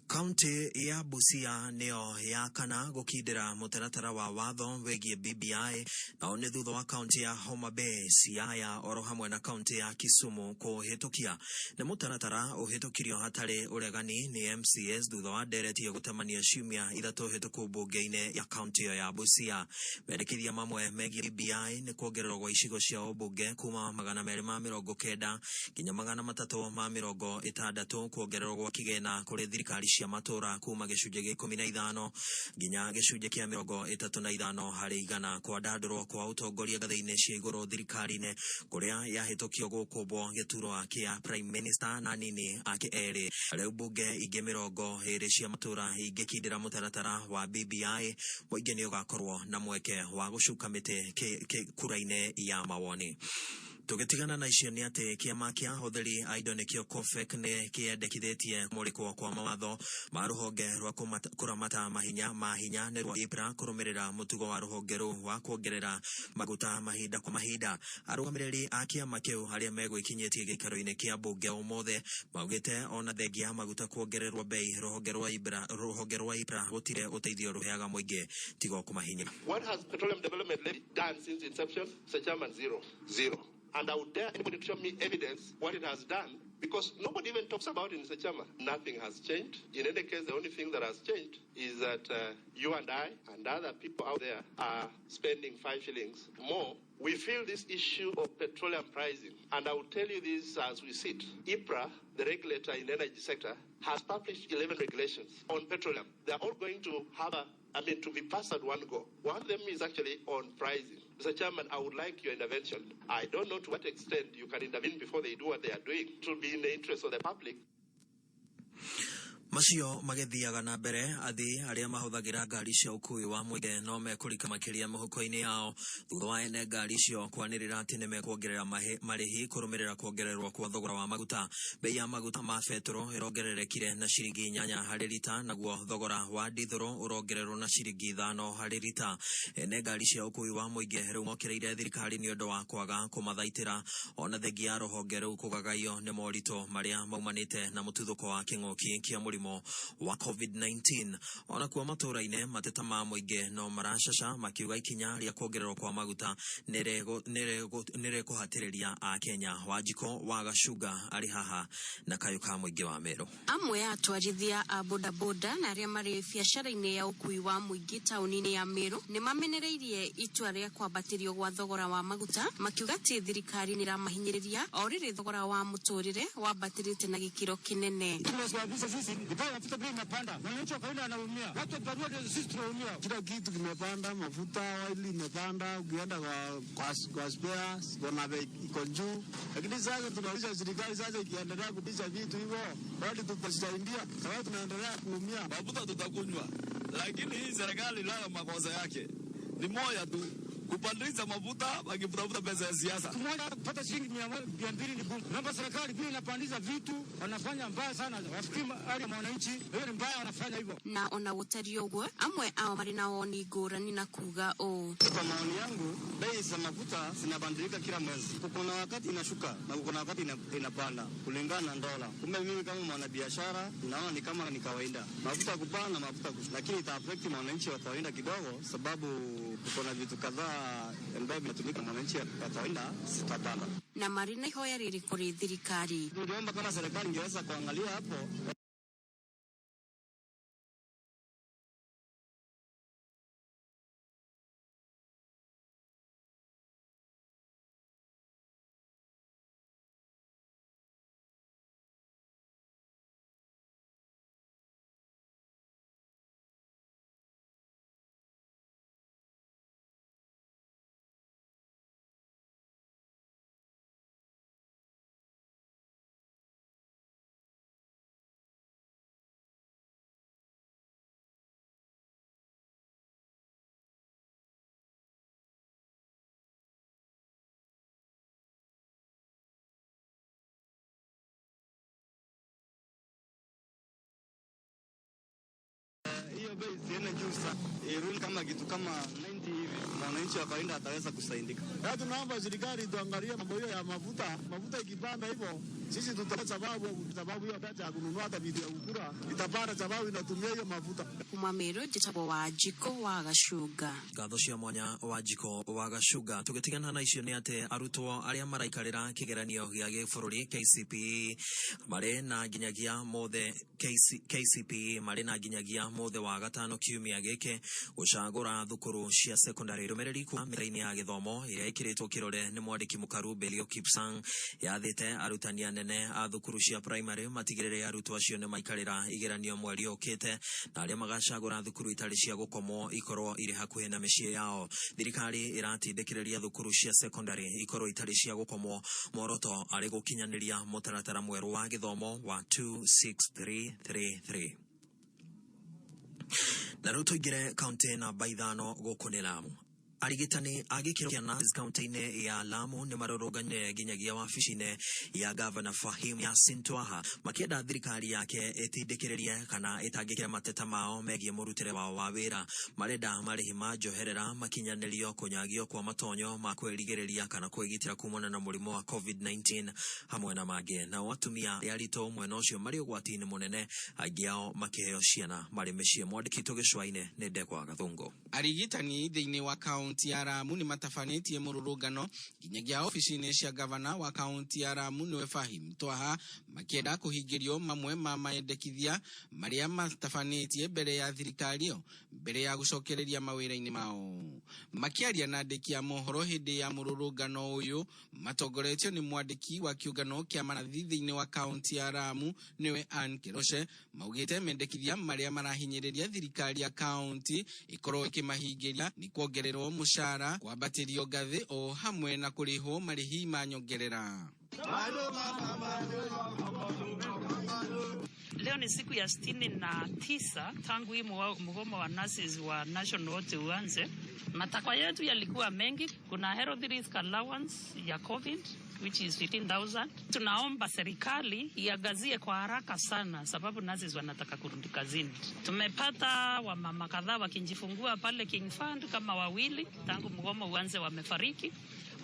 Kaunti ya Busia neo ya kana gukindira mutaratara wa watho wegie BBI na one thutha wa kaunti ya Homa Bay, Siaya oro hamwe na kaunti ya Kisumu kuhitukia na mutaratara uhitukirio hatari uregani ni MCS thutha wa ndereti ya gutamania ciumia ithatu hituku bunge-ini ya kaunti ya Busia. Mendekithia mamwe megie BBI ni kuongererwo gwa icigo cia ubunge kuma 290 nginya 360 kuongererwo gwa kigena kuri thirikari cia matura kuma gicunje gia 15 nginya gicunje kia 35 hari igana kwa ndandurwo kwa utongoria gathe-ini cia iguru thirikari-ini kuria yahitukio gukumbwo gituro kia Prime Minister na nini ake eri. Riu bunge ingi 20 cia matura ingikindira mutaratara wa BBI muingi ni ugakorwo na mweke wa gucuka miti kura-ini ya mawoni. Tugitigana na icio ni ati kiama kia hotheri aido nikio COFEC ni kiendekithitie murikwo kwa mawatho ma ruhonge rwa kuramata mahinya ni rwa IPRA kurumirira mutugo wa ruhonge ru wa kuongerera maguta mahinda kwa mahinda. Arugamiriri a kiama kiu aria megwikinyitie gikaro-ini kia bunge umothe maugite ona thengia maguta kuongererwa bei ruhonge rwa IPRA gutire uteithio ruheaga muingi tigo kumahinya. What has Petroleum Development Levy done since inception? Mr. Chairman, zero. And I would dare anybody to show me evidence what it has done, because nobody even talks about it, Mr. Chairman. Nothing has changed. In any case, the only thing that has changed is that you and I and other people out there are spending 5 shillings more. We feel this issue of petroleum pricing, and I will tell you this as we sit. IPRA, the regulator in the energy sector, has published 11 regulations on petroleum. They are all going to have to be passed at one go. One of them is actually on pricing. Mr. Chairman, I would like your intervention. I don't know to what extent you can intervene before they do what they are doing. It will be in the interest of the public. Macio magethiaga na mbere athi aria mahuthagira ngari cia ukui wa muingi no mekurika makiria muhuko-ini yao thutha wa ene ngari cio kwanirira ati ni mekuongerera marihi kurumirira kuongererwo kwa thogora wa maguta. Bei ya maguta ma betro irongererekire na ciringi 8 hari lita, naguo thogora wa dithoro urongererwo na ciringi 5 hari lita. Ene ngari cia ukui wa muingi riu mokireire thirikari ni undu wa kwaga kumathaitira ona thengia ruhonge riu kugagaio ni morito maria maumanite na mututhuko wa king'uki kia murimo wa COVID-19. Ona kuwa matura-ini mateta ma muingi no marashasha makiuga ikinya ria kuongererwo kwa maguta nire kuhatiriria a Kenya. Wanjiko wa Gacuga ari haha na kayo ka muingi wa Meru. Amwe atwarithia a bodaboda na aria mari biacara-ini ya ukui wa muingi tauni-ini ya Meru ni mamenereirie itua ria kwambatirio gwa thogora wa maguta, makiuga ati thirikari ni ramahinyiriria o riri thogora wa muturire wambatirite na gikiro kinene. Mafuta bei imepanda, wananchi wa kawaida wanaumia, watu wa barua ndio sisi tunaumia. Kila kitu kimepanda, mafuta oil imepanda, ukienda kwa spares kuna bei iko juu. Lakini sasa tunauliza serikali sasa ikiendelea kutisha vitu hivyo, bado tutasaidia, sababu tunaendelea kuumia. Mafuta tutakunywa, lakini hii serikali nayo makosa yake ni moja tu, kupandisha mafuta wakitafuta pesa ya siasa. Tunaona kupata shilingi 200 ni bunge. Naomba serikali pia inapandisha vitu, wanafanya mbaya sana. Wafikiri hali ya wananchi, hiyo ni mbaya wanafanya hivyo. Na ona gutari ogwo amwe ao mari na oni ngurani na kuga Kwa maoni yangu, bei za mafuta zinabadilika kila mwezi. Kuna wakati inashuka na kuna wakati inapanda kulingana na dola. Kumbe mimi kama mwanabiashara naona ni kama ni kawaida. Mafuta kupanda, mafuta kushuka. Lakini ita affect mwananchi wa kawaida kidogo, sababu kuna vitu kadhaa ambayo vinatumika mwananchi wa kawaida sitapanda. Na marina ihoya riri kuri thirikari. Niliomba kama serikali ingeweza kuangalia hapo bei isiende juu sana, irudi kama kitu kama 90 hivi, mwananchi wa kawaida ataweza kusaidika. Tunaomba serikali tuangalie mambo hiyo ya mafuta. Mafuta ikipanda hivyo, sisi tutapata sababu hiyo pesa ya kununua hata vitu ya kukula itapanda, sababu inatumia hiyo mafuta. Kumamero jitabo wa Jiko wa Gashuga. Gatho cia mwanya wa Jiko wa Gashuga tugitigana na icio ni ate arutwo aria maraikarira kigeranio gia gibũrũri KCPE mare na nginyagia mothe KCPE mare na nginyagia mothe wa gatano kiumia giki gucagura thukuru cia secondary rumereri kwa miraini ya githomo iria ikiritwo kirore ni mwandiki mukaru Belio Kipsang yathite arutani anene a thukuru cia primary matigirire arutwo acio ni maikarira igeranio mweri ukite na aria magacagura thukuru itari cia gukomo ikorwo iri hakuhe na micii yao. Thirikari iratindikiriria thukuru cia secondary ikorwo itari cia gukomo moroto ari gukinyaniria mutaratara mweru wa githomo wa 26333. Naruto igire kaunti na baithano guku ni Lamu. Arigitani agikiro kia Nazi kaunti-ini ya Lamu ni marorogane ginyagia wabici-ini ya Governor Fahim Yasin Twaha makienda thirikari yake itindikiririe kana itangikira mateta mao megie murutire wao wa wira marenda marihi ma njoherera makinyanirio kunyagio kwa matonyo ma kwirigiriria kana kwigitira kumana na murimu wa COVID-19 hamwe na mangĩ. Na watumia yarito mwena ucio mari ugwati-ini munene agiao makiheo ciana mari micii. Mwandiki Gicũa-inĩ ni Ndegwa Gathungu. Arigitani thiini wa kaunti ya Lamu ni matafanetie mururugano nginyagia ofisi-ini cia gavana wa kaunti ya Lamu niwe Fahim Twaha makienda kuhingirio mamwe ma maendekithia maria matafanetie mbere ya thirikari mbere ya gucokereria mawira-ini mao. Makiaria na andiki a mohoro hindi ya mururugano uyu matongoretio ni mwandiki wa kiungano kia manathi thiini wa kaunti ya Lamu niwe Ann Kiroshe maugite mendekithia maria marahinyiriria thirikari ya kaunti ikorwo ikimahingiria ni kuongererwo mushara kwambatirio ngathi o hamwe na kuriho marihi ma nyongerera. Leo ni siku ya 69 tangu hii mgomo wa nurses wa national wote uanze. Matakwa yetu yalikuwa mengi. Kuna health risk allowance ya COVID which is 15,000. Tunaomba serikali iangazie kwa haraka sana sababu nurses wanataka kurudi kazini. Tumepata wamama kadhaa wakijifungua pale King Fund kama wawili tangu mgomo uanze wamefariki.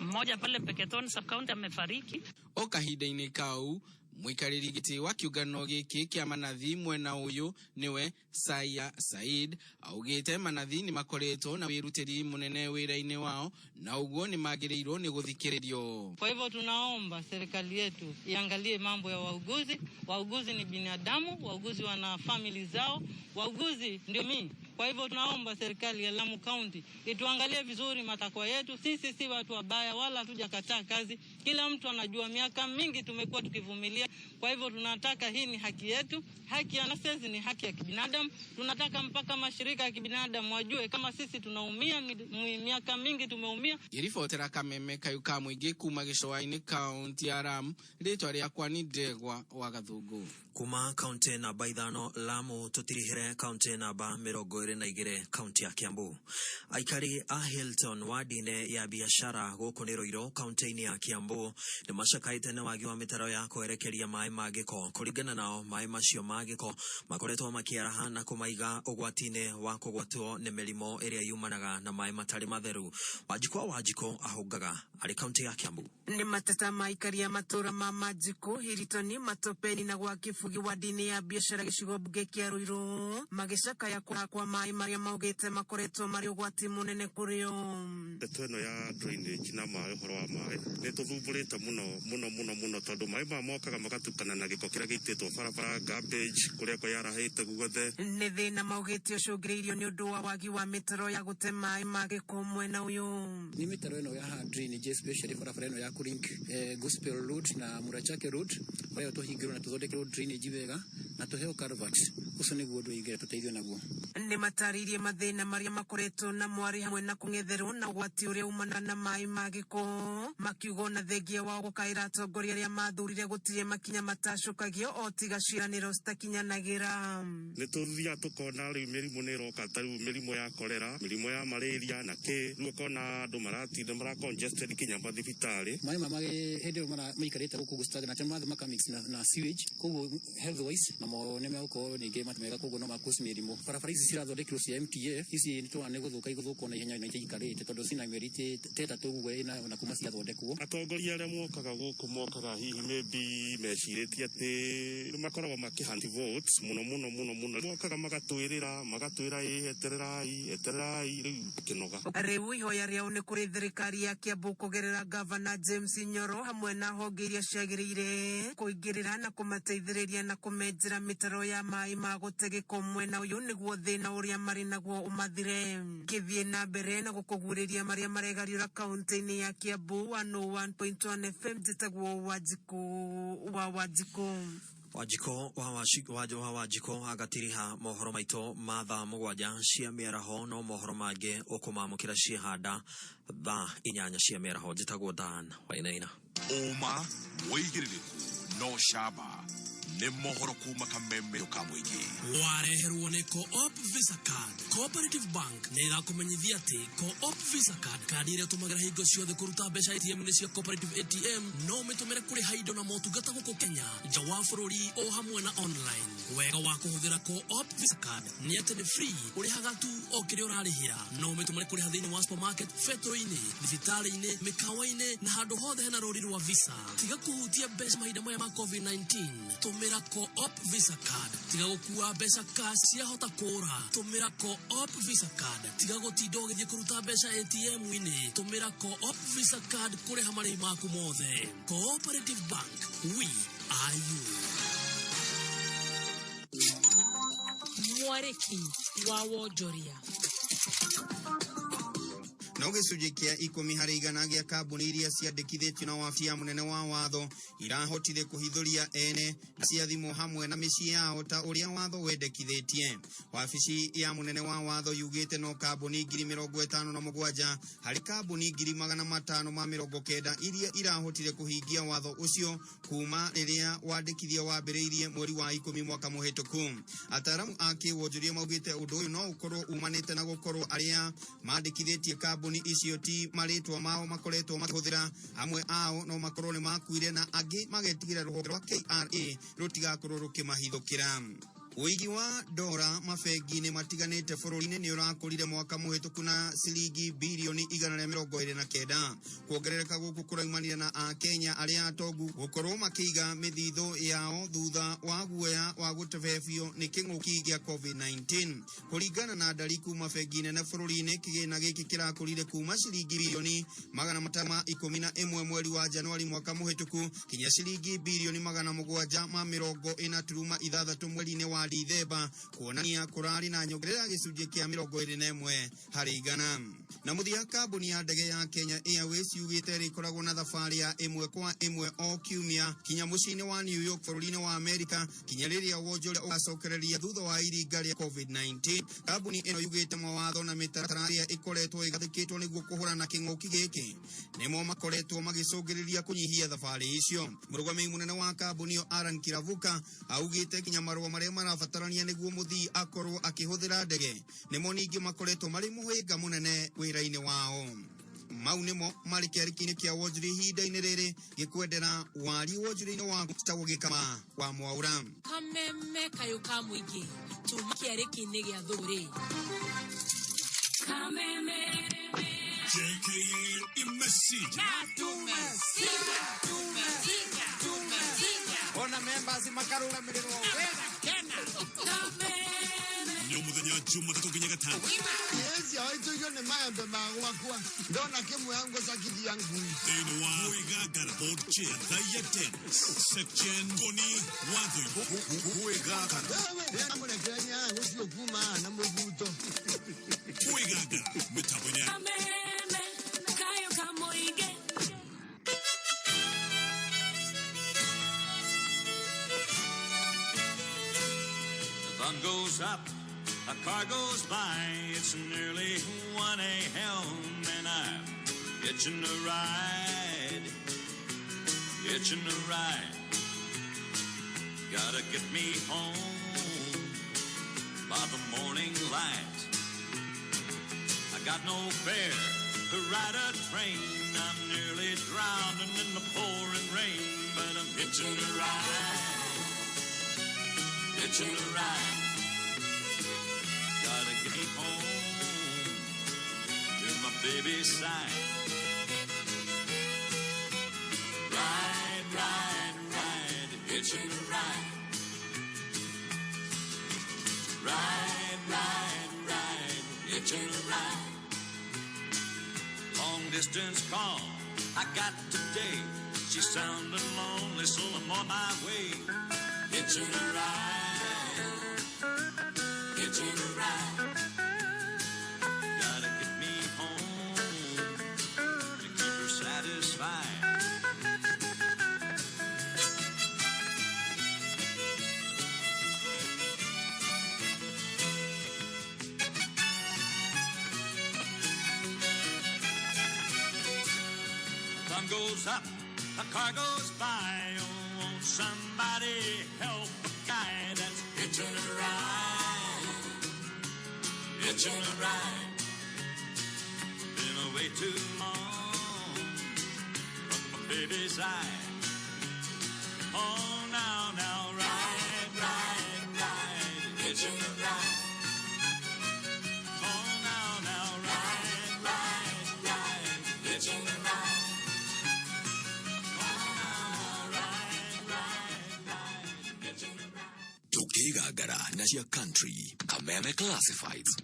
Mmoja pale Peketoni sub county amefariki. Okahinda-ini kau mwikariri giti wa kiungano giki kia manathi mwena uyu niwe Saya Said augite manathi ni makoretwo na wirutiri munene wira-ini wao na uguo ni magirirwo ni guthikiririo. Kwa hivyo tunaomba serikali yetu iangalie mambo ya wauguzi. Wauguzi ni binadamu, wauguzi wana family zao, wauguzi ndio mimi. Kwa hivyo tunaomba serikali ya Lamu County ituangalie vizuri matakwa yetu. Sisi si watu wabaya wala hatujakataa kazi. Kila mtu anajua miaka mingi tumekuwa tukivumilia. Kwa hivyo tunataka hii ni haki yetu. Haki ya nurses ni haki ya kibinadamu. Tunataka mpaka mashirika ya kibinadamu wajue kama sisi tunaumia, miaka mingi tumeumia. Irifotera Kameme Kayuka Mwingi kuma Gicũa-inĩ kaunti ya Lamu ritwa riakwa ni Ndegwa wa Gathungu. Kuma kaunti na baithano Lamu tutirihire kaunti namba 22 kaunti ya Kiambu. Aikari a Hilton wadi-ini ya biashara guku ni Ruiru kaunti-ini ya Kiambu ni macakaite ni wagi wa mitaro ya kwerekeria mai ma giko. Kuringana nao mai macio ma giko makoretwo makiaraha na kumaiga ugwati-ini wa kugwatwo ni mirimo iria yumanaga na mai matari matheru. Wajiko ahungaga ari kaunti ya Kiambu. Ni matata maikari ya matura ma Majiko, Hilton, Matopeni na Gwakifugi wadi-ini ya biashara gicigo bunge kia Ruiru magicakaya kwa mai maria maugite makoretwo mari ugwati munene kurio. Ndeto ino ya drainage na mai horo wa mai ni tuthumburite muno tondu mai mokaga magatukana na giko kiria giititwo barabara garbage kuria ko yarahite guothe. Ni thina maugite ucungiriirio ni undu wa wagi wa mitaro ya gute mai ma giko mwena uyu. Ni mitaro ino ya drainage especially barabara ino ya Kurink Gospel Road na Murachake Road bayo tuhingirwo na tuthondekirwo drainage wega na tuheo culverts ucio niguo ndu igere tuteithio naguo. Ni mataririe mathina maria makoretwo na mwari hamwe na kungetherwo na ugwati uria umana na mai ma giko makiugo na thengia wao gukaira atongoria aria mathurire gutire makinya matacukagio o tiga ciraniro citakinyanagira. Nĩ tũthia tũkona rĩu mĩrimũ nĩ ĩroka ta rĩu mĩrimũ ya kolera, mĩrimũ ya malaria na kĩ rĩu ũkona andũ maratinda congested kinya mathibitarĩ. Maĩ mamage hĩndĩ ĩyo maikarĩte gũkũ stagnant makamix na sewage koguo health wise na mone megũkorwo ningĩ matamega koguo no makusi mĩrimũ. Barabara ici cirathondekirwo cia MTF ici nĩ twana igũthũka na ihenya na ikarĩte tondũ cina mĩeri tetatũ ũguo na kuma ciathondekwo. Atongoria arĩa mokaga hihi maybe mecirĩtie atĩ makoragwo makĩhunt votes mũno mokaga magatwĩra etererai rĩu kĩnoga. Rĩu ihoya rĩao nĩ kũrĩ thirikari ya Kiambu kũgerera Gavana James Nyoro hamwe na honge iria ciagĩrĩire kũingĩrĩra na kũmateithĩrĩria na kũmenjera mĩtaro ya maĩ ma gũtegeka mwena ũyũ nĩguo thĩna ũrĩa marĩ naguo ũmathire. Gĩthiĩ na mbere na gũkũguũrĩria marĩa maregariũra kaunti-inĩ ya Kiambu 101.1 FM njĩtagwo Wanjiko agatiriha mohoro maito matha mugwanja cia mĩaraho no mohoro mangĩ ũkũmamũkĩra ciĩhanda thaa 8 cia mĩaraho njĩtagwo Dan Wainaina. Uma mũigĩrĩrĩku no shaba nĩ mohoro kuma kameme ka mũingĩ. Wareherwo nĩ Co-op Visa Card. Cooperative Bank nĩ ĩrakũmenyithia atĩ Co-op Visa Card kandi ĩrĩa ũtũmagĩra hingo ciothe kũruta mbeca ATM-inĩ cia Cooperative ATM no ũmĩtũmĩre kũrĩha indo na motungata gũkũ Kenya nja wa bũrũri o hamwe na online. Wega wa kũhũthĩra Co-op Visa Card nĩ atĩ nĩ free, ũrĩhaga tu o kĩrĩa ũrarĩhĩra. No ũmĩtũmĩre kũrĩha thĩinĩ wa supermarket, betro-inĩ, thibitarĩ-inĩ, mĩkawa-inĩ na handũ hothe hena rũri rwa Visa. Tiga kũhutia mbeca mahinda maya ma COVID-19. Tũmĩra Co-op Visa Card. Tiga gũkua mbeca cash ciahota kũra. Tũmĩra Co-op Visa Card. Tiga gũtinda ũgĩthiĩ kũruta mbeca ATM-inĩ. Tũmĩra Co-op Visa Card kũrĩha marĩhi maku mothe. Cooperative Bank, we are you. Mwareki wa wonjoria. No gĩcunjĩ kĩa 10% gĩa kambuni iria ciandĩkithĩtio na wabici ya mũnene wa watho irahotire kũhithũria ene na ciathimwo hamwe na mĩciĩ yao ta ũrĩa watho wendekithĩtie. Wabici ya mũnene wa watho yugĩte no kambuni 57 harĩ kambuni 590 iria irahotire kũhingia watho ũcio kuma rĩrĩa wandĩkithia wambĩrĩirie mweri wa 10 mwaka mũhĩtũku. Ataaramu a kĩwonjoria maugĩte ũndũ ũyũ no ũkorwo umanĩte na gũkorwo arĩa mandĩkithĩtie kambuni icio ti marĩtwa mao makoretwo makĩhũthĩra, amwe ao no makorwo nĩ makuire na angĩ magetigĩra rũhonge rwa KRA rũtigakorwo rũkĩmahithũkĩra. Ũigi wa dora mabengi-inĩ matiganĩte bũrũri-inĩ nĩ ũrakũrire mwaka mũhĩtũku na ciringi birioni 129. Kuongerereka gũkũ kũraumanire na Akenya arĩa atongu gũkorwo makĩiga mĩthithũ yao thutha wa guoya wa gũtebebio nĩ kĩng'ũki gĩa COVID-19. Kũringana na ndari kuma bengi nene bũrũri-inĩ, kĩgĩna gĩkĩ kĩrakũrire kuma ciringi birioni 511 mweri wa Januari mwaka mũhĩtũku kinya ciringi birioni 746 mweri-inĩ wa Dithemba, kuonania kũrarĩ na nyongerera gĩcunjĩ kĩa 21 harĩ igana. Na mũthia kambuni ya ndege ya Kenya Airways yugĩte ĩkoragwo na thabarĩ ya ĩmwe kwa ĩmwe o kiumia kinya mũciĩ-inĩ wa New York bũrũri-inĩ wa Amerika kinya rĩrĩa wonjoria ũgacokereria thutha wa iringa rĩa COVID-19. Kambuni ĩno yugĩte mawatho na mĩtaratara ĩrĩa ĩkoretwo ĩgathĩkĩtwo nĩguo kũhũrana na kĩng'ũki gĩkĩ nĩmo makoretwo magĩcũngĩrĩria kũnyihia thabarĩ icio. Mũrũgamĩrĩri mũnene wa kambuni ĩyo Alan Kiravuka augĩte kinya marũa marĩa marabatarania nĩguo mũthii akorwo akĩhũthĩra ndege nĩmo ningĩ makoretwo marĩ mũhĩnga mũnene wĩra-inĩ wao. Mau nĩmo marĩ kĩarĩki-inĩ kĩa wonjoria ihinda-inĩ rĩrĩ, gĩkwendera wari wonjoria-inĩ waku citagwo Gĩkama wa Mwaura. Kameme kayo ka mũingĩ tuma kĩarĩki-inĩ gĩa thũgũrĩ. Kameme JKL imesija. Ona members makarũgamĩrĩrwo wega tena. Nĩ mũthenya Jumatatu nginya Gatano. Yes, aitũigio nĩ maembe ma gwakwa. Ndona kĩmwe yangu sakithia ngui. Thĩinĩ wa Kwĩgangara Board Chair Diadems Section Goni Wathũi Kwĩgangara. Mũrekerenya gũcio kuma na mũbuto. Kwĩgangara mĩtambo-inĩ ya kayo ka mũingĩ. Sun goes up, a car goes by, it's nearly 1 a.m. and I'm hitching a ride. Gotta get me home by the morning light. I got no fare to ride a train. I'm nearly drowning in the pouring rain, but I'm hitching a ride, hitching a ride. Gotta get me home to my baby's side. Ride, ride, ride, hitching a ride. Ride, ride, ride, hitching a ride. Long distance call I got today. She sounded lonely, so I'm on my way. Hitching a ride, hitching a ride. Gotta get me home to keep her satisfied. Sun goes up, the car goes by. Oh, won't somebody help a guy that's hitching a ride, hitching a ride. Been away too long from my baby's eye. Oh, now, ride, ride, ride, hitching a ride. Oh, now, ride, ride, ride, hitching a ride. Tukigagara na cia country Kameme Classifieds.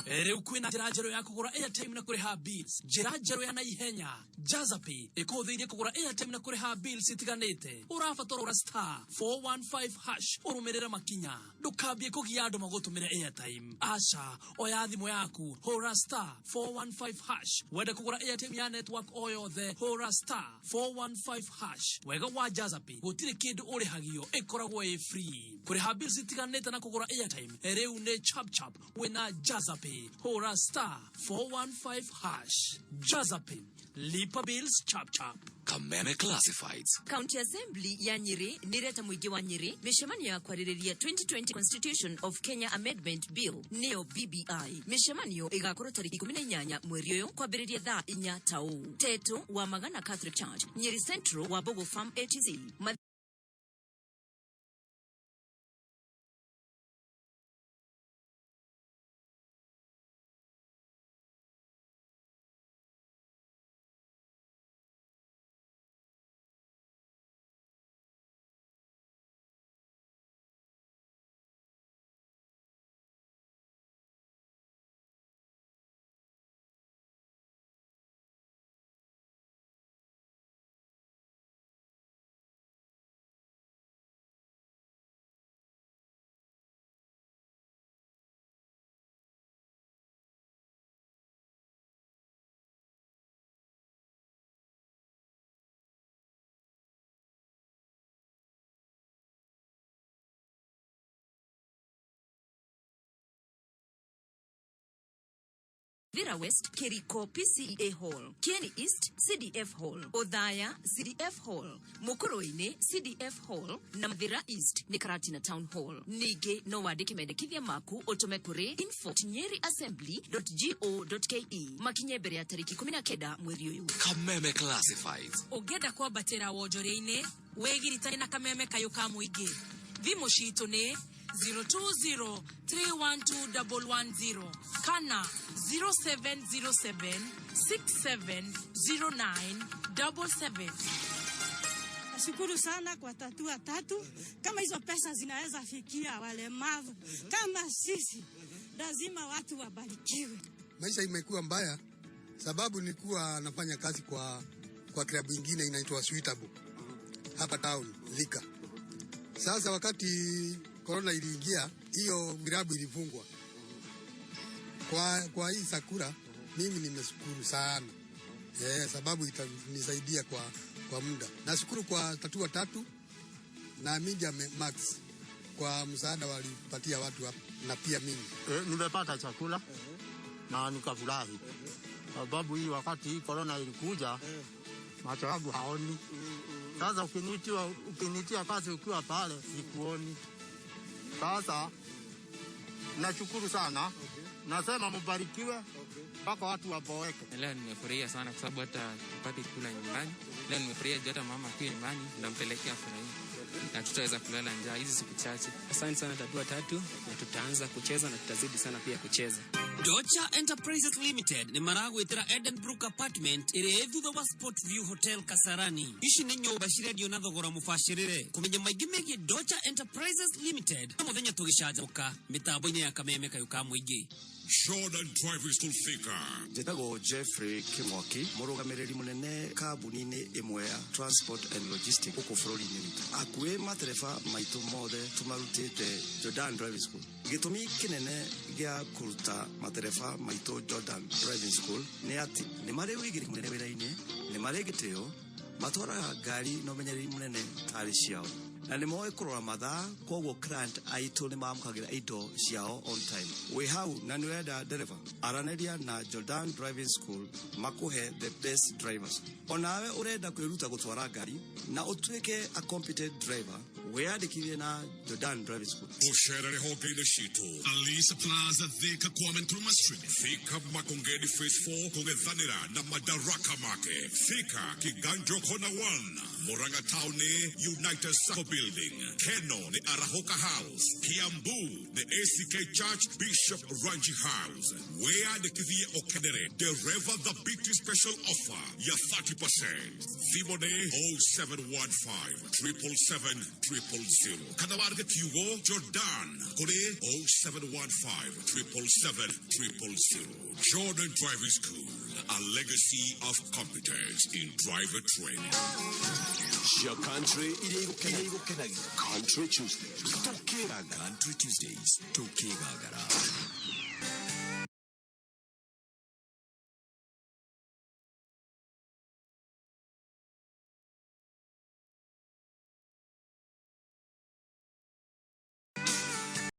Rĩu kwĩna njĩra njerũ ya kũgũra airtime na kũrĩha bills. Njĩra njerũ ya naihenya Jazapay ĩkũhũthĩirie kũgũra airtime na kũrĩha bills itiganĩte. Ũrabatara ũra *415# ũrũmĩrĩre makinya. Ndũkambie kũgia andũ magũtũmĩre airtime. Aca oya thimũ yaku hũra *415#. Wende kũgũra airtime ya network o yothe hũra *415#. Wega wa Jazapay gũtirĩ kĩndũ ũrĩhagio, ĩkoragwo ĩ free. Kũrĩha bills itiganĩte na kũgũra airtime rĩu nĩ chap wĩna Jazapay. Hora *415#. Jazapay. Lipa bills chap. Kameme Classifieds. County Assembly ya Nyeri nireta mwigi wa Nyeri mishamani ya kwaririria 2020 Constitution of Kenya Amendment Bill neo BBI. Mishamanio igakoro tariki 18 mweri uyu kwambiriria thaa 4 tau. Teto wa Magana Catholic Church Nyeri Central wa Bogo Farm ATZ. Vera West, Keriko PCEA Hall, Kieni East, CDF Hall, Odhaya, CDF Hall, Mokoroine, CDF Hall, na Vera East, ni Karatina Town Hall. Nige no wadike medekithia maku otomekure info@nyeriassembly.go.ke. Makinyebere ya tariki 19 mweri uyu. Kameme Classifieds. Ogeda kwa batera wojoreine, wegiritane na Kameme kayuka muigi. Thimo citu ni 020-312-110 kana 0707-6709-77. Nashukuru sana kwa tatua tatu. Kama hizo pesa zinaweza fikia walemavu kama sisi, lazima watu wabarikiwe. Maisha imekuwa mbaya sababu nilikuwa nafanya kazi kwa klabu nyingine inaitwa Suitable hapa town Lika. Sasa wakati corona iliingia, hiyo klabu ilifungwa. Kwa hii Sakura mimi nimeshukuru sana. Sababu itanisaidia kwa muda. Nashukuru kwa tatua tatu na Media Max kwa msaada walipatia watu hapa na pia mimi. Nimepata chakula na nikafurahi. Sababu hii wakati hii corona ilikuja macho yangu haoni. Sasa ukinitia kazi ukiwa pale sikuoni. Sasa nashukuru sana. Nasema mbarikiwe mpaka watu waboeke. Leo nimefurahia sana kwa sababu hata tupate kula nyumbani. Leo nimefurahia hata mama akiwa nyumbani ndampelekea furaha. Na tutaweza kulala njaa hizi siku chache. Asante sana tatua tatu na tutaanza kucheza na tutazidi sana pia kucheza. Docha Enterprises Limited ni maragwitira Edenbrook Apartment iri thutha wa Sportview Hotel Kasarani. Ici ni nyumba cirendio na thogora mubashirire. Kumenya maingĩ megie Docha Enterprises Limited muthenya tugicanjũka mitambo-inĩ ya kameme kayuka muingĩ. Jordan Driving School Thika. Njĩtagwo Jeffrey Kĩmwaki, mũrũgamĩrĩri mũnene kambuni-inĩ ĩmwe ya Transport and Logistics gũkũ bũrũri-inĩ witũ. Akuĩ matereba maitũ mothe tũmarutĩte Jordan Driving School. Gĩtũmi kĩnene gĩa kũruta matereba maitũ Jordan Driving School nĩ atĩ nĩ marĩ ũigĩrĩrĩki mũnene wĩra-inĩ, nĩ marĩ gĩtĩo, matwaraga ngari na ũmenyereri mũnene tarĩ ciao. Na nĩ moĩ kũrora mathaa, koguo client aitũ nĩ mamũkagĩra indo ciao on time. Wĩ hau na nĩ wenda ndereba, aranĩria na Jordan Driving School makũhe the best drivers. Onawe ũrenda kwĩruta gũtwara ngari na ũtuĩke a competent driver, wĩyandĩkithie na Jordan Driving School. Gũcerere honge-inĩ citũ Alice Plaza Thika Kwame Nkrumah Street, Thika Makongeni Phase 4 kũng'ethanĩra na Madaraka Market, Thika Kiganjo Corner 1, Murang'a Town United Sacco Building, Keno ni Arahoka House, Kiambu the ACK Church Bishop Ranji House. Wĩyandĩkithie ũkenere dereva the big special offer ya 30%. Thimone 0715 777 000. Kana warge kiugo Jordan kore 0715 777 000. Jordan Driving School, a legacy of competence in driver training. Your country irigo kenagia Country Tuesdays. Tukira Country Tuesdays. Tukigagara.